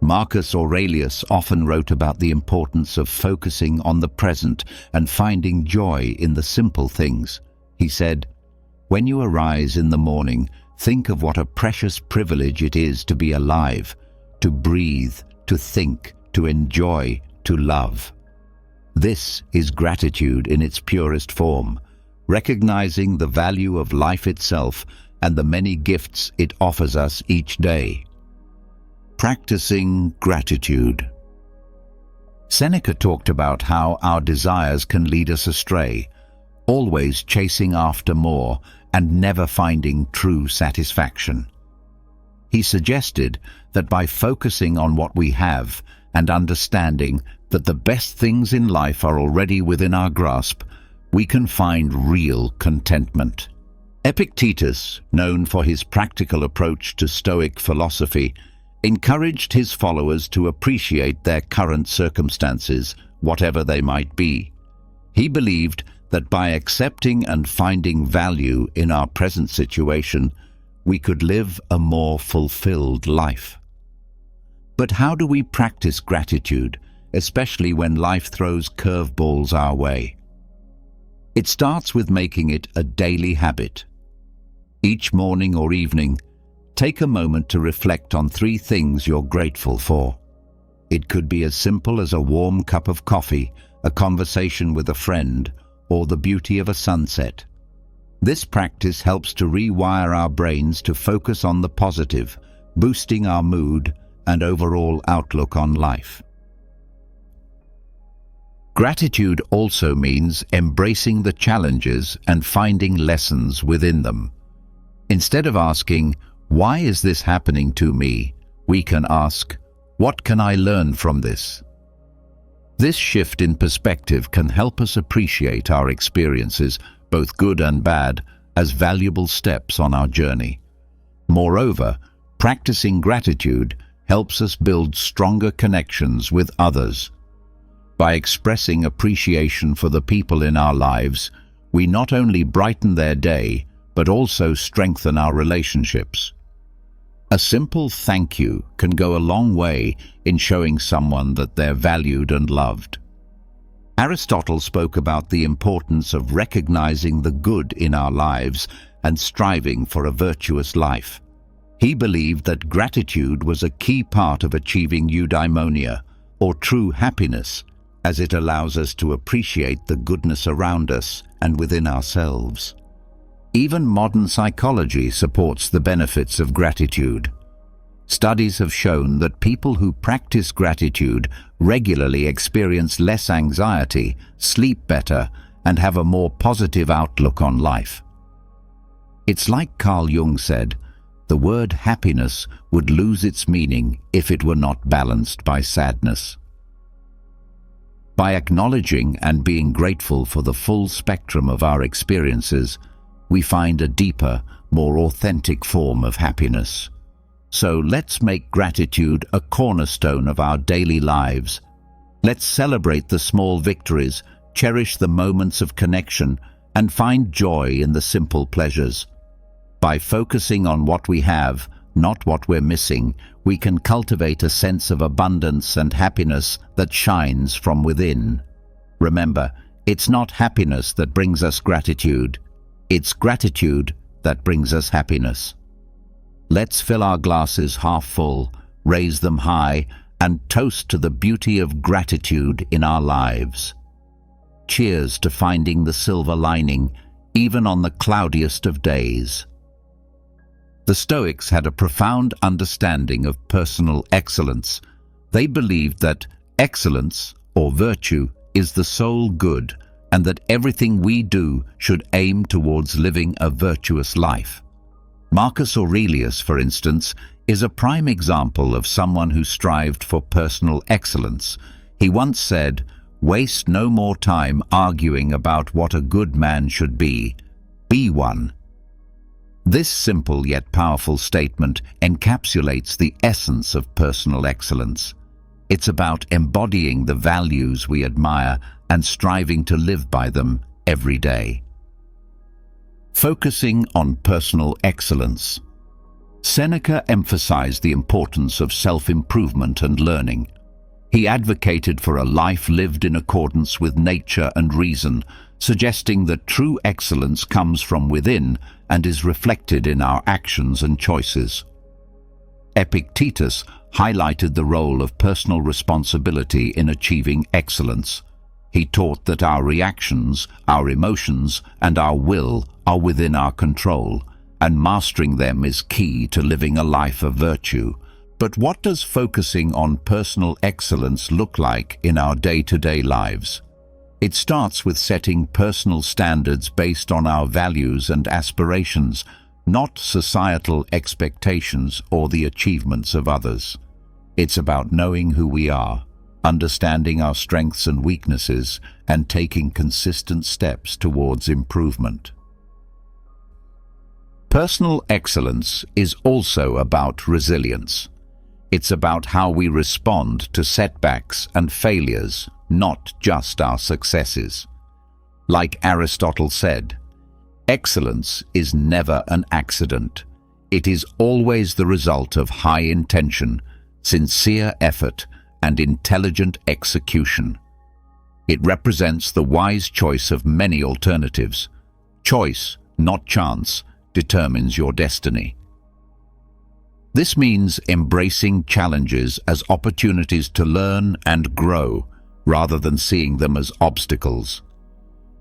Marcus Aurelius often wrote about the importance of focusing on the present and finding joy in the simple things. He said, "When you arise in the morning, think of what a precious privilege it is to be alive, to breathe, to think, to enjoy, to love." This is gratitude in its purest form, recognizing the value of life itself and the many gifts it offers us each day. Practicing gratitude. Seneca talked about how our desires can lead us astray, always chasing after more and never finding true satisfaction. He suggested that by focusing on what we have and understanding that the best things in life are already within our grasp, we can find real contentment. Epictetus, known for his practical approach to Stoic philosophy, encouraged his followers to appreciate their current circumstances, whatever they might be. He believed that by accepting and finding value in our present situation, we could live a more fulfilled life. But how do we practice gratitude, especially when life throws curveballs our way? It starts with making it a daily habit. Each morning or evening, take a moment to reflect on 3 things you're grateful for. It could be as simple as a warm cup of coffee, a conversation with a friend, or the beauty of a sunset. This practice helps to rewire our brains to focus on the positive, boosting our mood and overall outlook on life. Gratitude also means embracing the challenges and finding lessons within them. Instead of asking, "Why is this happening to me?" we can ask, "What can I learn from this?" This shift in perspective can help us appreciate our experiences, both good and bad, as valuable steps on our journey. Moreover, practicing gratitude helps us build stronger connections with others. By expressing appreciation for the people in our lives, we not only brighten their day, but also strengthen our relationships. A simple thank you can go a long way in showing someone that they're valued and loved. Aristotle spoke about the importance of recognizing the good in our lives and striving for a virtuous life. He believed that gratitude was a key part of achieving eudaimonia, or true happiness, as it allows us to appreciate the goodness around us and within ourselves. Even modern psychology supports the benefits of gratitude. Studies have shown that people who practice gratitude regularly experience less anxiety, sleep better, and have a more positive outlook on life. It's like Carl Jung said, the word happiness would lose its meaning if it were not balanced by sadness. By acknowledging and being grateful for the full spectrum of our experiences, we find a deeper, more authentic form of happiness. So let's make gratitude a cornerstone of our daily lives. Let's celebrate the small victories, cherish the moments of connection, and find joy in the simple pleasures. By focusing on what we have, not what we're missing, we can cultivate a sense of abundance and happiness that shines from within. Remember, it's not happiness that brings us gratitude. It's gratitude that brings us happiness. Let's fill our glasses half full, raise them high, and toast to the beauty of gratitude in our lives. Cheers to finding the silver lining, even on the cloudiest of days. The Stoics had a profound understanding of personal excellence. They believed that excellence, or virtue, is the sole good, and that everything we do should aim towards living a virtuous life. Marcus Aurelius, for instance, is a prime example of someone who strived for personal excellence. He once said, "Waste no more time arguing about what a good man should be. Be one." This simple yet powerful statement encapsulates the essence of personal excellence. It's about embodying the values we admire and striving to live by them every day. Focusing on personal excellence. Seneca emphasized the importance of self-improvement and learning. He advocated for a life lived in accordance with nature and reason, suggesting that true excellence comes from within and is reflected in our actions and choices. Epictetus highlighted the role of personal responsibility in achieving excellence. He taught that our reactions, our emotions, and our will are within our control, and mastering them is key to living a life of virtue. But what does focusing on personal excellence look like in our day-to-day lives? It starts with setting personal standards based on our values and aspirations, not societal expectations or the achievements of others. It's about knowing who we are, understanding our strengths and weaknesses, and taking consistent steps towards improvement. Personal excellence is also about resilience. It's about how we respond to setbacks and failures, not just our successes. Like Aristotle said, excellence is never an accident. It is always the result of high intention, sincere effort, and intelligent execution. It represents the wise choice of many alternatives. Choice, not chance, determines your destiny. This means embracing challenges as opportunities to learn and grow, rather than seeing them as obstacles.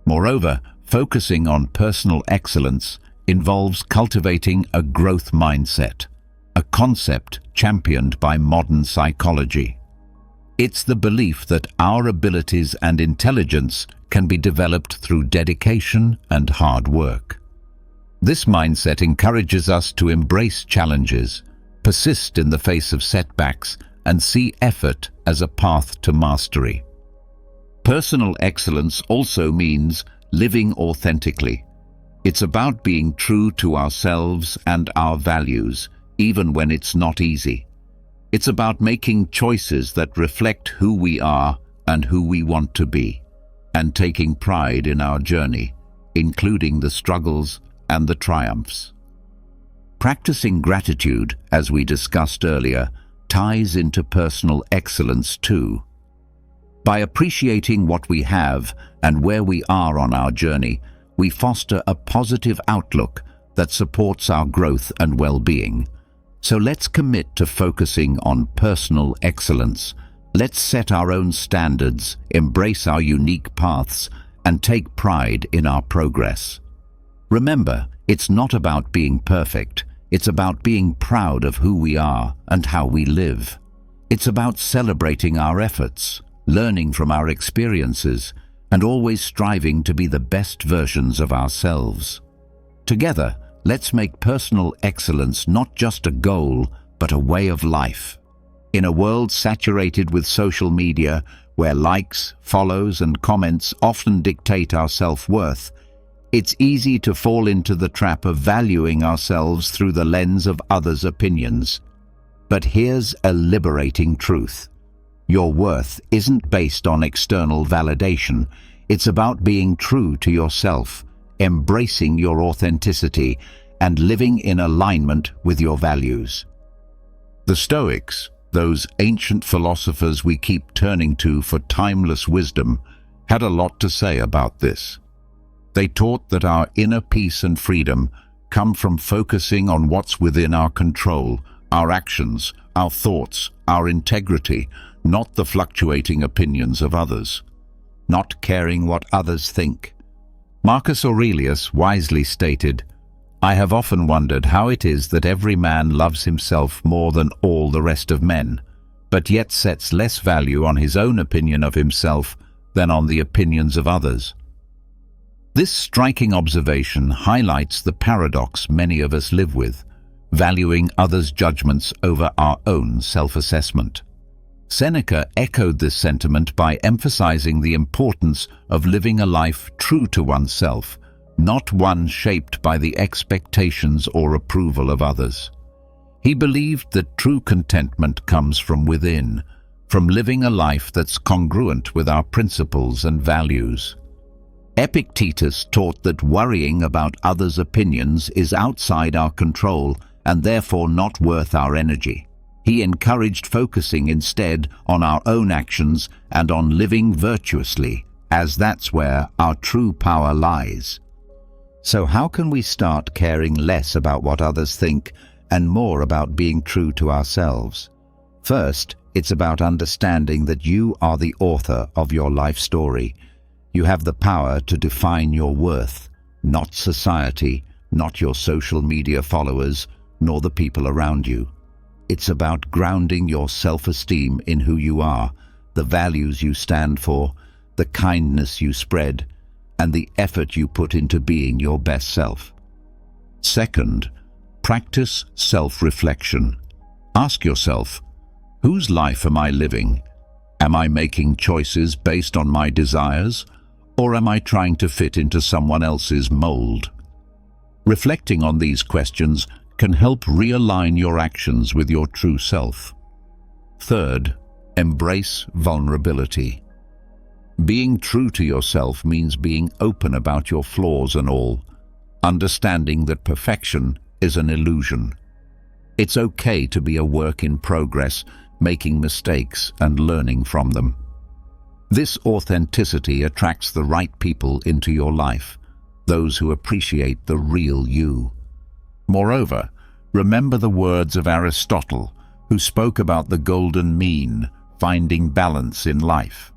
Moreover, focusing on personal excellence involves cultivating a growth mindset, a concept championed by modern psychology. It's the belief that our abilities and intelligence can be developed through dedication and hard work. This mindset encourages us to embrace challenges, persist in the face of setbacks, and see effort as a path to mastery. Personal excellence also means living authentically. It's about being true to ourselves and our values, even when it's not easy. It's about making choices that reflect who we are and who we want to be, and taking pride in our journey, including the struggles and the triumphs. Practicing gratitude, as we discussed earlier, ties into personal excellence too. By appreciating what we have and where we are on our journey, we foster a positive outlook that supports our growth and well-being. So let's commit to focusing on personal excellence. Let's set our own standards, embrace our unique paths, and take pride in our progress. Remember, it's not about being perfect. It's about being proud of who we are and how we live. It's about celebrating our efforts, learning from our experiences, and always striving to be the best versions of ourselves. Together, let's make personal excellence not just a goal, but a way of life. In a world saturated with social media, where likes, follows, and comments often dictate our self-worth, it's easy to fall into the trap of valuing ourselves through the lens of others' opinions. But here's a liberating truth. Your worth isn't based on external validation. It's about being true to yourself, embracing your authenticity, and living in alignment with your values. The Stoics, those ancient philosophers we keep turning to for timeless wisdom, had a lot to say about this. They taught that our inner peace and freedom come from focusing on what's within our control, our actions, our thoughts, our integrity, not the fluctuating opinions of others, not caring what others think. Marcus Aurelius wisely stated, "I have often wondered how it is that every man loves himself more than all the rest of men, but yet sets less value on his own opinion of himself than on the opinions of others." This striking observation highlights the paradox many of us live with, valuing others' judgments over our own self-assessment. Seneca echoed this sentiment by emphasizing the importance of living a life true to oneself, not one shaped by the expectations or approval of others. He believed that true contentment comes from within, from living a life that's congruent with our principles and values. Epictetus taught that worrying about others' opinions is outside our control and therefore not worth our energy. He encouraged focusing instead on our own actions and on living virtuously, as that's where our true power lies. So how can we start caring less about what others think and more about being true to ourselves? First, it's about understanding that you are the author of your life story. You have the power to define your worth, not society, not your social media followers, nor the people around you. It's about grounding your self-esteem in who you are, the values you stand for, the kindness you spread, and the effort you put into being your best self. Second, practice self-reflection. Ask yourself, whose life am I living? Am I making choices based on my desires, or am I trying to fit into someone else's mold? Reflecting on these questions can help realign your actions with your true self. Third, embrace vulnerability. Being true to yourself means being open about your flaws and all, understanding that perfection is an illusion. It's okay to be a work in progress, making mistakes and learning from them. This authenticity attracts the right people into your life, those who appreciate the real you. Moreover, remember the words of Aristotle, who spoke about the golden mean, finding balance in life.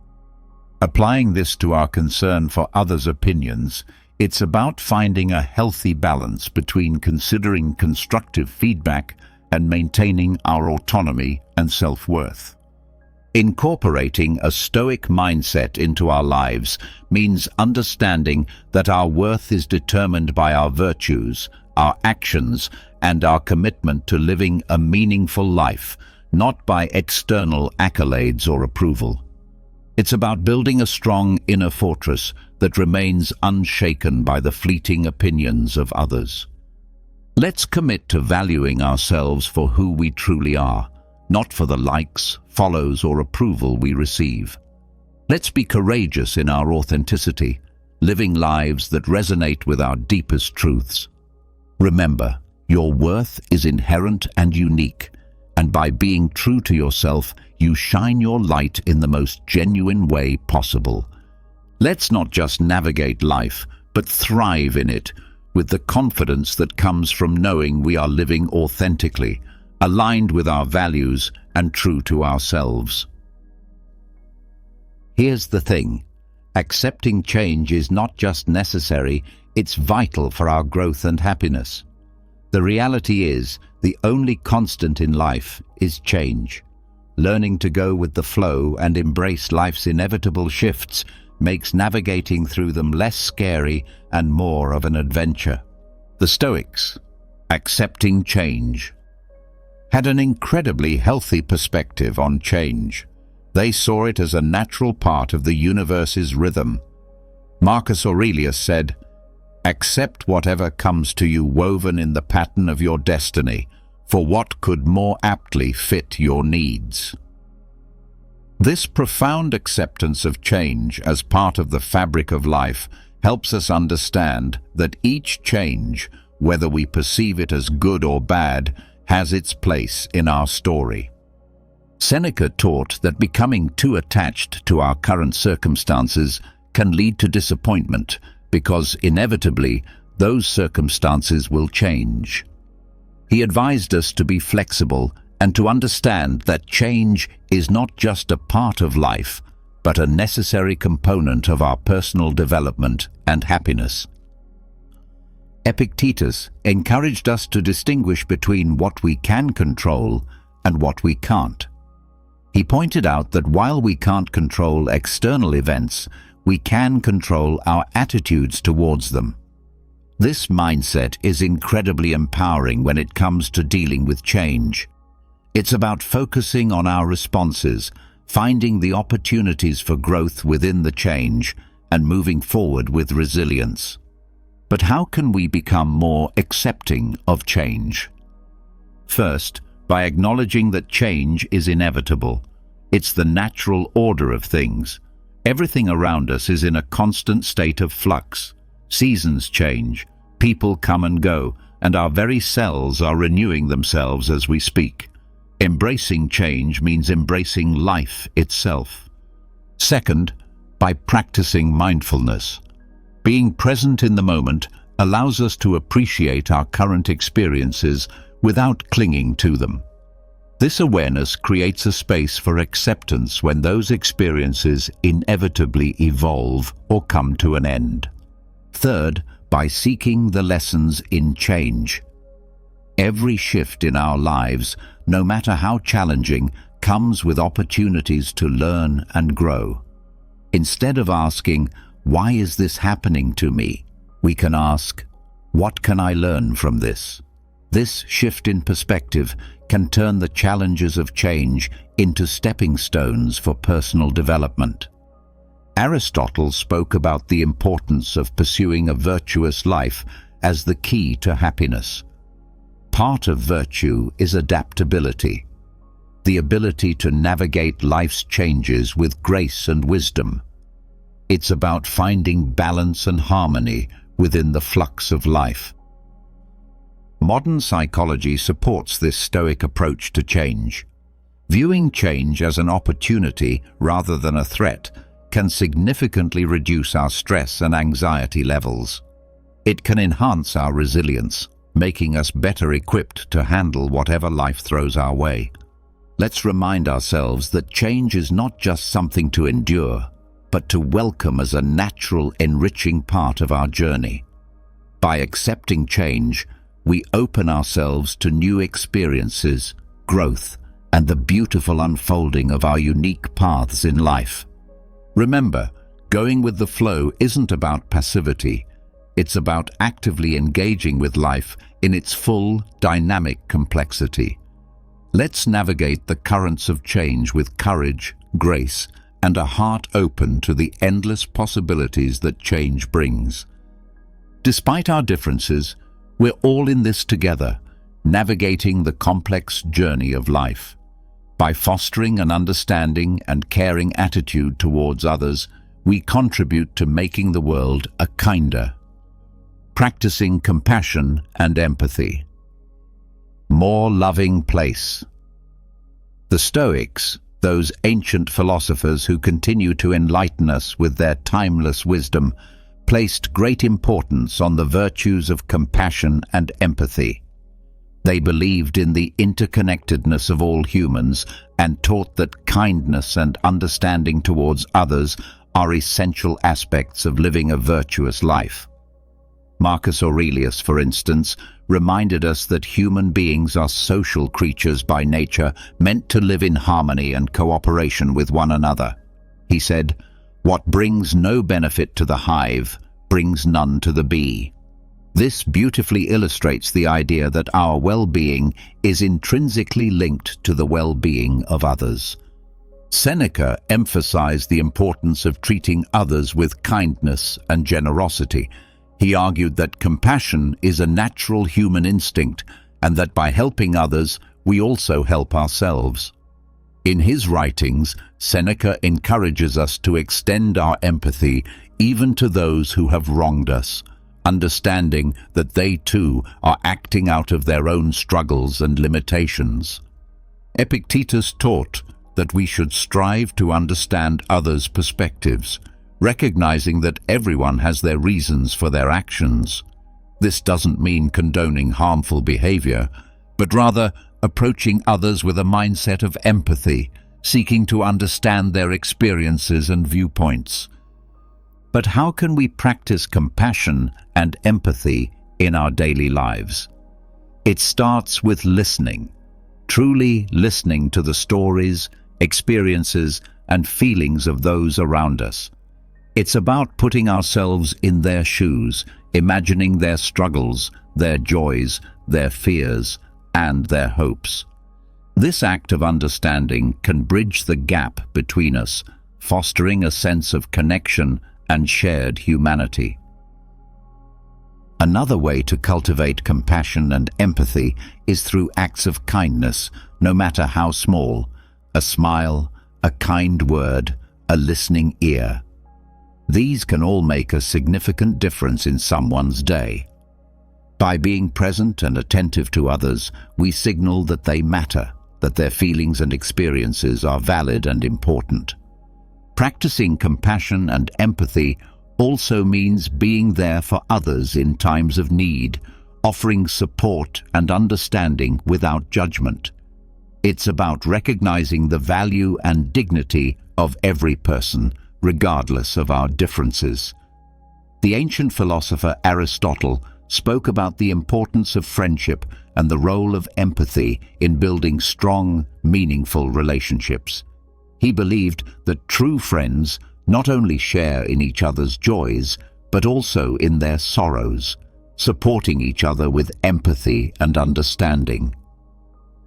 Applying this to our concern for others' opinions, it's about finding a healthy balance between considering constructive feedback and maintaining our autonomy and self-worth. Incorporating a Stoic mindset into our lives means understanding that our worth is determined by our virtues, our actions, and our commitment to living a meaningful life, not by external accolades or approval. It's about building a strong inner fortress that remains unshaken by the fleeting opinions of others. Let's commit to valuing ourselves for who we truly are, not for the likes, follows, or approval we receive. Let's be courageous in our authenticity, living lives that resonate with our deepest truths. Remember, Your worth is inherent and unique, and by being true to yourself, you shine your light in the most genuine way possible. Let's not just navigate life, but thrive in it, with the confidence that comes from knowing we are living authentically, aligned with our values and true to ourselves. Here's the thing. Accepting change is not just necessary, it's vital for our growth and happiness. The reality is, the only constant in life is change. Learning to go with the flow and embrace life's inevitable shifts makes navigating through them less scary and more of an adventure. The Stoics, accepting change, had an incredibly healthy perspective on change. They saw it as a natural part of the universe's rhythm. Marcus Aurelius said, "Accept whatever comes to you woven in the pattern of your destiny, for what could more aptly fit your needs?" This profound acceptance of change as part of the fabric of life helps us understand that each change, whether we perceive it as good or bad, has its place in our story. Seneca taught that becoming too attached to our current circumstances can lead to disappointment, because inevitably those circumstances will change. He advised us to be flexible and to understand that change is not just a part of life, but a necessary component of our personal development and happiness. Epictetus encouraged us to distinguish between what we can control and what we can't. He pointed out that while we can't control external events, we can control our attitudes towards them. This mindset is incredibly empowering when it comes to dealing with change. It's about focusing on our responses, finding the opportunities for growth within the change, and moving forward with resilience. But how can we become more accepting of change? First, by acknowledging that change is inevitable. It's the natural order of things. Everything around us is in a constant state of flux. Seasons change, people come and go, and our very cells are renewing themselves as we speak. Embracing change means embracing life itself. Second, by practicing mindfulness. Being present in the moment allows us to appreciate our current experiences without clinging to them. This awareness creates a space for acceptance when those experiences inevitably evolve or come to an end. Third, by seeking the lessons in change. Every shift in our lives, no matter how challenging, comes with opportunities to learn and grow. Instead of asking, "Why is this happening to me?" we can ask, "What can I learn from this?" This shift in perspective can turn the challenges of change into stepping stones for personal development. Aristotle spoke about the importance of pursuing a virtuous life as the key to happiness. Part of virtue is adaptability, the ability to navigate life's changes with grace and wisdom. It's about finding balance and harmony within the flux of life. Modern psychology supports this Stoic approach to change. Viewing change as an opportunity rather than a threat can significantly reduce our stress and anxiety levels. It can enhance our resilience, making us better equipped to handle whatever life throws our way. Let's remind ourselves that change is not just something to endure, but to welcome as a natural, enriching part of our journey. By accepting change, we open ourselves to new experiences, growth, and the beautiful unfolding of our unique paths in life. Remember, going with the flow isn't about passivity. It's about actively engaging with life in its full, dynamic complexity. Let's navigate the currents of change with courage, grace, and a heart open to the endless possibilities that change brings. Despite our differences, we're all in this together, navigating the complex journey of life. By fostering an understanding and caring attitude towards others, we contribute to making the world a kinder. Practicing compassion and empathy. more loving place. The Stoics, those ancient philosophers who continue to enlighten us with their timeless wisdom, placed great importance on the virtues of compassion and empathy. They believed in the interconnectedness of all humans and taught that kindness and understanding towards others are essential aspects of living a virtuous life. Marcus Aurelius, for instance, reminded us that human beings are social creatures by nature, meant to live in harmony and cooperation with one another. He said, "What brings no benefit to the hive brings none to the bee." This beautifully illustrates the idea that our well-being is intrinsically linked to the well-being of others. Seneca emphasized the importance of treating others with kindness and generosity. He argued that compassion is a natural human instinct and that by helping others, we also help ourselves. In his writings, Seneca encourages us to extend our empathy even to those who have wronged us, understanding that they too are acting out of their own struggles and limitations. Epictetus taught that we should strive to understand others' perspectives, recognizing that everyone has their reasons for their actions. This doesn't mean condoning harmful behavior, but rather approaching others with a mindset of empathy, seeking to understand their experiences and viewpoints. But how can we practice compassion and empathy in our daily lives? It starts with listening, truly listening to the stories, experiences, and feelings of those around us. It's about putting ourselves in their shoes, imagining their struggles, their joys, their fears, and their hopes. This act of understanding can bridge the gap between us, fostering a sense of connection and shared humanity. Another way to cultivate compassion and empathy is through acts of kindness, no matter how small. A smile, a kind word, a listening ear. These can all make a significant difference in someone's day. By being present and attentive to others, we signal that they matter, that their feelings and experiences are valid and important. Practicing compassion and empathy also means being there for others in times of need, offering support and understanding without judgment. It's about recognizing the value and dignity of every person, regardless of our differences. The ancient philosopher Aristotle spoke about the importance of friendship and the role of empathy in building strong, meaningful relationships. He believed that true friends not only share in each other's joys, but also in their sorrows, supporting each other with empathy and understanding.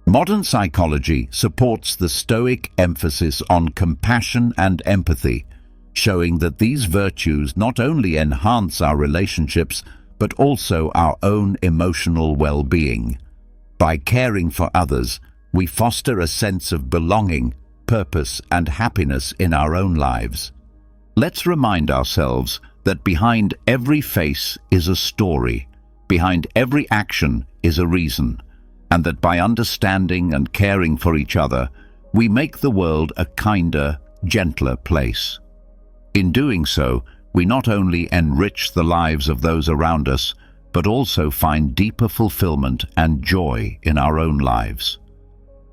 Modern psychology supports the Stoic emphasis on compassion and empathy, showing that these virtues not only enhance our relationships, but also our own emotional well-being. By caring for others, we foster a sense of belonging, purpose, and happiness in our own lives. Let's remind ourselves that behind every face is a story, behind every action is a reason, and that by understanding and caring for each other, we make the world a kinder, gentler place. In doing so, we not only enrich the lives of those around us, but also find deeper fulfillment and joy in our own lives.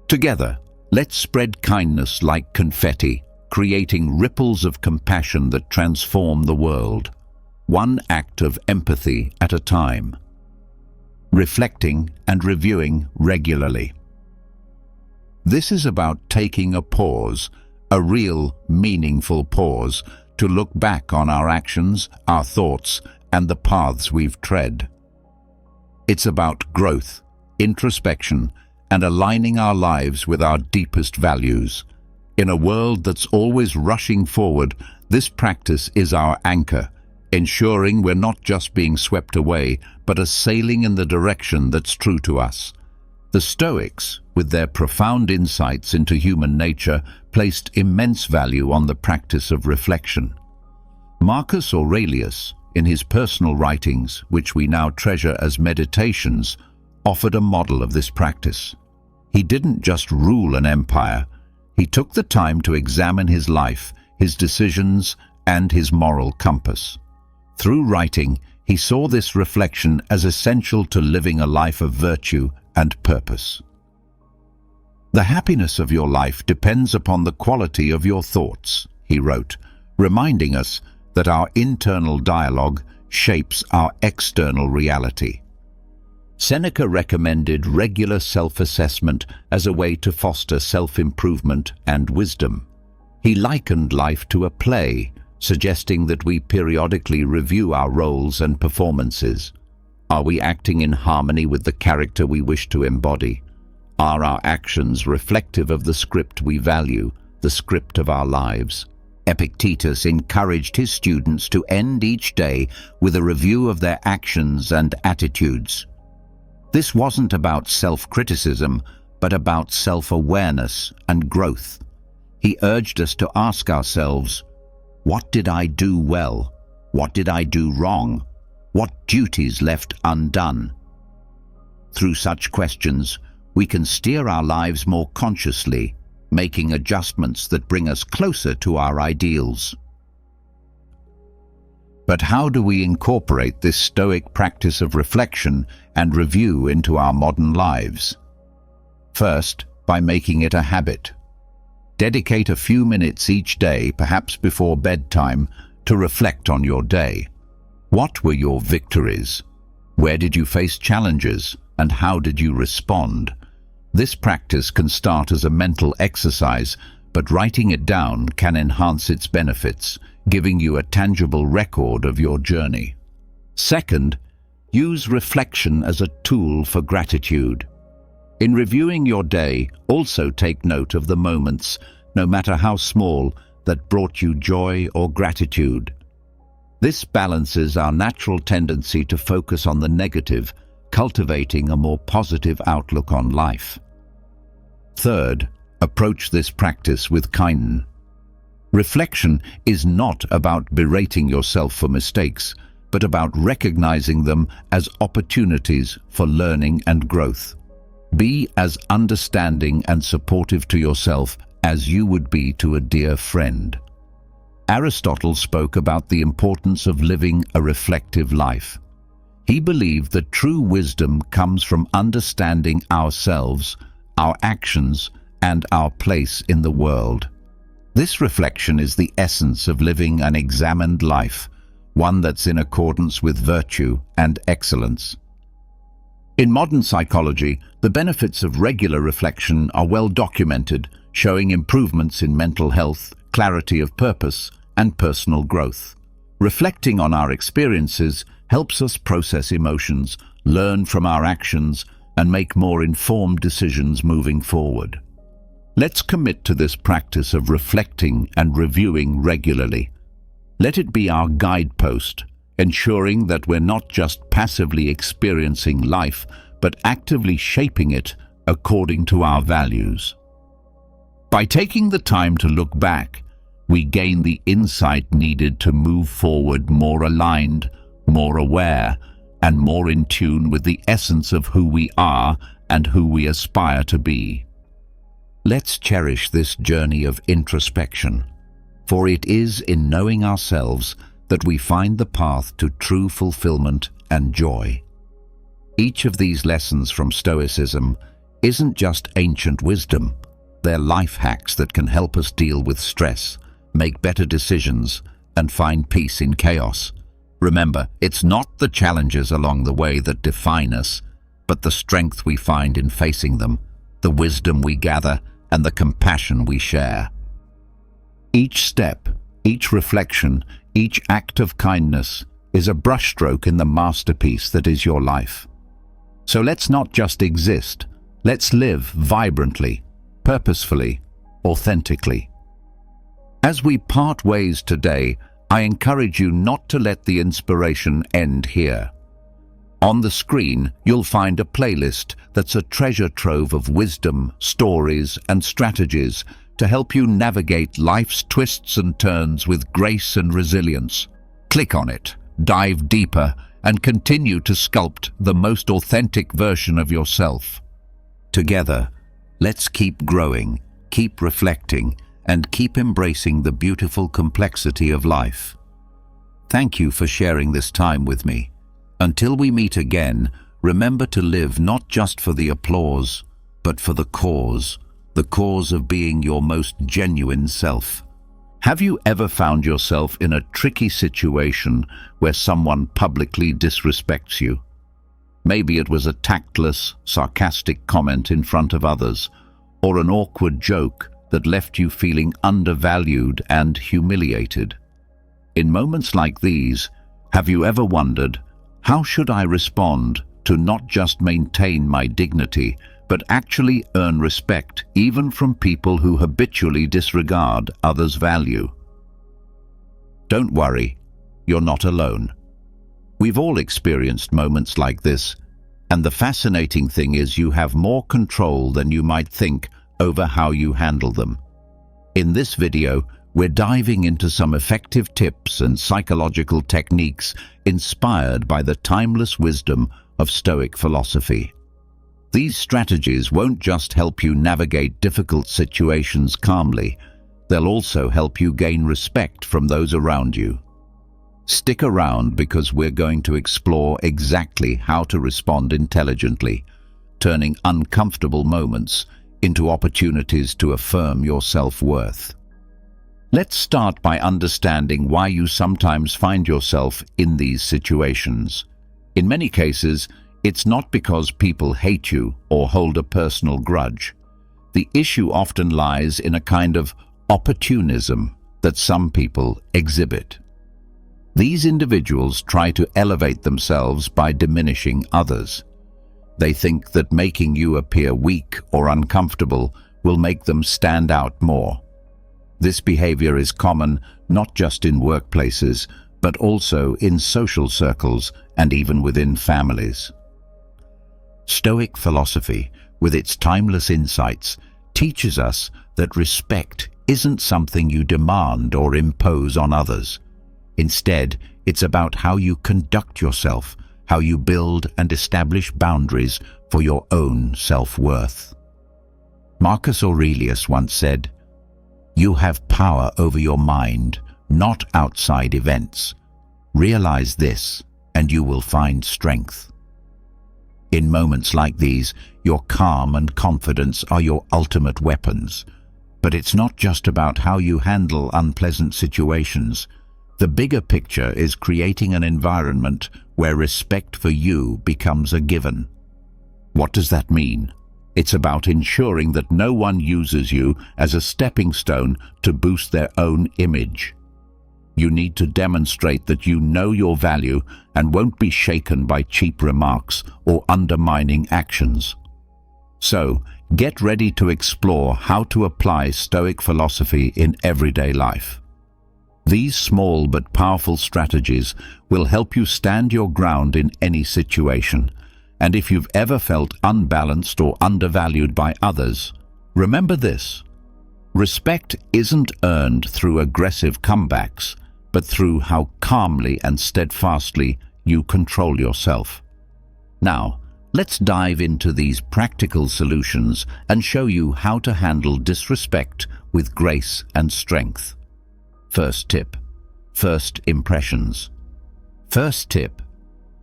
Together, let's spread kindness like confetti, creating ripples of compassion that transform the world, one act of empathy at a time. Reflecting and reviewing regularly. This is about taking a pause, a real, meaningful pause, to look back on our actions, our thoughts, and the paths we've tread. It's about growth, introspection, and aligning our lives with our deepest values. In a world that's always rushing forward, this practice is our anchor, ensuring we're not just being swept away, but are sailing in the direction that's true to us. The Stoics, with their profound insights into human nature, placed immense value on the practice of reflection. Marcus Aurelius, in his personal writings, which we now treasure as meditations, offered a model of this practice. He didn't just rule an empire. He took the time to examine his life, his decisions, and his moral compass. Through writing, he saw this reflection as essential to living a life of virtue and purpose. "The happiness of your life depends upon the quality of your thoughts," he wrote, reminding us that our internal dialogue shapes our external reality. Seneca recommended regular self-assessment as a way to foster self-improvement and wisdom. He likened life to a play, suggesting that we periodically review our roles and performances. Are we acting in harmony with the character we wish to embody? Are our actions reflective of the script we value, the script of our lives? Epictetus encouraged his students to end each day with a review of their actions and attitudes. This wasn't about self-criticism, but about self-awareness and growth. He urged us to ask ourselves, what did I do well? What did I do wrong? What duties left undone? Through such questions, we can steer our lives more consciously, making adjustments that bring us closer to our ideals. But how do we incorporate this Stoic practice of reflection and review into our modern lives? First, by making it a habit. Dedicate a few minutes each day, perhaps before bedtime, to reflect on your day. What were your victories? Where did you face challenges, and how did you respond? This practice can start as a mental exercise, but writing it down can enhance its benefits, giving you a tangible record of your journey. Second, use reflection as a tool for gratitude. In reviewing your day, also take note of the moments, no matter how small, that brought you joy or gratitude. This balances our natural tendency to focus on the negative, cultivating a more positive outlook on life. Third, approach this practice with kindness. Reflection is not about berating yourself for mistakes, but about recognizing them as opportunities for learning and growth. Be as understanding and supportive to yourself as you would be to a dear friend. Aristotle spoke about the importance of living a reflective life. He believed that true wisdom comes from understanding ourselves, our actions, and our place in the world. This reflection is the essence of living an examined life, one that's in accordance with virtue and excellence. In modern psychology, the benefits of regular reflection are well documented, showing improvements in mental health, clarity of purpose, and personal growth. Reflecting on our experiences helps us process emotions, learn from our actions, and make more informed decisions moving forward. Let's commit to this practice of reflecting and reviewing regularly. Let it be our guidepost, ensuring that we're not just passively experiencing life, but actively shaping it according to our values. By taking the time to look back, we gain the insight needed to move forward more aligned, more aware, and more in tune with the essence of who we are and who we aspire to be. Let's cherish this journey of introspection, for it is in knowing ourselves that we find the path to true fulfillment and joy. Each of these lessons from Stoicism isn't just ancient wisdom. They're life hacks that can help us deal with stress, make better decisions, and find peace in chaos. Remember, it's not the challenges along the way that define us, but the strength we find in facing them, the wisdom we gather, and the compassion we share. Each step, each reflection, each act of kindness is a brushstroke in the masterpiece that is your life. So let's not just exist, let's live vibrantly, purposefully, authentically. As we part ways today, I encourage you not to let the inspiration end here. On the screen, you'll find a playlist that's a treasure trove of wisdom, stories, and strategies to help you navigate life's twists and turns with grace and resilience. Click on it, dive deeper, and continue to sculpt the most authentic version of yourself. Together, let's keep growing, keep reflecting, and keep embracing the beautiful complexity of life. Thank you for sharing this time with me. Until we meet again, remember to live not just for the applause, but for the cause of being your most genuine self. Have you ever found yourself in a tricky situation where someone publicly disrespects you? Maybe it was a tactless, sarcastic comment in front of others, or an awkward joke that left you feeling undervalued and humiliated. In moments like these, have you ever wondered, how should I respond to not just maintain my dignity, but actually earn respect even from people who habitually disregard others' value? Don't worry, you're not alone. We've all experienced moments like this, and the fascinating thing is you have more control than you might think over how you handle them. In this video, we're diving into some effective tips and psychological techniques inspired by the timeless wisdom of Stoic philosophy. These strategies won't just help you navigate difficult situations calmly, they'll also help you gain respect from those around you. Stick around because we're going to explore exactly how to respond intelligently, turning uncomfortable moments into opportunities to affirm your self-worth. Let's start by understanding why you sometimes find yourself in these situations. In many cases, it's not because people hate you or hold a personal grudge. The issue often lies in a kind of opportunism that some people exhibit. These individuals try to elevate themselves by diminishing others. They think that making you appear weak or uncomfortable will make them stand out more. This behavior is common not just in workplaces, but also in social circles and even within families. Stoic philosophy, with its timeless insights, teaches us that respect isn't something you demand or impose on others. Instead, it's about how you conduct yourself, how you build and establish boundaries for your own self-worth. Marcus Aurelius once said, "You have power over your mind, not outside events. Realize this, and you will find strength." In moments like these, your calm and confidence are your ultimate weapons. But it's not just about how you handle unpleasant situations. The bigger picture is creating an environment where respect for you becomes a given. What does that mean? It's about ensuring that no one uses you as a stepping stone to boost their own image. You need to demonstrate that you know your value and won't be shaken by cheap remarks or undermining actions. So, get ready to explore how to apply Stoic philosophy in everyday life. These small but powerful strategies will help you stand your ground in any situation. And if you've ever felt unbalanced or undervalued by others, remember this: respect isn't earned through aggressive comebacks, but through how calmly and steadfastly you control yourself. Now, let's dive into these practical solutions and show you how to handle disrespect with grace and strength. First tip: first impressions. First tip: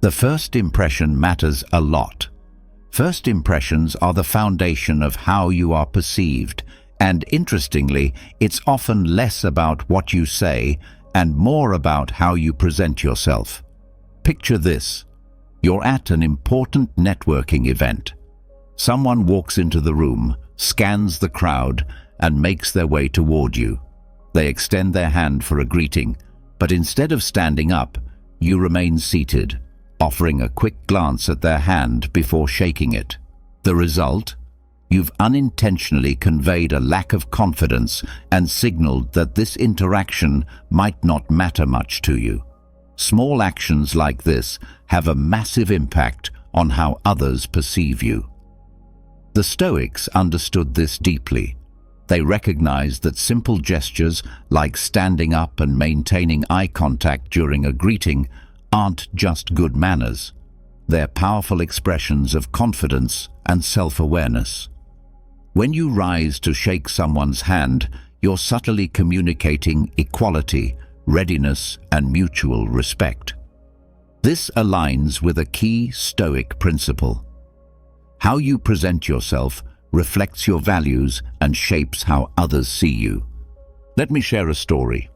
the first impression matters a lot. First impressions are the foundation of how you are perceived, and interestingly, it's often less about what you say and more about how you present yourself. Picture this: you're at an important networking event. Someone walks into the room, scans the crowd, and makes their way toward you. They extend their hand for a greeting, but instead of standing up, you remain seated, offering a quick glance at their hand before shaking it. The result? You've unintentionally conveyed a lack of confidence and signaled that this interaction might not matter much to you. Small actions like this have a massive impact on how others perceive you. The Stoics understood this deeply. They recognized that simple gestures like standing up and maintaining eye contact during a greeting aren't just good manners. They're powerful expressions of confidence and self-awareness. When you rise to shake someone's hand, you're subtly communicating equality, readiness, and mutual respect. This aligns with a key Stoic principle. How you present yourself reflects your values and shapes how others see you. Let me share a story.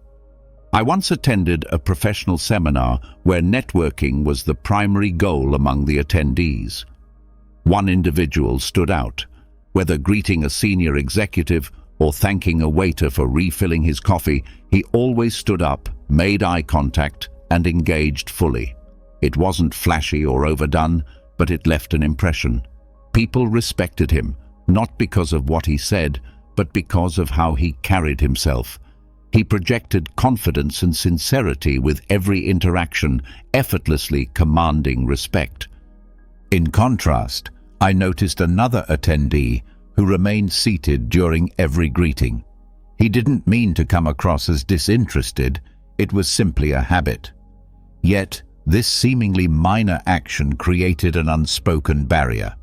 I once attended a professional seminar where networking was the primary goal among the attendees. One individual stood out. Whether greeting a senior executive or thanking a waiter for refilling his coffee, he always stood up, made eye contact, and engaged fully. It wasn't flashy or overdone, but it left an impression. People respected him, not because of what he said, but because of how he carried himself. He projected confidence and sincerity with every interaction, effortlessly commanding respect. In contrast, I noticed another attendee who remained seated during every greeting. He didn't mean to come across as disinterested, it was simply a habit. Yet, this seemingly minor action created an unspoken barrier.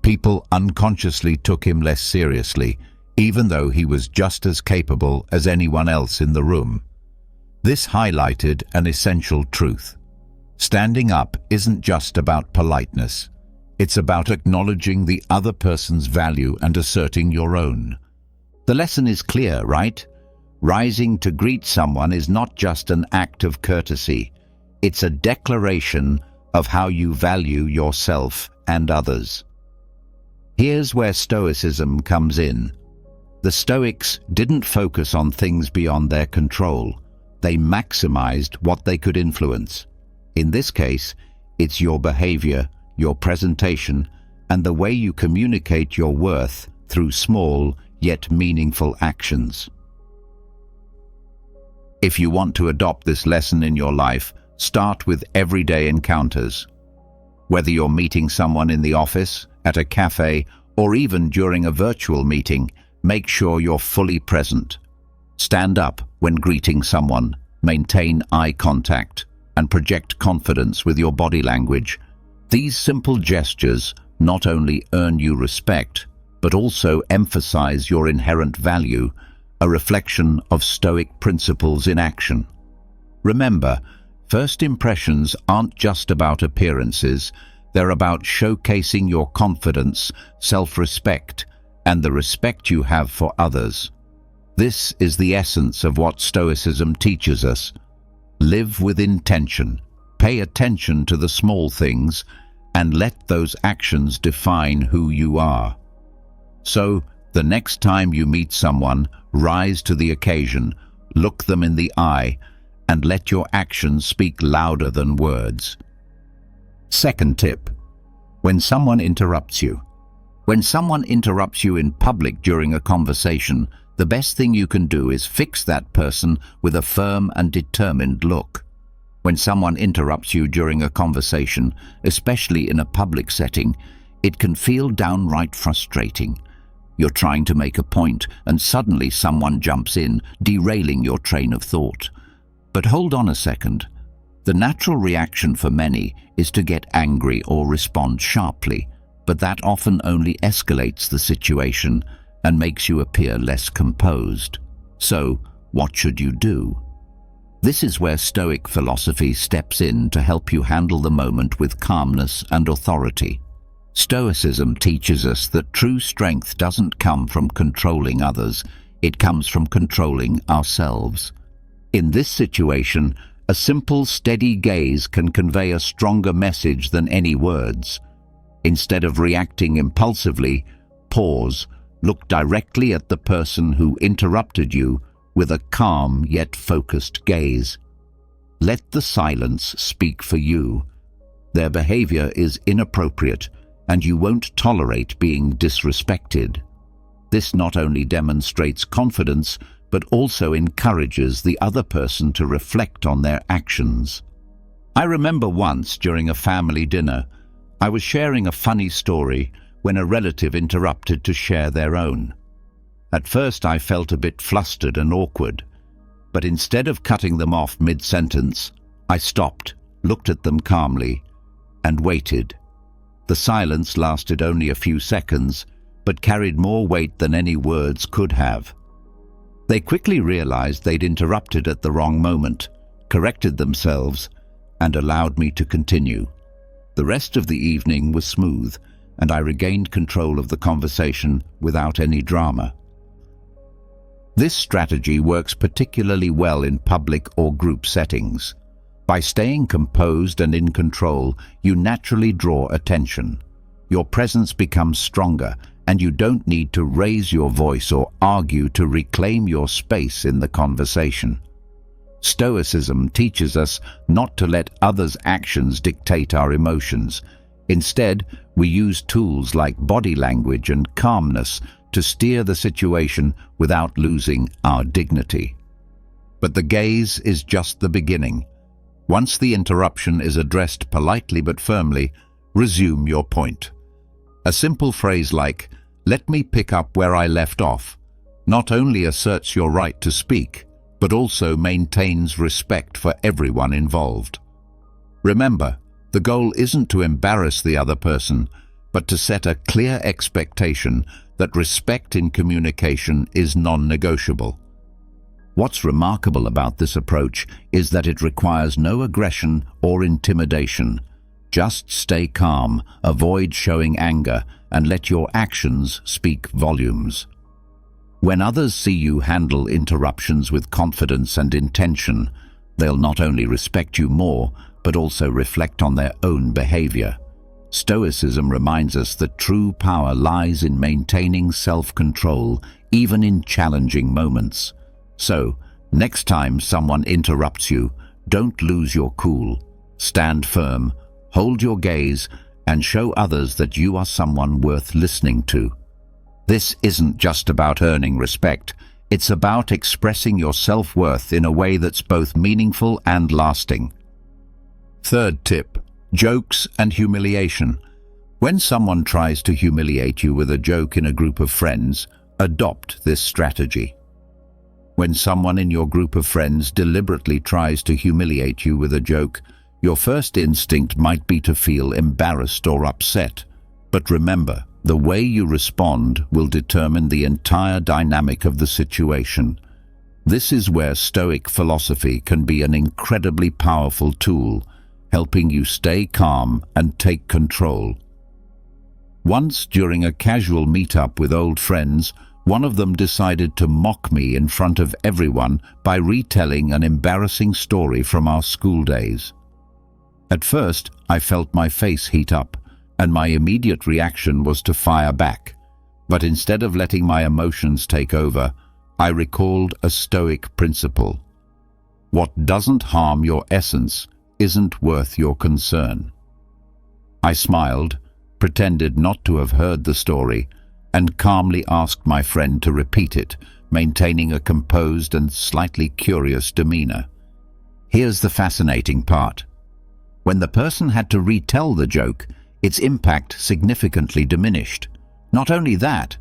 People unconsciously took him less seriously, even though he was just as capable as anyone else in the room. This highlighted an essential truth. Standing up isn't just about politeness. It's about acknowledging the other person's value and asserting your own. The lesson is clear, right? Rising to greet someone is not just an act of courtesy. It's a declaration of how you value yourself and others. Here's where Stoicism comes in. The Stoics didn't focus on things beyond their control. They maximized what they could influence. In this case, it's your behavior, your presentation, and the way you communicate your worth through small yet meaningful actions. If you want to adopt this lesson in your life, start with everyday encounters. Whether you're meeting someone in the office, at a cafe, or even during a virtual meeting, make sure you're fully present. Stand up when greeting someone, maintain eye contact, and project confidence with your body language. These simple gestures not only earn you respect, but also emphasize your inherent value, a reflection of Stoic principles in action. Remember, first impressions aren't just about appearances, they're about showcasing your confidence, self-respect, and the respect you have for others. This is the essence of what Stoicism teaches us. Live with intention, pay attention to the small things, and let those actions define who you are. So, the next time you meet someone, rise to the occasion, look them in the eye, and let your actions speak louder than words. Second tip: when someone interrupts you. When someone interrupts you in public during a conversation, the best thing you can do is fix that person with a firm and determined look. When someone interrupts you during a conversation, especially in a public setting, it can feel downright frustrating. You're trying to make a point, and suddenly someone jumps in, derailing your train of thought. But hold on a second. The natural reaction for many is to get angry or respond sharply, but that often only escalates the situation and makes you appear less composed. So, what should you do? This is where Stoic philosophy steps in to help you handle the moment with calmness and authority. Stoicism teaches us that true strength doesn't come from controlling others, it comes from controlling ourselves. In this situation, a simple, steady gaze can convey a stronger message than any words. Instead of reacting impulsively, pause, look directly at the person who interrupted you with a calm yet focused gaze. Let the silence speak for you. Their behavior is inappropriate, and you won't tolerate being disrespected. This not only demonstrates confidence, but also encourages the other person to reflect on their actions. I remember once during a family dinner, I was sharing a funny story when a relative interrupted to share their own. At first I felt a bit flustered and awkward, but instead of cutting them off mid-sentence, I stopped, looked at them calmly, and waited. The silence lasted only a few seconds, but carried more weight than any words could have. They quickly realized they'd interrupted at the wrong moment, corrected themselves, and allowed me to continue. The rest of the evening was smooth, and I regained control of the conversation without any drama. This strategy works particularly well in public or group settings. By staying composed and in control, you naturally draw attention. Your presence becomes stronger, and you don't need to raise your voice or argue to reclaim your space in the conversation. Stoicism teaches us not to let others' actions dictate our emotions. Instead, we use tools like body language and calmness to steer the situation without losing our dignity. But the gaze is just the beginning. Once the interruption is addressed politely but firmly, resume your point. A simple phrase like, "Let me pick up where I left off," not only asserts your right to speak, but also maintains respect for everyone involved. Remember, the goal isn't to embarrass the other person, but to set a clear expectation that respect in communication is non-negotiable. What's remarkable about this approach is that it requires no aggression or intimidation. Just stay calm, avoid showing anger, and let your actions speak volumes. When others see you handle interruptions with confidence and intention, they'll not only respect you more, but also reflect on their own behavior. Stoicism reminds us that true power lies in maintaining self-control, even in challenging moments. So, next time someone interrupts you, don't lose your cool. Stand firm, hold your gaze, and show others that you are someone worth listening to. This isn't just about earning respect, it's about expressing your self-worth in a way that's both meaningful and lasting. Third tip, jokes and humiliation. When someone tries to humiliate you with a joke in a group of friends, adopt this strategy. When someone in your group of friends deliberately tries to humiliate you with a joke, your first instinct might be to feel embarrassed or upset. But remember, the way you respond will determine the entire dynamic of the situation. This is where Stoic philosophy can be an incredibly powerful tool, helping you stay calm and take control. Once, during a casual meetup with old friends, one of them decided to mock me in front of everyone by retelling an embarrassing story from our school days. At first, I felt my face heat up, and my immediate reaction was to fire back. But instead of letting my emotions take over, I recalled a Stoic principle. What doesn't harm your essence isn't worth your concern. I smiled, pretended not to have heard the story, and calmly asked my friend to repeat it, maintaining a composed and slightly curious demeanor. Here's the fascinating part. When the person had to retell the joke, its impact significantly diminished. Not only that,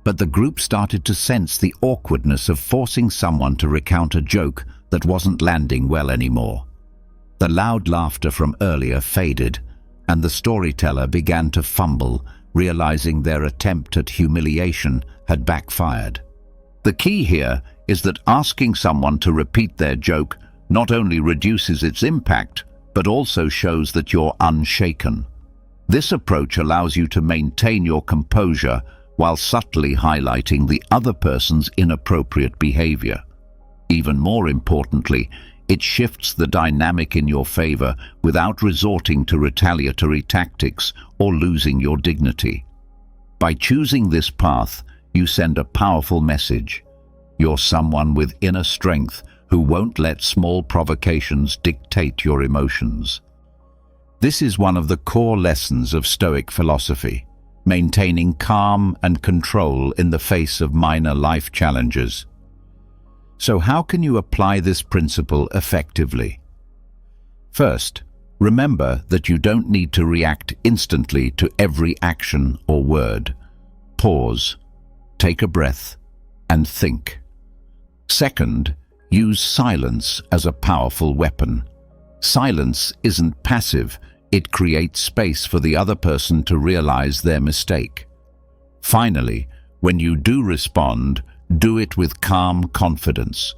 but the group started to sense the awkwardness of forcing someone to recount a joke that wasn't landing well anymore. The loud laughter from earlier faded, and the storyteller began to fumble, realizing their attempt at humiliation had backfired. The key here is that asking someone to repeat their joke not only reduces its impact, but also shows that you're unshaken. This approach allows you to maintain your composure while subtly highlighting the other person's inappropriate behavior. Even more importantly, it shifts the dynamic in your favor without resorting to retaliatory tactics or losing your dignity. By choosing this path, you send a powerful message. You're someone with inner strength who won't let small provocations dictate your emotions. This is one of the core lessons of Stoic philosophy, maintaining calm and control in the face of minor life challenges. So how can you apply this principle effectively? First, remember that you don't need to react instantly to every action or word. Pause, take a breath, and think. Second, use silence as a powerful weapon. Silence isn't passive, it creates space for the other person to realize their mistake. Finally, when you do respond, do it with calm confidence.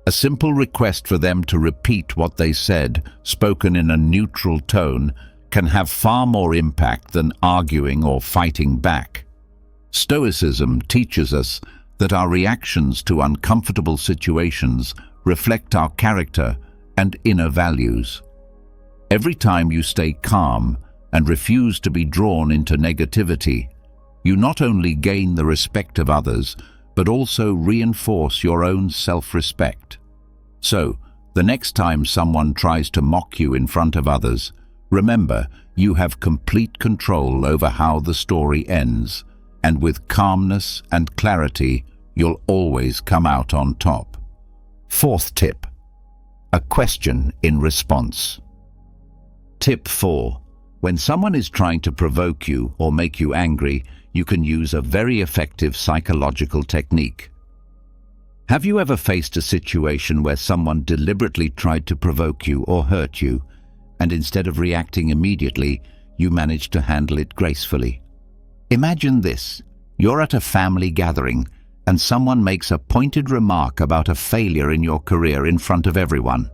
A simple request for them to repeat what they said, spoken in a neutral tone, can have far more impact than arguing or fighting back. Stoicism teaches us that our reactions to uncomfortable situations reflect our character and inner values. Every time you stay calm and refuse to be drawn into negativity, you not only gain the respect of others, but also reinforce your own self-respect. So, the next time someone tries to mock you in front of others, remember you have complete control over how the story ends, and with calmness and clarity, you'll always come out on top. Fourth tip: a question in response. Tip 4. When someone is trying to provoke you or make you angry, you can use a very effective psychological technique. Have you ever faced a situation where someone deliberately tried to provoke you or hurt you, and instead of reacting immediately, you managed to handle it gracefully? Imagine this: you're at a family gathering, and someone makes a pointed remark about a failure in your career in front of everyone.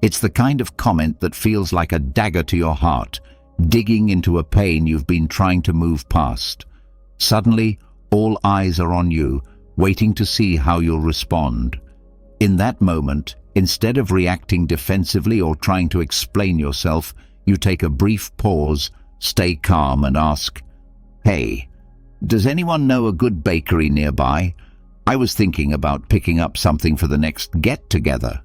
It's the kind of comment that feels like a dagger to your heart, digging into a pain you've been trying to move past. Suddenly, all eyes are on you, waiting to see how you'll respond. In that moment, instead of reacting defensively or trying to explain yourself, you take a brief pause, stay calm and ask, "Hey, does anyone know a good bakery nearby? I was thinking about picking up something for the next get-together."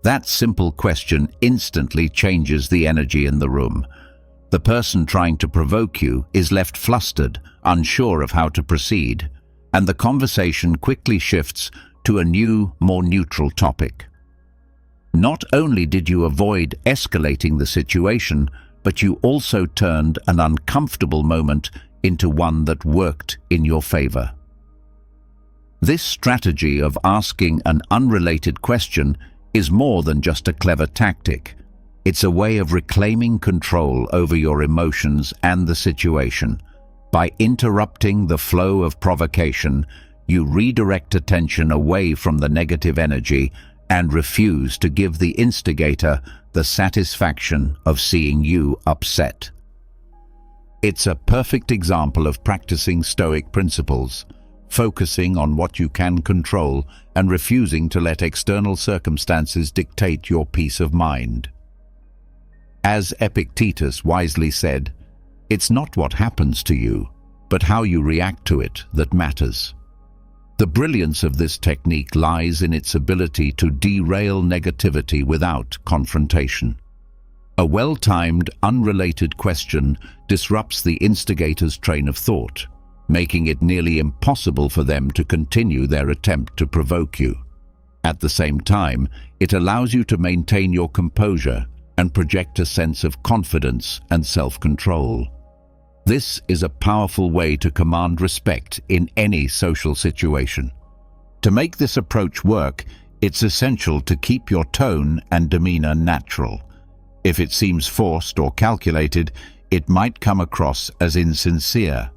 That simple question instantly changes the energy in the room. The person trying to provoke you is left flustered, unsure of how to proceed, and the conversation quickly shifts to a new, more neutral topic. Not only did you avoid escalating the situation, but you also turned an uncomfortable moment into one that worked in your favor. This strategy of asking an unrelated question is more than just a clever tactic. It's a way of reclaiming control over your emotions and the situation. By interrupting the flow of provocation, you redirect attention away from the negative energy and refuse to give the instigator the satisfaction of seeing you upset. It's a perfect example of practicing Stoic principles, focusing on what you can control and refusing to let external circumstances dictate your peace of mind. As Epictetus wisely said, "It's not what happens to you, but how you react to it that matters." The brilliance of this technique lies in its ability to derail negativity without confrontation. A well-timed, unrelated question disrupts the instigator's train of thought, making it nearly impossible for them to continue their attempt to provoke you. At the same time, it allows you to maintain your composure and project a sense of confidence and self-control. This is a powerful way to command respect in any social situation. To make this approach work, it's essential to keep your tone and demeanor natural. If it seems forced or calculated, it might come across as insincere.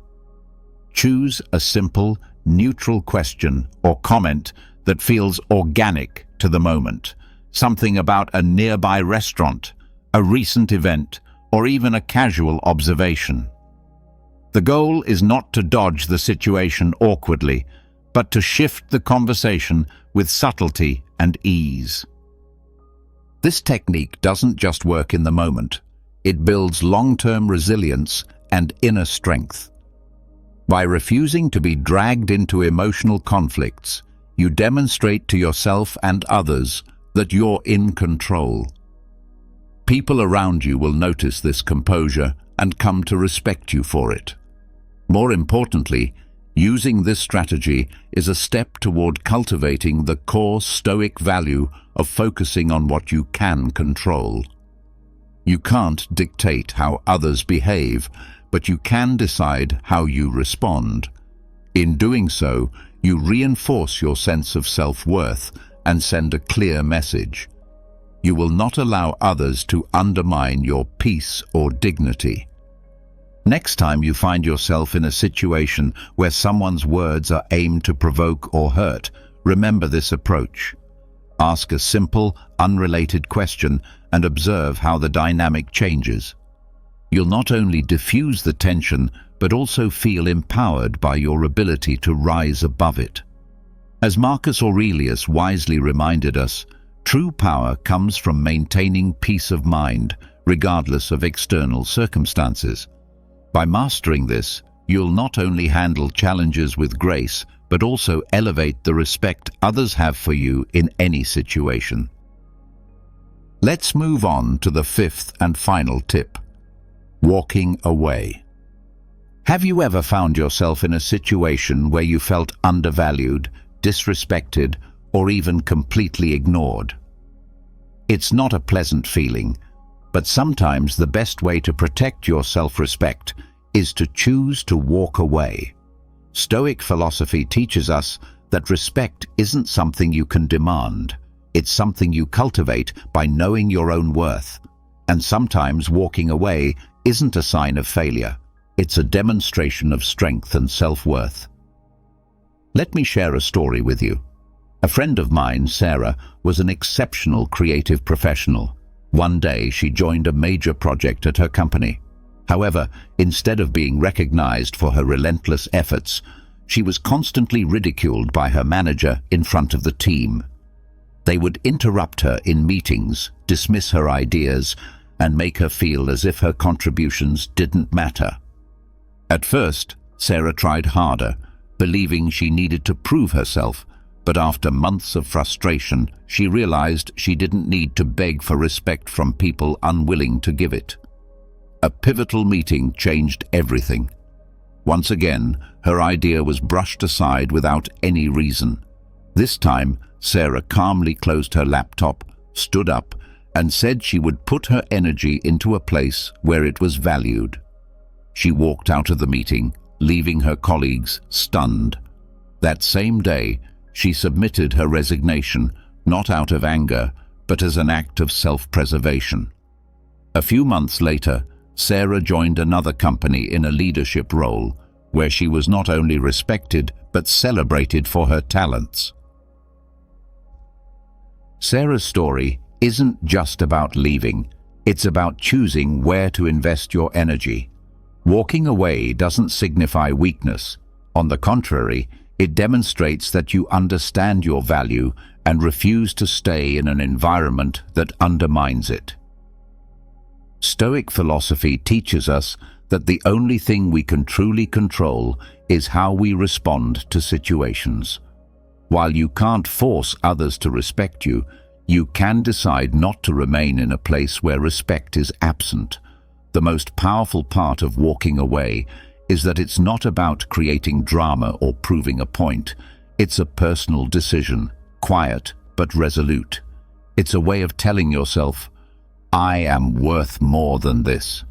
Choose a simple, neutral question or comment that feels organic to the moment. Something about a nearby restaurant, a recent event, or even a casual observation. The goal is not to dodge the situation awkwardly, but to shift the conversation with subtlety and ease. This technique doesn't just work in the moment. It builds long-term resilience and inner strength. By refusing to be dragged into emotional conflicts, you demonstrate to yourself and others that you're in control. People around you will notice this composure and come to respect you for it. More importantly, using this strategy is a step toward cultivating the core Stoic value of focusing on what you can control. You can't dictate how others behave, but you can decide how you respond. In doing so, you reinforce your sense of self-worth and send a clear message. You will not allow others to undermine your peace or dignity. Next time you find yourself in a situation where someone's words are aimed to provoke or hurt, remember this approach. Ask a simple, unrelated question and observe how the dynamic changes. You'll not only diffuse the tension, but also feel empowered by your ability to rise above it. As Marcus Aurelius wisely reminded us, true power comes from maintaining peace of mind, regardless of external circumstances. By mastering this, you'll not only handle challenges with grace, but also elevate the respect others have for you in any situation. Let's move on to the fifth and final tip: walking away. Have you ever found yourself in a situation where you felt undervalued, disrespected, or even completely ignored? It's not a pleasant feeling, but sometimes the best way to protect your self-respect is to choose to walk away. Stoic philosophy teaches us that respect isn't something you can demand. It's something you cultivate by knowing your own worth. And sometimes walking away isn't a sign of failure. It's a demonstration of strength and self-worth. Let me share a story with you. A friend of mine, Sarah, was an exceptional creative professional. One day, she joined a major project at her company. However, instead of being recognized for her relentless efforts, she was constantly ridiculed by her manager in front of the team. They would interrupt her in meetings, dismiss her ideas, and make her feel as if her contributions didn't matter. At first, Sarah tried harder, believing she needed to prove herself, but after months of frustration, she realized she didn't need to beg for respect from people unwilling to give it. A pivotal meeting changed everything. Once again, her idea was brushed aside without any reason. This time, Sarah calmly closed her laptop, stood up, and said she would put her energy into a place where it was valued. She walked out of the meeting, leaving her colleagues stunned. That same day, she submitted her resignation, not out of anger, but as an act of self-preservation. A few months later, Sarah joined another company in a leadership role, where she was not only respected, but celebrated for her talents. Sarah's story isn't just about leaving, it's about choosing where to invest your energy. Walking away doesn't signify weakness. On the contrary, it demonstrates that you understand your value and refuse to stay in an environment that undermines it. Stoic philosophy teaches us that the only thing we can truly control is how we respond to situations. While you can't force others to respect you, you can decide not to remain in a place where respect is absent. The most powerful part of walking away is that it's not about creating drama or proving a point. It's a personal decision, quiet but resolute. It's a way of telling yourself, I am worth more than this.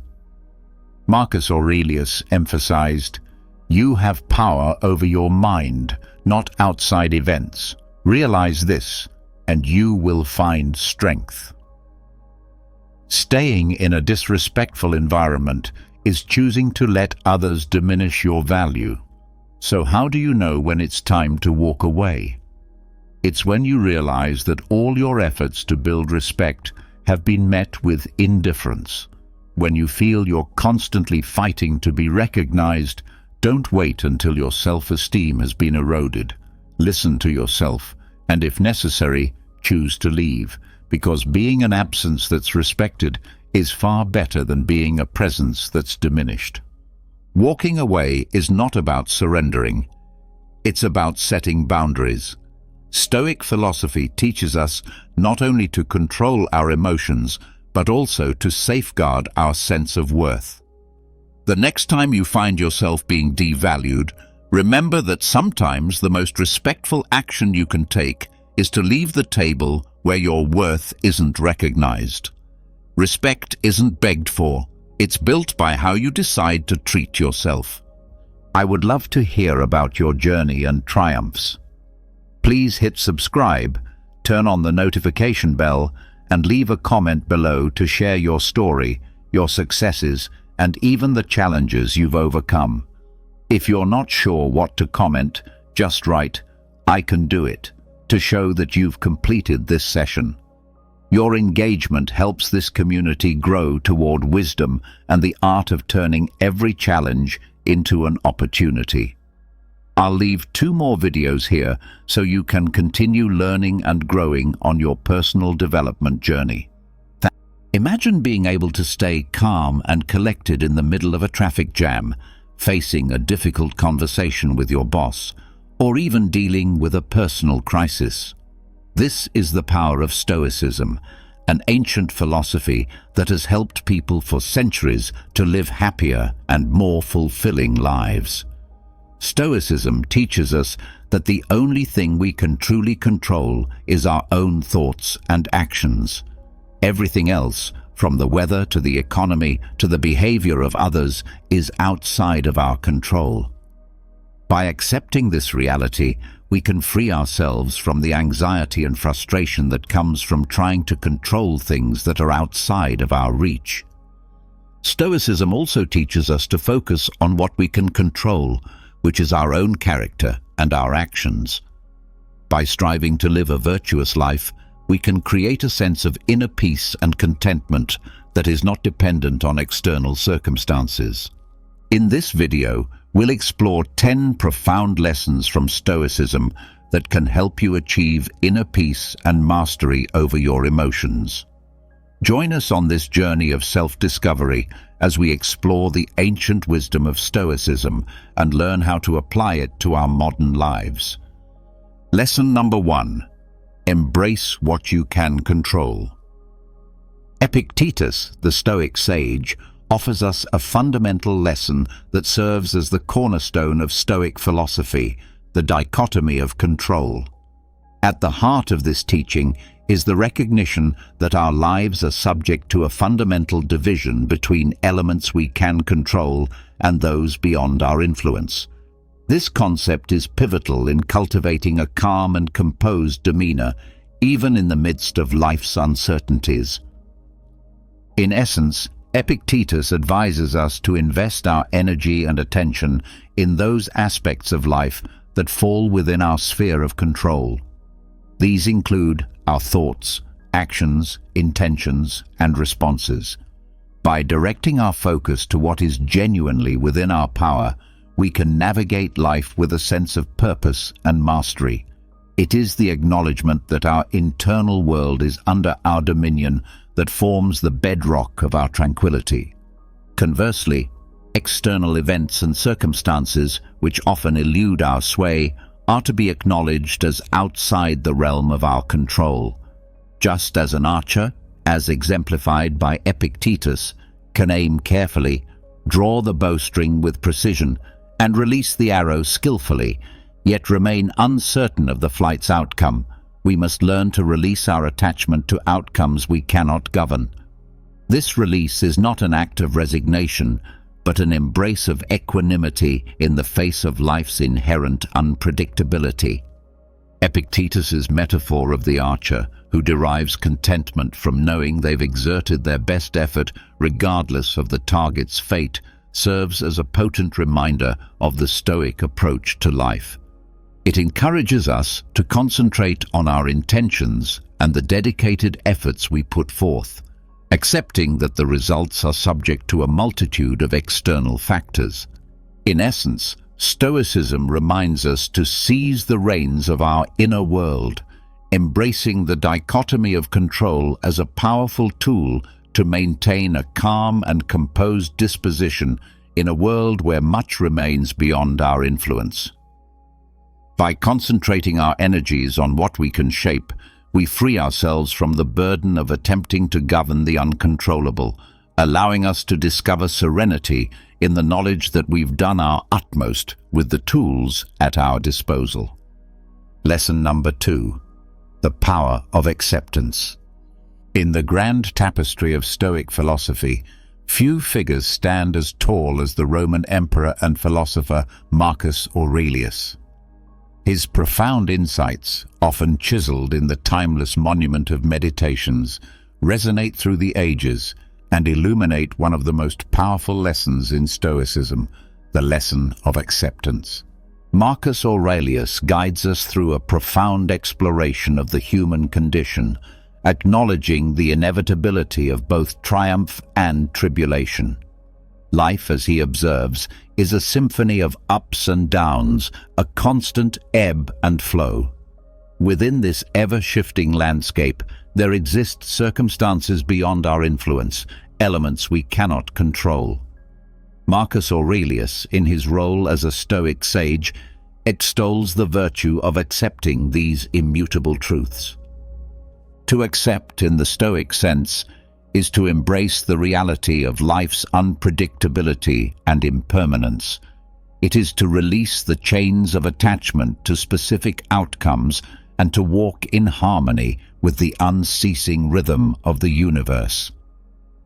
Marcus Aurelius emphasized, you have power over your mind, not outside events. Realize this, and you will find strength. Staying in a disrespectful environment is choosing to let others diminish your value. So how do you know when it's time to walk away? It's when you realize that all your efforts to build respect have been met with indifference. When you feel you're constantly fighting to be recognized, don't wait until your self-esteem has been eroded. Listen to yourself, and if necessary, choose to leave, because being an absence that's respected is far better than being a presence that's diminished. Walking away is not about surrendering. It's about setting boundaries. Stoic philosophy teaches us not only to control our emotions, but also to safeguard our sense of worth. The next time you find yourself being devalued, remember that sometimes the most respectful action you can take is to leave the table where your worth isn't recognized. Respect isn't begged for, it's built by how you decide to treat yourself. I would love to hear about your journey and triumphs. Please hit subscribe, turn on the notification bell, and leave a comment below to share your story, your successes, and even the challenges you've overcome. If you're not sure what to comment, just write, "I can do it," to show that you've completed this session. Your engagement helps this community grow toward wisdom and the art of turning every challenge into an opportunity. I'll leave 2 more videos here so you can continue learning and growing on your personal development journey. Imagine being able to stay calm and collected in the middle of a traffic jam, facing a difficult conversation with your boss, or even dealing with a personal crisis. This is the power of Stoicism, an ancient philosophy that has helped people for centuries to live happier and more fulfilling lives. Stoicism teaches us that the only thing we can truly control is our own thoughts and actions. Everything else, from the weather to the economy to the behavior of others, is outside of our control. By accepting this reality, we can free ourselves from the anxiety and frustration that comes from trying to control things that are outside of our reach. Stoicism also teaches us to focus on what we can control, which is our own character and our actions. By striving to live a virtuous life, we can create a sense of inner peace and contentment that is not dependent on external circumstances. In this video, we'll explore 10 profound lessons from Stoicism that can help you achieve inner peace and mastery over your emotions. Join us on this journey of self-discovery as we explore the ancient wisdom of Stoicism and learn how to apply it to our modern lives. Lesson number 1. Embrace what you can control. Epictetus, the Stoic sage, offers us a fundamental lesson that serves as the cornerstone of Stoic philosophy, the dichotomy of control. At the heart of this teaching is the recognition that our lives are subject to a fundamental division between elements we can control and those beyond our influence. This concept is pivotal in cultivating a calm and composed demeanor, even in the midst of life's uncertainties. In essence, Epictetus advises us to invest our energy and attention in those aspects of life that fall within our sphere of control. These include our thoughts, actions, intentions, and responses. By directing our focus to what is genuinely within our power, we can navigate life with a sense of purpose and mastery. It is the acknowledgement that our internal world is under our dominion that forms the bedrock of our tranquility. Conversely, external events and circumstances, which often elude our sway, are to be acknowledged as outside the realm of our control. Just as an archer, as exemplified by Epictetus, can aim carefully, draw the bowstring with precision, and release the arrow skillfully, yet remain uncertain of the flight's outcome, we must learn to release our attachment to outcomes we cannot govern. This release is not an act of resignation, but an embrace of equanimity in the face of life's inherent unpredictability. Epictetus's metaphor of the archer, who derives contentment from knowing they've exerted their best effort regardless of the target's fate, serves as a potent reminder of the Stoic approach to life. It encourages us to concentrate on our intentions and the dedicated efforts we put forth, accepting that the results are subject to a multitude of external factors. In essence, Stoicism reminds us to seize the reins of our inner world, embracing the dichotomy of control as a powerful tool to maintain a calm and composed disposition in a world where much remains beyond our influence. By concentrating our energies on what we can shape, we free ourselves from the burden of attempting to govern the uncontrollable, allowing us to discover serenity in the knowledge that we've done our utmost with the tools at our disposal. Lesson number 2. The power of acceptance. In the grand tapestry of Stoic philosophy, few figures stand as tall as the Roman emperor and philosopher Marcus Aurelius. His profound insights, often chiseled in the timeless monument of meditations, resonate through the ages and illuminate one of the most powerful lessons in Stoicism, the lesson of acceptance. Marcus Aurelius guides us through a profound exploration of the human condition, acknowledging the inevitability of both triumph and tribulation. Life, as he observes, is a symphony of ups and downs, a constant ebb and flow. Within this ever-shifting landscape, there exist circumstances beyond our influence, elements we cannot control. Marcus Aurelius, in his role as a Stoic sage, extols the virtue of accepting these immutable truths. To accept, in the Stoic sense, is to embrace the reality of life's unpredictability and impermanence. It is to release the chains of attachment to specific outcomes and to walk in harmony with the unceasing rhythm of the universe.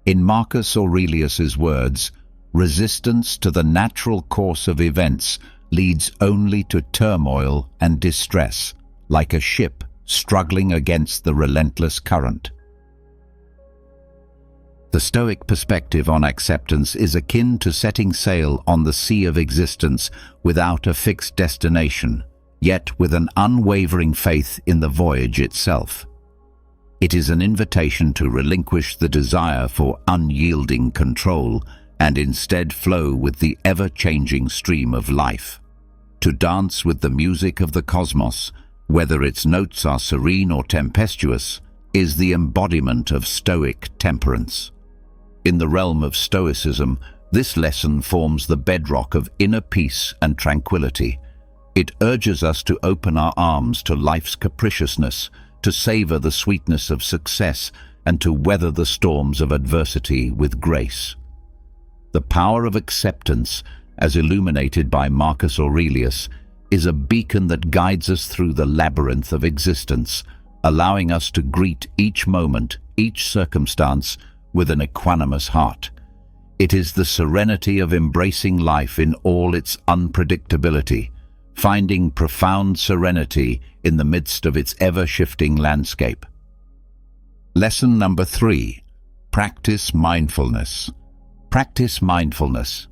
In Marcus Aurelius's words, resistance to the natural course of events leads only to turmoil and distress, like a ship struggling against the relentless current. The Stoic perspective on acceptance is akin to setting sail on the sea of existence without a fixed destination, yet with an unwavering faith in the voyage itself. It is an invitation to relinquish the desire for unyielding control and instead flow with the ever-changing stream of life. To dance with the music of the cosmos, whether its notes are serene or tempestuous, is the embodiment of Stoic temperance. In the realm of Stoicism, this lesson forms the bedrock of inner peace and tranquility. It urges us to open our arms to life's capriciousness, to savor the sweetness of success, and to weather the storms of adversity with grace. The power of acceptance, as illuminated by Marcus Aurelius, is a beacon that guides us through the labyrinth of existence, allowing us to greet each moment, each circumstance, with an equanimous heart. It is the serenity of embracing life in all its unpredictability, finding profound serenity in the midst of its ever-shifting landscape. Lesson number 3. Practice mindfulness. Practice mindfulness.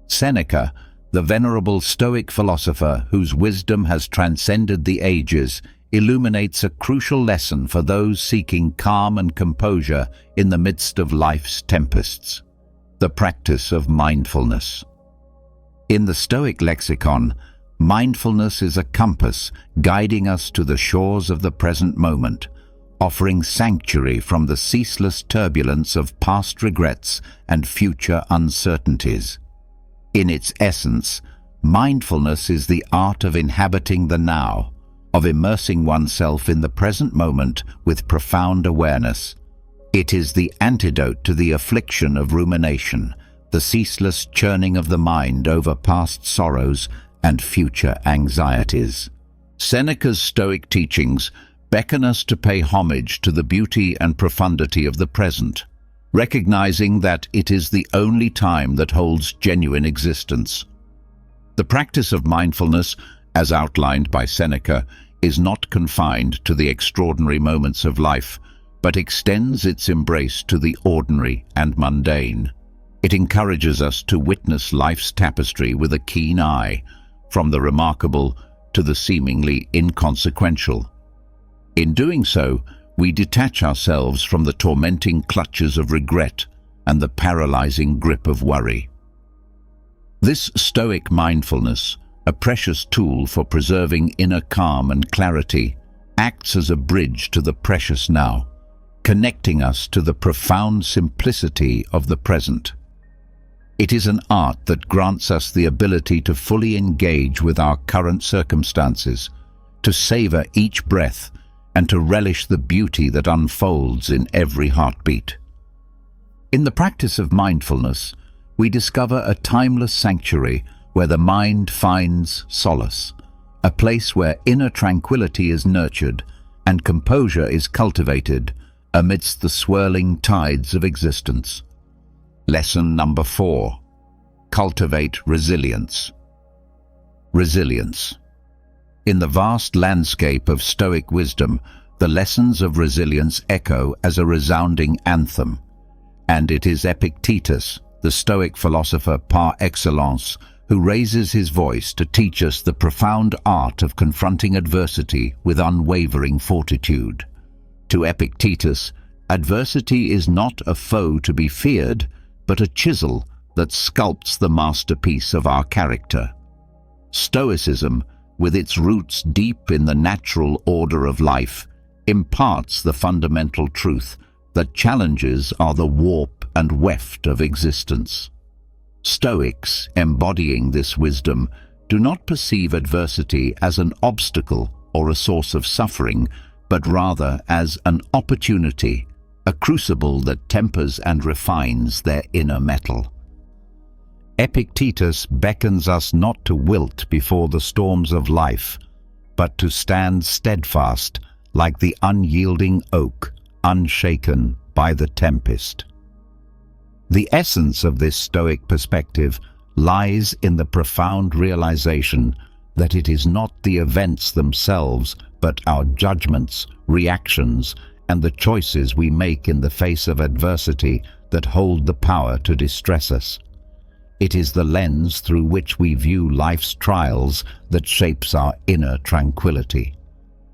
Seneca, the venerable Stoic philosopher whose wisdom has transcended the ages, illuminates a crucial lesson for those seeking calm and composure in the midst of life's tempests: the practice of mindfulness. In the Stoic lexicon, mindfulness is a compass guiding us to the shores of the present moment, offering sanctuary from the ceaseless turbulence of past regrets and future uncertainties. In its essence, mindfulness is the art of inhabiting the now, of immersing oneself in the present moment with profound awareness. It is the antidote to the affliction of rumination, the ceaseless churning of the mind over past sorrows and future anxieties. Seneca's Stoic teachings beckon us to pay homage to the beauty and profundity of the present, recognizing that it is the only time that holds genuine existence. The practice of mindfulness, as outlined by Seneca, is not confined to the extraordinary moments of life, but extends its embrace to the ordinary and mundane. It encourages us to witness life's tapestry with a keen eye, from the remarkable to the seemingly inconsequential. In doing so, we detach ourselves from the tormenting clutches of regret and the paralyzing grip of worry. This Stoic mindfulness, a precious tool for preserving inner calm and clarity, acts as a bridge to the precious now, connecting us to the profound simplicity of the present. It is an art that grants us the ability to fully engage with our current circumstances, to savor each breath, and to relish the beauty that unfolds in every heartbeat. In the practice of mindfulness, we discover a timeless sanctuary where the mind finds solace, a place where inner tranquility is nurtured and composure is cultivated amidst the swirling tides of existence. Lesson number 4. Cultivate resilience. Resilience. In the vast landscape of Stoic wisdom, the lessons of resilience echo as a resounding anthem. And it is Epictetus, the Stoic philosopher par excellence, who raises his voice to teach us the profound art of confronting adversity with unwavering fortitude. To Epictetus, adversity is not a foe to be feared, but a chisel that sculpts the masterpiece of our character. Stoicism, with its roots deep in the natural order of life, imparts the fundamental truth that challenges are the warp and weft of existence. Stoics, embodying this wisdom, do not perceive adversity as an obstacle or a source of suffering, but rather as an opportunity, a crucible that tempers and refines their inner metal. Epictetus beckons us not to wilt before the storms of life, but to stand steadfast like the unyielding oak, unshaken by the tempest. The essence of this Stoic perspective lies in the profound realization that it is not the events themselves, but our judgments, reactions, and the choices we make in the face of adversity that hold the power to distress us. It is the lens through which we view life's trials that shapes our inner tranquility.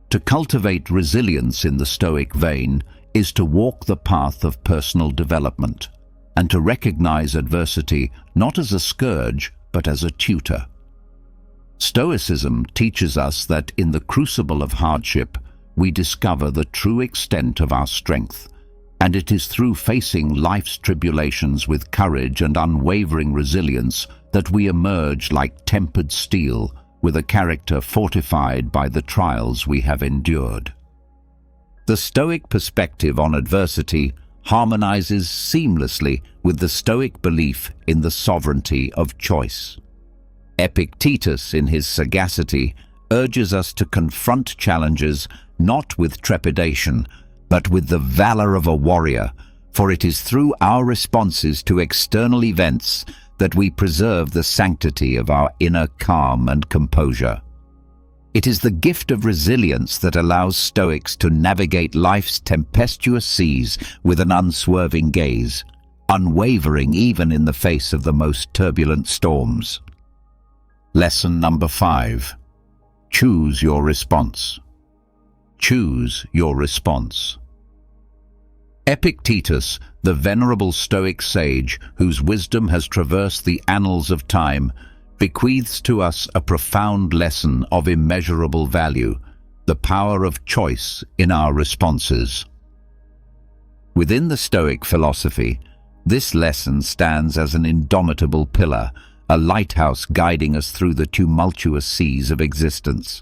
To cultivate resilience in the Stoic vein is to walk the path of personal development, and to recognize adversity not as a scourge, but as a tutor. Stoicism teaches us that in the crucible of hardship, we discover the true extent of our strength, and it is through facing life's tribulations with courage and unwavering resilience that we emerge like tempered steel, with a character fortified by the trials we have endured. The Stoic perspective on adversity harmonizes seamlessly with the Stoic belief in the sovereignty of choice. Epictetus, in his sagacity, urges us to confront challenges not with trepidation, but with the valor of a warrior, for it is through our responses to external events that we preserve the sanctity of our inner calm and composure. It is the gift of resilience that allows Stoics to navigate life's tempestuous seas with an unswerving gaze, unwavering even in the face of the most turbulent storms. Lesson number 5. Choose your response. Choose your response. Epictetus, the venerable Stoic sage whose wisdom has traversed the annals of time, bequeaths to us a profound lesson of immeasurable value, the power of choice in our responses. Within the Stoic philosophy, this lesson stands as an indomitable pillar, a lighthouse guiding us through the tumultuous seas of existence.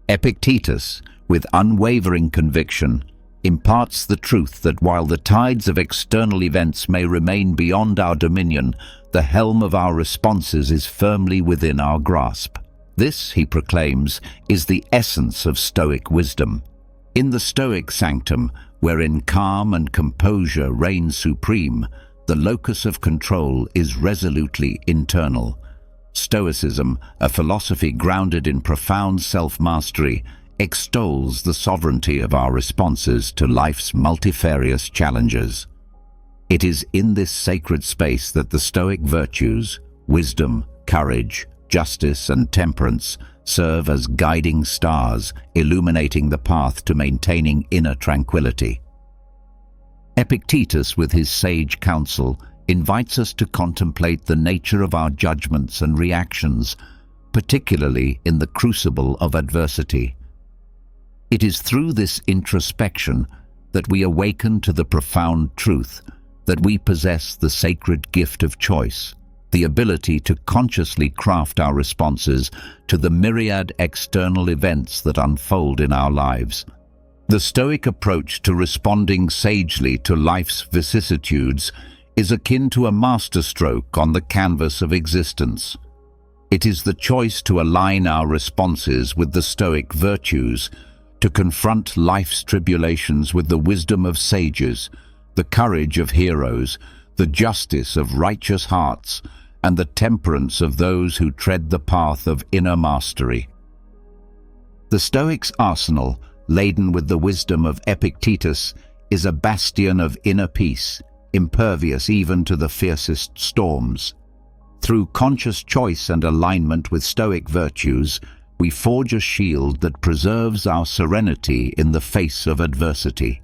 Epictetus, with unwavering conviction, imparts the truth that while the tides of external events may remain beyond our dominion, the helm of our responses is firmly within our grasp. This, he proclaims, is the essence of Stoic wisdom. In the Stoic sanctum, wherein calm and composure reign supreme, the locus of control is resolutely internal. Stoicism, a philosophy grounded in profound self-mastery, extols the sovereignty of our responses to life's multifarious challenges. It is in this sacred space that the Stoic virtues, wisdom, courage, justice, and temperance serve as guiding stars, illuminating the path to maintaining inner tranquility. Epictetus, with his sage counsel, invites us to contemplate the nature of our judgments and reactions, particularly in the crucible of adversity. It is through this introspection that we awaken to the profound truth that we possess the sacred gift of choice, the ability to consciously craft our responses to the myriad external events that unfold in our lives. The Stoic approach to responding sagely to life's vicissitudes is akin to a masterstroke on the canvas of existence. It is the choice to align our responses with the Stoic virtues, to confront life's tribulations with the wisdom of sages, the courage of heroes, the justice of righteous hearts, and the temperance of those who tread the path of inner mastery. The Stoics' arsenal, laden with the wisdom of Epictetus, is a bastion of inner peace, impervious even to the fiercest storms. Through conscious choice and alignment with Stoic virtues, we forge a shield that preserves our serenity in the face of adversity.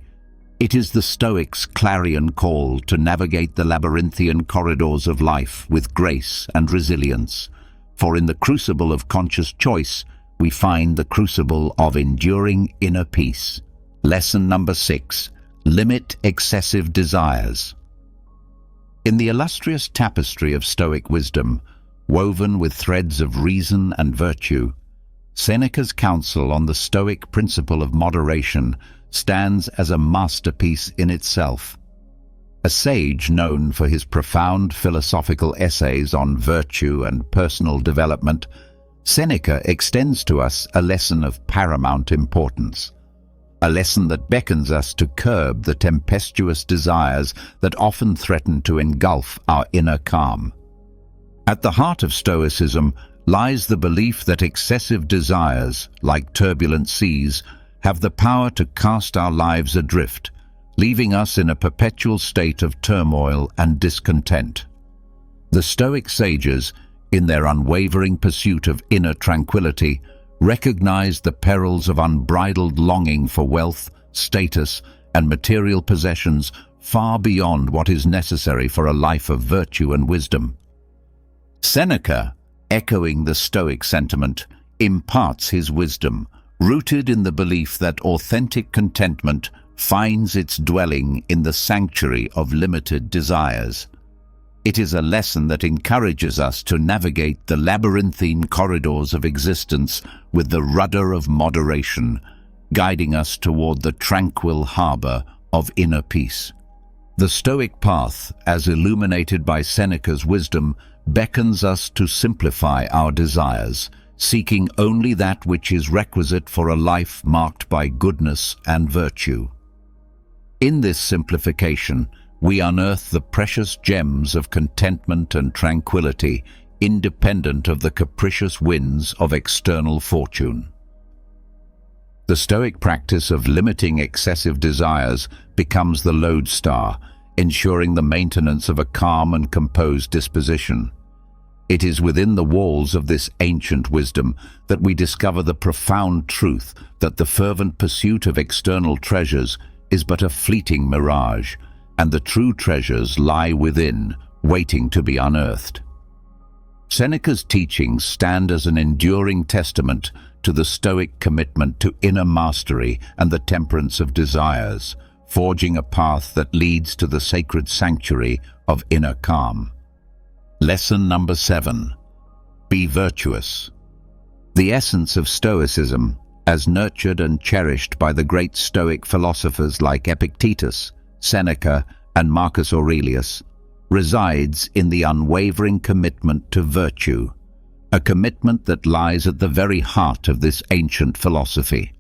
It is the Stoics' clarion call to navigate the labyrinthian corridors of life with grace and resilience. For in the crucible of conscious choice, we find the crucible of enduring inner peace. Lesson number 6. Limit excessive desires. In the illustrious tapestry of Stoic wisdom, woven with threads of reason and virtue, Seneca's counsel on the Stoic principle of moderation stands as a masterpiece in itself. A sage known for his profound philosophical essays on virtue and personal development, Seneca extends to us a lesson of paramount importance. A lesson that beckons us to curb the tempestuous desires that often threaten to engulf our inner calm. At the heart of Stoicism lies the belief that excessive desires, like turbulent seas, have the power to cast our lives adrift, leaving us in a perpetual state of turmoil and discontent. The Stoic sages, in their unwavering pursuit of inner tranquility, recognized the perils of unbridled longing for wealth, status, and material possessions far beyond what is necessary for a life of virtue and wisdom. Seneca, echoing the Stoic sentiment, imparts his wisdom, rooted in the belief that authentic contentment finds its dwelling in the sanctuary of limited desires. It is a lesson that encourages us to navigate the labyrinthine corridors of existence with the rudder of moderation, guiding us toward the tranquil harbor of inner peace. The Stoic path, as illuminated by Seneca's wisdom, beckons us to simplify our desires, seeking only that which is requisite for a life marked by goodness and virtue. In this simplification, we unearth the precious gems of contentment and tranquility, independent of the capricious winds of external fortune. The Stoic practice of limiting excessive desires becomes the lodestar, ensuring the maintenance of a calm and composed disposition. It is within the walls of this ancient wisdom that we discover the profound truth that the fervent pursuit of external treasures is but a fleeting mirage, and the true treasures lie within, waiting to be unearthed. Seneca's teachings stand as an enduring testament to the Stoic commitment to inner mastery and the temperance of desires, forging a path that leads to the sacred sanctuary of inner calm. Lesson number 7. Be virtuous. The essence of Stoicism, as nurtured and cherished by the great Stoic philosophers like Epictetus, Seneca, and Marcus Aurelius, resides in the unwavering commitment to virtue, a commitment that lies at the very heart of this ancient philosophy.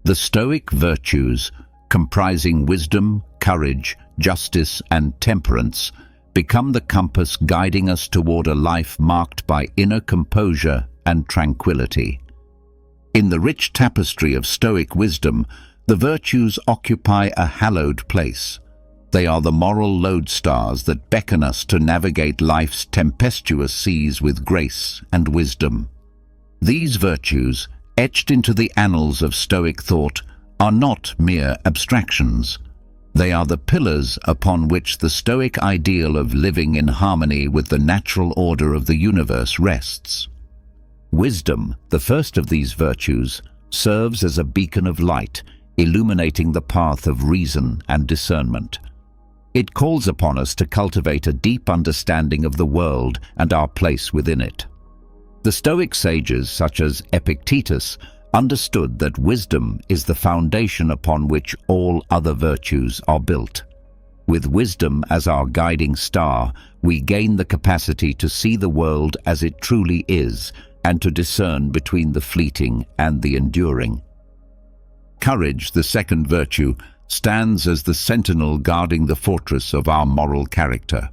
The Stoic virtues, comprising wisdom, courage, justice, and temperance, become the compass guiding us toward a life marked by inner composure and tranquility. In the rich tapestry of Stoic wisdom, the virtues occupy a hallowed place. They are the moral lodestars that beckon us to navigate life's tempestuous seas with grace and wisdom. These virtues, etched into the annals of Stoic thought, are not mere abstractions. They are the pillars upon which the Stoic ideal of living in harmony with the natural order of the universe rests. Wisdom, the first of these virtues, serves as a beacon of light, illuminating the path of reason and discernment. It calls upon us to cultivate a deep understanding of the world and our place within it. The Stoic sages, such as Epictetus, understood that wisdom is the foundation upon which all other virtues are built. With wisdom as our guiding star, we gain the capacity to see the world as it truly is and to discern between the fleeting and the enduring. Courage, the second virtue, stands as the sentinel guarding the fortress of our moral character.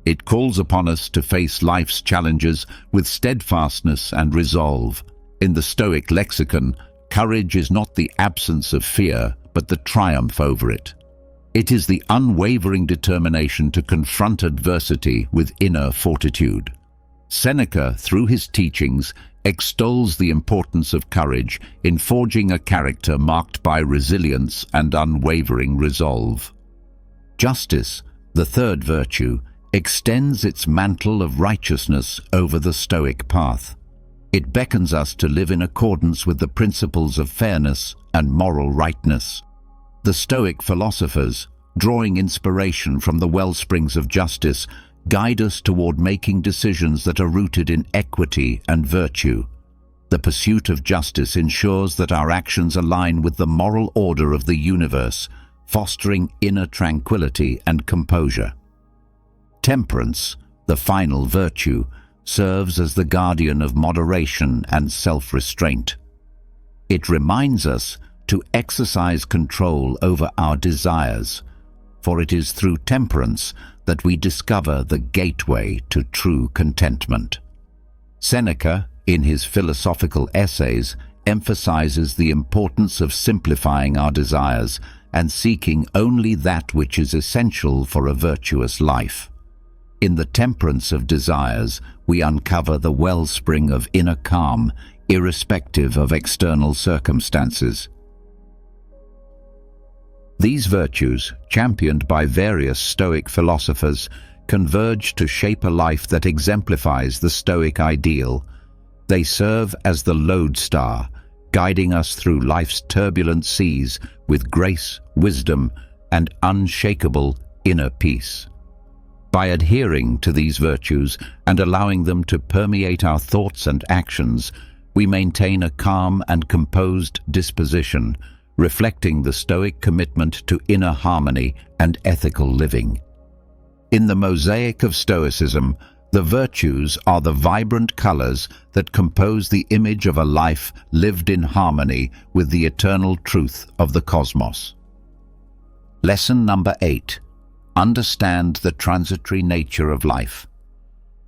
It calls upon us to face life's challenges with steadfastness and resolve. In the Stoic lexicon, Courage is not the absence of fear, but the triumph over it. It is the unwavering determination to confront adversity with inner fortitude. Seneca, through his teachings, extols the importance of courage in forging a character marked by resilience and unwavering resolve. Justice, the third virtue, extends its mantle of righteousness over the Stoic path. It beckons us to live in accordance with the principles of fairness and moral rightness. The Stoic philosophers, drawing inspiration from the wellsprings of justice, guide us toward making decisions that are rooted in equity and virtue. The pursuit of justice ensures that our actions align with the moral order of the universe, fostering inner tranquility and composure. Temperance, the final virtue, serves as the guardian of moderation and self-restraint. It reminds us to exercise control over our desires, for it is through temperance that we discover the gateway to true contentment. Seneca, in his philosophical essays, emphasizes the importance of simplifying our desires and seeking only that which is essential for a virtuous life. In the temperance of desires, we uncover the wellspring of inner calm, irrespective of external circumstances. These virtues, championed by various Stoic philosophers, converge to shape a life that exemplifies the Stoic ideal. They serve as the lodestar, guiding us through life's turbulent seas with grace, wisdom, and unshakable inner peace. By adhering to these virtues and allowing them to permeate our thoughts and actions, we maintain a calm and composed disposition, reflecting the Stoic commitment to inner harmony and ethical living. In the mosaic of Stoicism, the virtues are the vibrant colors that compose the image of a life lived in harmony with the eternal truth of the cosmos. Lesson number 8. Understand the transitory nature of life.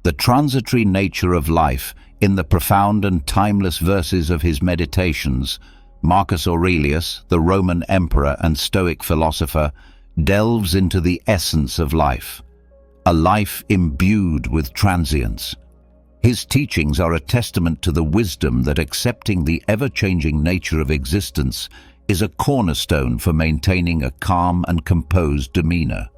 The transitory nature of life, in the profound and timeless verses of his Meditations, Marcus Aurelius, the Roman emperor and Stoic philosopher, delves into the essence of life, a life imbued with transience. His teachings are a testament to the wisdom that accepting the ever-changing nature of existence is a cornerstone for maintaining a calm and composed demeanor.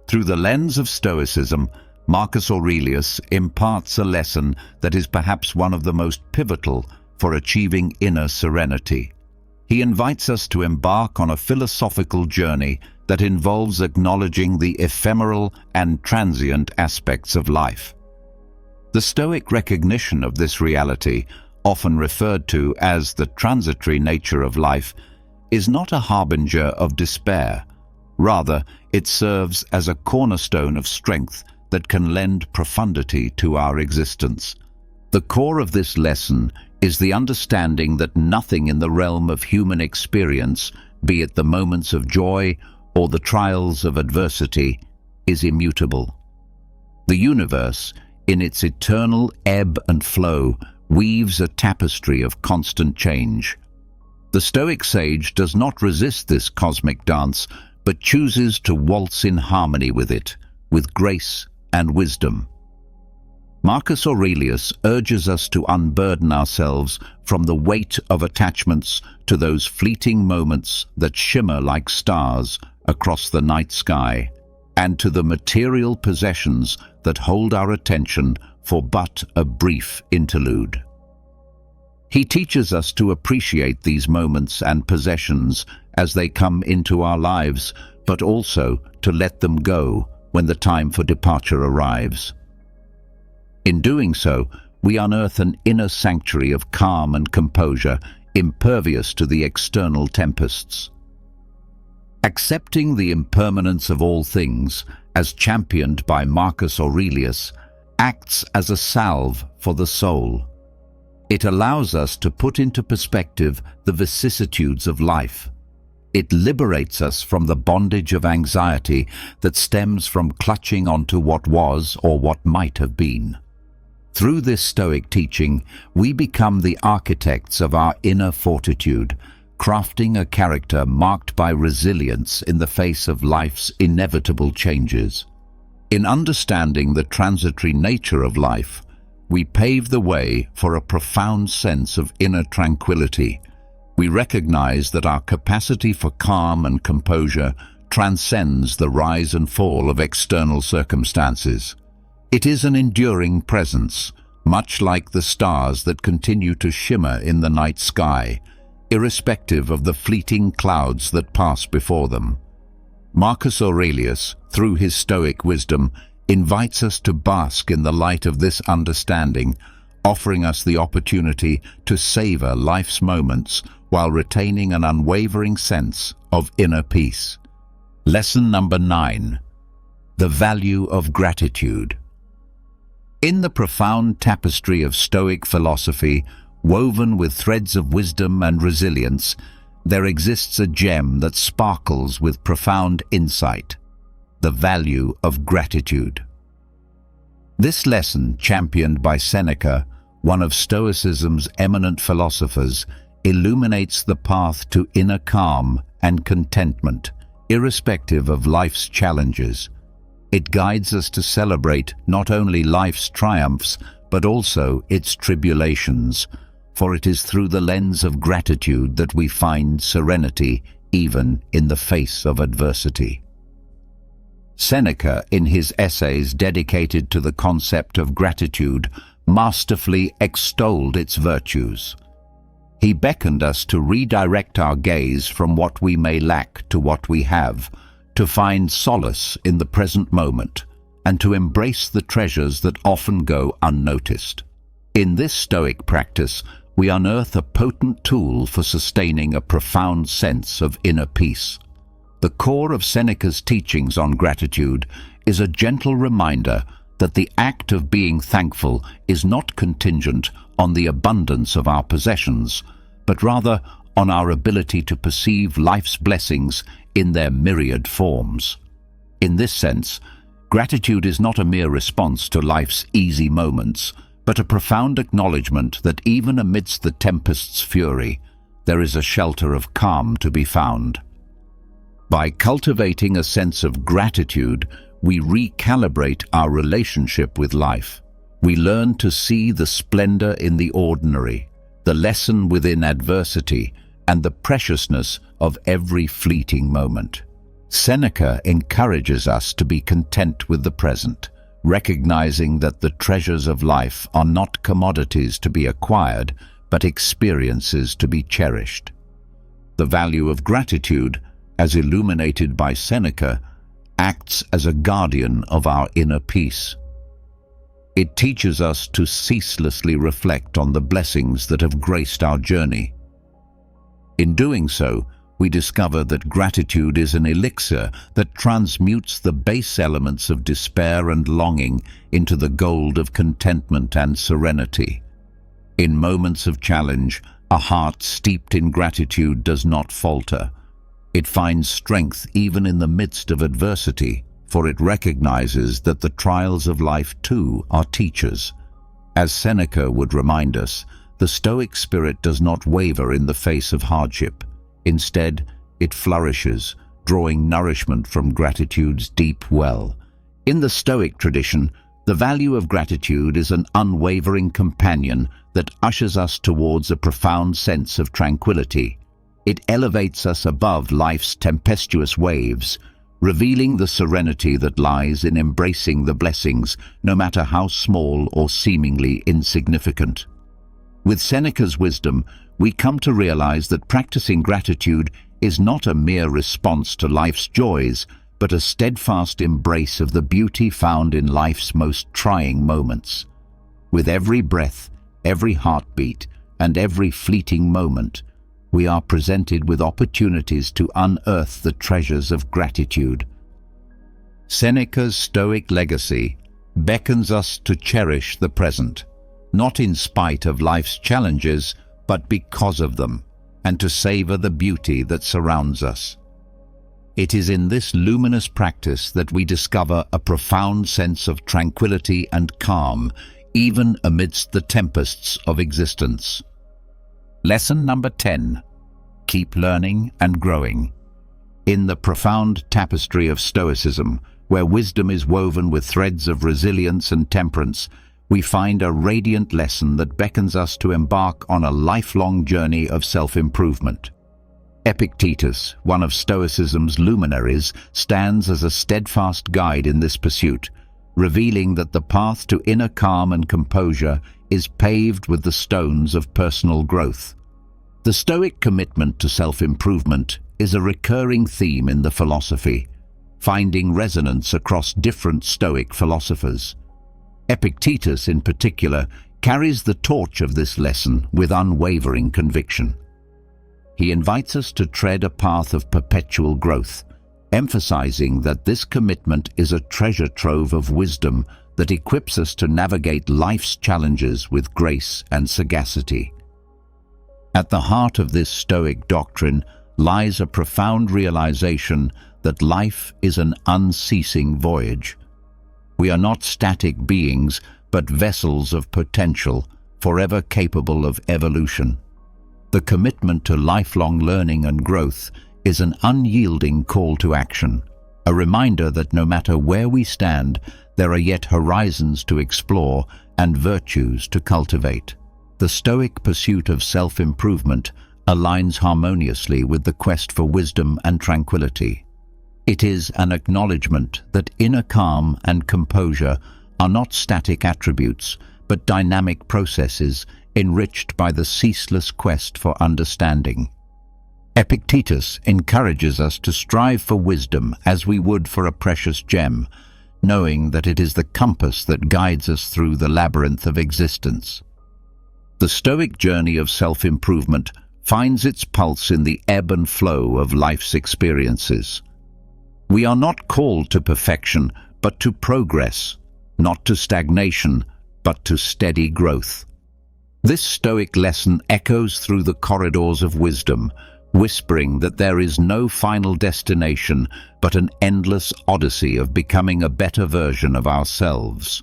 Through the lens of Stoicism, Marcus Aurelius imparts a lesson that is perhaps one of the most pivotal for achieving inner serenity. He invites us to embark on a philosophical journey that involves acknowledging the ephemeral and transient aspects of life. The Stoic recognition of this reality, often referred to as the transitory nature of life, is not a harbinger of despair. Rather, it serves as a cornerstone of strength that can lend profundity to our existence. The core of this lesson is the understanding that nothing in the realm of human experience, be it the moments of joy or the trials of adversity, is immutable. The universe, in its eternal ebb and flow, weaves a tapestry of constant change. The Stoic sage does not resist this cosmic dance, but chooses to waltz in harmony with it, with grace and wisdom. Marcus Aurelius urges us to unburden ourselves from the weight of attachments to those fleeting moments that shimmer like stars across the night sky, and to the material possessions that hold our attention for but a brief interlude. He teaches us to appreciate these moments and possessions as they come into our lives, but also to let them go when the time for departure arrives. In doing so, we unearth an inner sanctuary of calm and composure, impervious to the external tempests. Accepting the impermanence of all things, as championed by Marcus Aurelius, acts as a salve for the soul. It allows us to put into perspective the vicissitudes of life. It liberates us from the bondage of anxiety that stems from clutching onto what was or what might have been. Through this Stoic teaching, we become the architects of our inner fortitude, crafting a character marked by resilience in the face of life's inevitable changes. In understanding the transitory nature of life, we pave the way for a profound sense of inner tranquility. We recognize that our capacity for calm and composure transcends the rise and fall of external circumstances. It is an enduring presence, much like the stars that continue to shimmer in the night sky, irrespective of the fleeting clouds that pass before them. Marcus Aurelius, through his Stoic wisdom, invites us to bask in the light of this understanding, offering us the opportunity to savor life's moments while retaining an unwavering sense of inner peace. Lesson number 9. The value of gratitude. In the profound tapestry of Stoic philosophy, woven with threads of wisdom and resilience, there exists a gem that sparkles with profound insight: the value of gratitude. This lesson, championed by Seneca, one of Stoicism's eminent philosophers, illuminates the path to inner calm and contentment, irrespective of life's challenges. It guides us to celebrate not only life's triumphs, but also its tribulations, for it is through the lens of gratitude that we find serenity even in the face of adversity. Seneca, in his essays dedicated to the concept of gratitude, masterfully extolled its virtues. He beckoned us to redirect our gaze from what we may lack to what we have, to find solace in the present moment, and to embrace the treasures that often go unnoticed. In this Stoic practice, we unearth a potent tool for sustaining a profound sense of inner peace. The core of Seneca's teachings on gratitude is a gentle reminder that the act of being thankful is not contingent on the abundance of our possessions, but rather on our ability to perceive life's blessings in their myriad forms. In this sense, gratitude is not a mere response to life's easy moments, but a profound acknowledgement that even amidst the tempest's fury, there is a shelter of calm to be found. By cultivating a sense of gratitude, we recalibrate our relationship with life. We learn to see the splendor in the ordinary, the lesson within adversity, and the preciousness of every fleeting moment. Seneca encourages us to be content with the present, recognizing that the treasures of life are not commodities to be acquired, but experiences to be cherished. The value of gratitude, as illuminated by Seneca, acts as a guardian of our inner peace. It teaches us to ceaselessly reflect on the blessings that have graced our journey. In doing so, we discover that gratitude is an elixir that transmutes the base elements of despair and longing into the gold of contentment and serenity. In moments of challenge, a heart steeped in gratitude does not falter. It finds strength even in the midst of adversity, for it recognizes that the trials of life too are teachers. As Seneca would remind us, the Stoic spirit does not waver in the face of hardship. Instead, it flourishes, drawing nourishment from gratitude's deep well. In the Stoic tradition, the value of gratitude is an unwavering companion that ushers us towards a profound sense of tranquility. It elevates us above life's tempestuous waves, revealing the serenity that lies in embracing the blessings, no matter how small or seemingly insignificant. With Seneca's wisdom, we come to realize that practicing gratitude is not a mere response to life's joys, but a steadfast embrace of the beauty found in life's most trying moments. With every breath, every heartbeat, and every fleeting moment, we are presented with opportunities to unearth the treasures of gratitude. Seneca's Stoic legacy beckons us to cherish the present, not in spite of life's challenges, but because of them, and to savor the beauty that surrounds us. It is in this luminous practice that we discover a profound sense of tranquility and calm, even amidst the tempests of existence. Lesson number 10. Keep learning and growing. In the profound tapestry of Stoicism, where wisdom is woven with threads of resilience and temperance, we find a radiant lesson that beckons us to embark on a lifelong journey of self-improvement. Epictetus, one of Stoicism's luminaries, stands as a steadfast guide in this pursuit, revealing that the path to inner calm and composure is paved with the stones of personal growth. The Stoic commitment to self-improvement is a recurring theme in the philosophy, finding resonance across different Stoic philosophers. Epictetus, in particular, carries the torch of this lesson with unwavering conviction. He invites us to tread a path of perpetual growth, emphasizing that this commitment is a treasure trove of wisdom that equips us to navigate life's challenges with grace and sagacity. At the heart of this Stoic doctrine lies a profound realization that life is an unceasing voyage. We are not static beings, but vessels of potential, forever capable of evolution. The commitment to lifelong learning and growth is an unyielding call to action, a reminder that no matter where we stand, there are yet horizons to explore and virtues to cultivate. The Stoic pursuit of self-improvement aligns harmoniously with the quest for wisdom and tranquility. It is an acknowledgement that inner calm and composure are not static attributes, but dynamic processes enriched by the ceaseless quest for understanding. Epictetus encourages us to strive for wisdom as we would for a precious gem, knowing that it is the compass that guides us through the labyrinth of existence. The Stoic journey of self-improvement finds its pulse in the ebb and flow of life's experiences. We are not called to perfection, but to progress, not to stagnation, but to steady growth. This Stoic lesson echoes through the corridors of wisdom, whispering that there is no final destination, but an endless odyssey of becoming a better version of ourselves.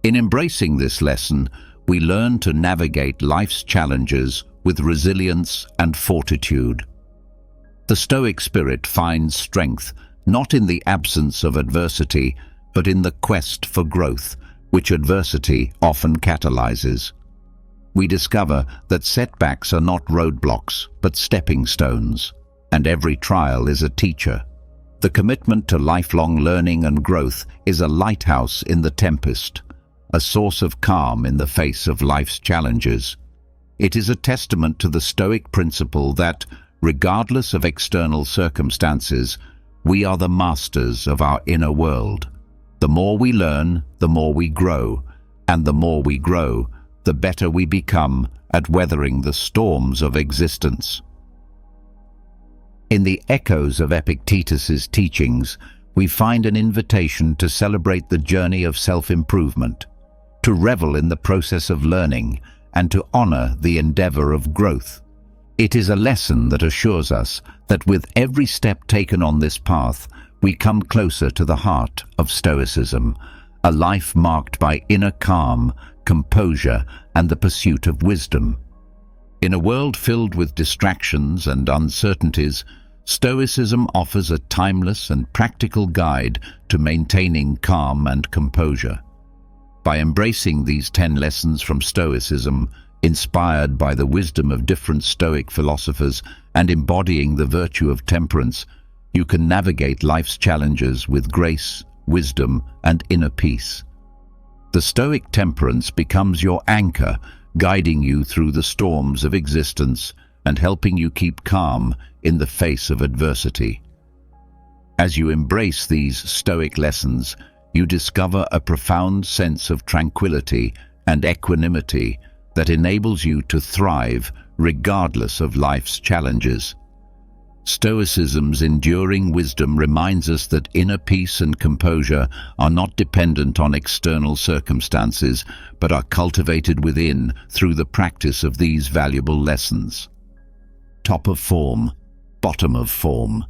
In embracing this lesson, we learn to navigate life's challenges with resilience and fortitude. The Stoic spirit finds strength not in the absence of adversity, but in the quest for growth, which adversity often catalyzes. We discover that setbacks are not roadblocks, but stepping stones, and every trial is a teacher. The commitment to lifelong learning and growth is a lighthouse in the tempest, a source of calm in the face of life's challenges. It is a testament to the Stoic principle that, regardless of external circumstances, we are the masters of our inner world. The more we learn, the more we grow, and the more we grow, the better we become at weathering the storms of existence. In the echoes of Epictetus's teachings, we find an invitation to celebrate the journey of self-improvement, to revel in the process of learning, and to honor the endeavor of growth. It is a lesson that assures us that with every step taken on this path, we come closer to the heart of Stoicism, a life marked by inner calm, composure, and the pursuit of wisdom. In a world filled with distractions and uncertainties, Stoicism offers a timeless and practical guide to maintaining calm and composure. By embracing these 10 lessons from Stoicism, inspired by the wisdom of different Stoic philosophers and embodying the virtue of temperance, you can navigate life's challenges with grace, wisdom, and inner peace. The Stoic temperance becomes your anchor, guiding you through the storms of existence and helping you keep calm in the face of adversity. As you embrace these Stoic lessons, you discover a profound sense of tranquility and equanimity that enables you to thrive regardless of life's challenges. Stoicism's enduring wisdom reminds us that inner peace and composure are not dependent on external circumstances, but are cultivated within through the practice of these valuable lessons. Top of form, bottom of form.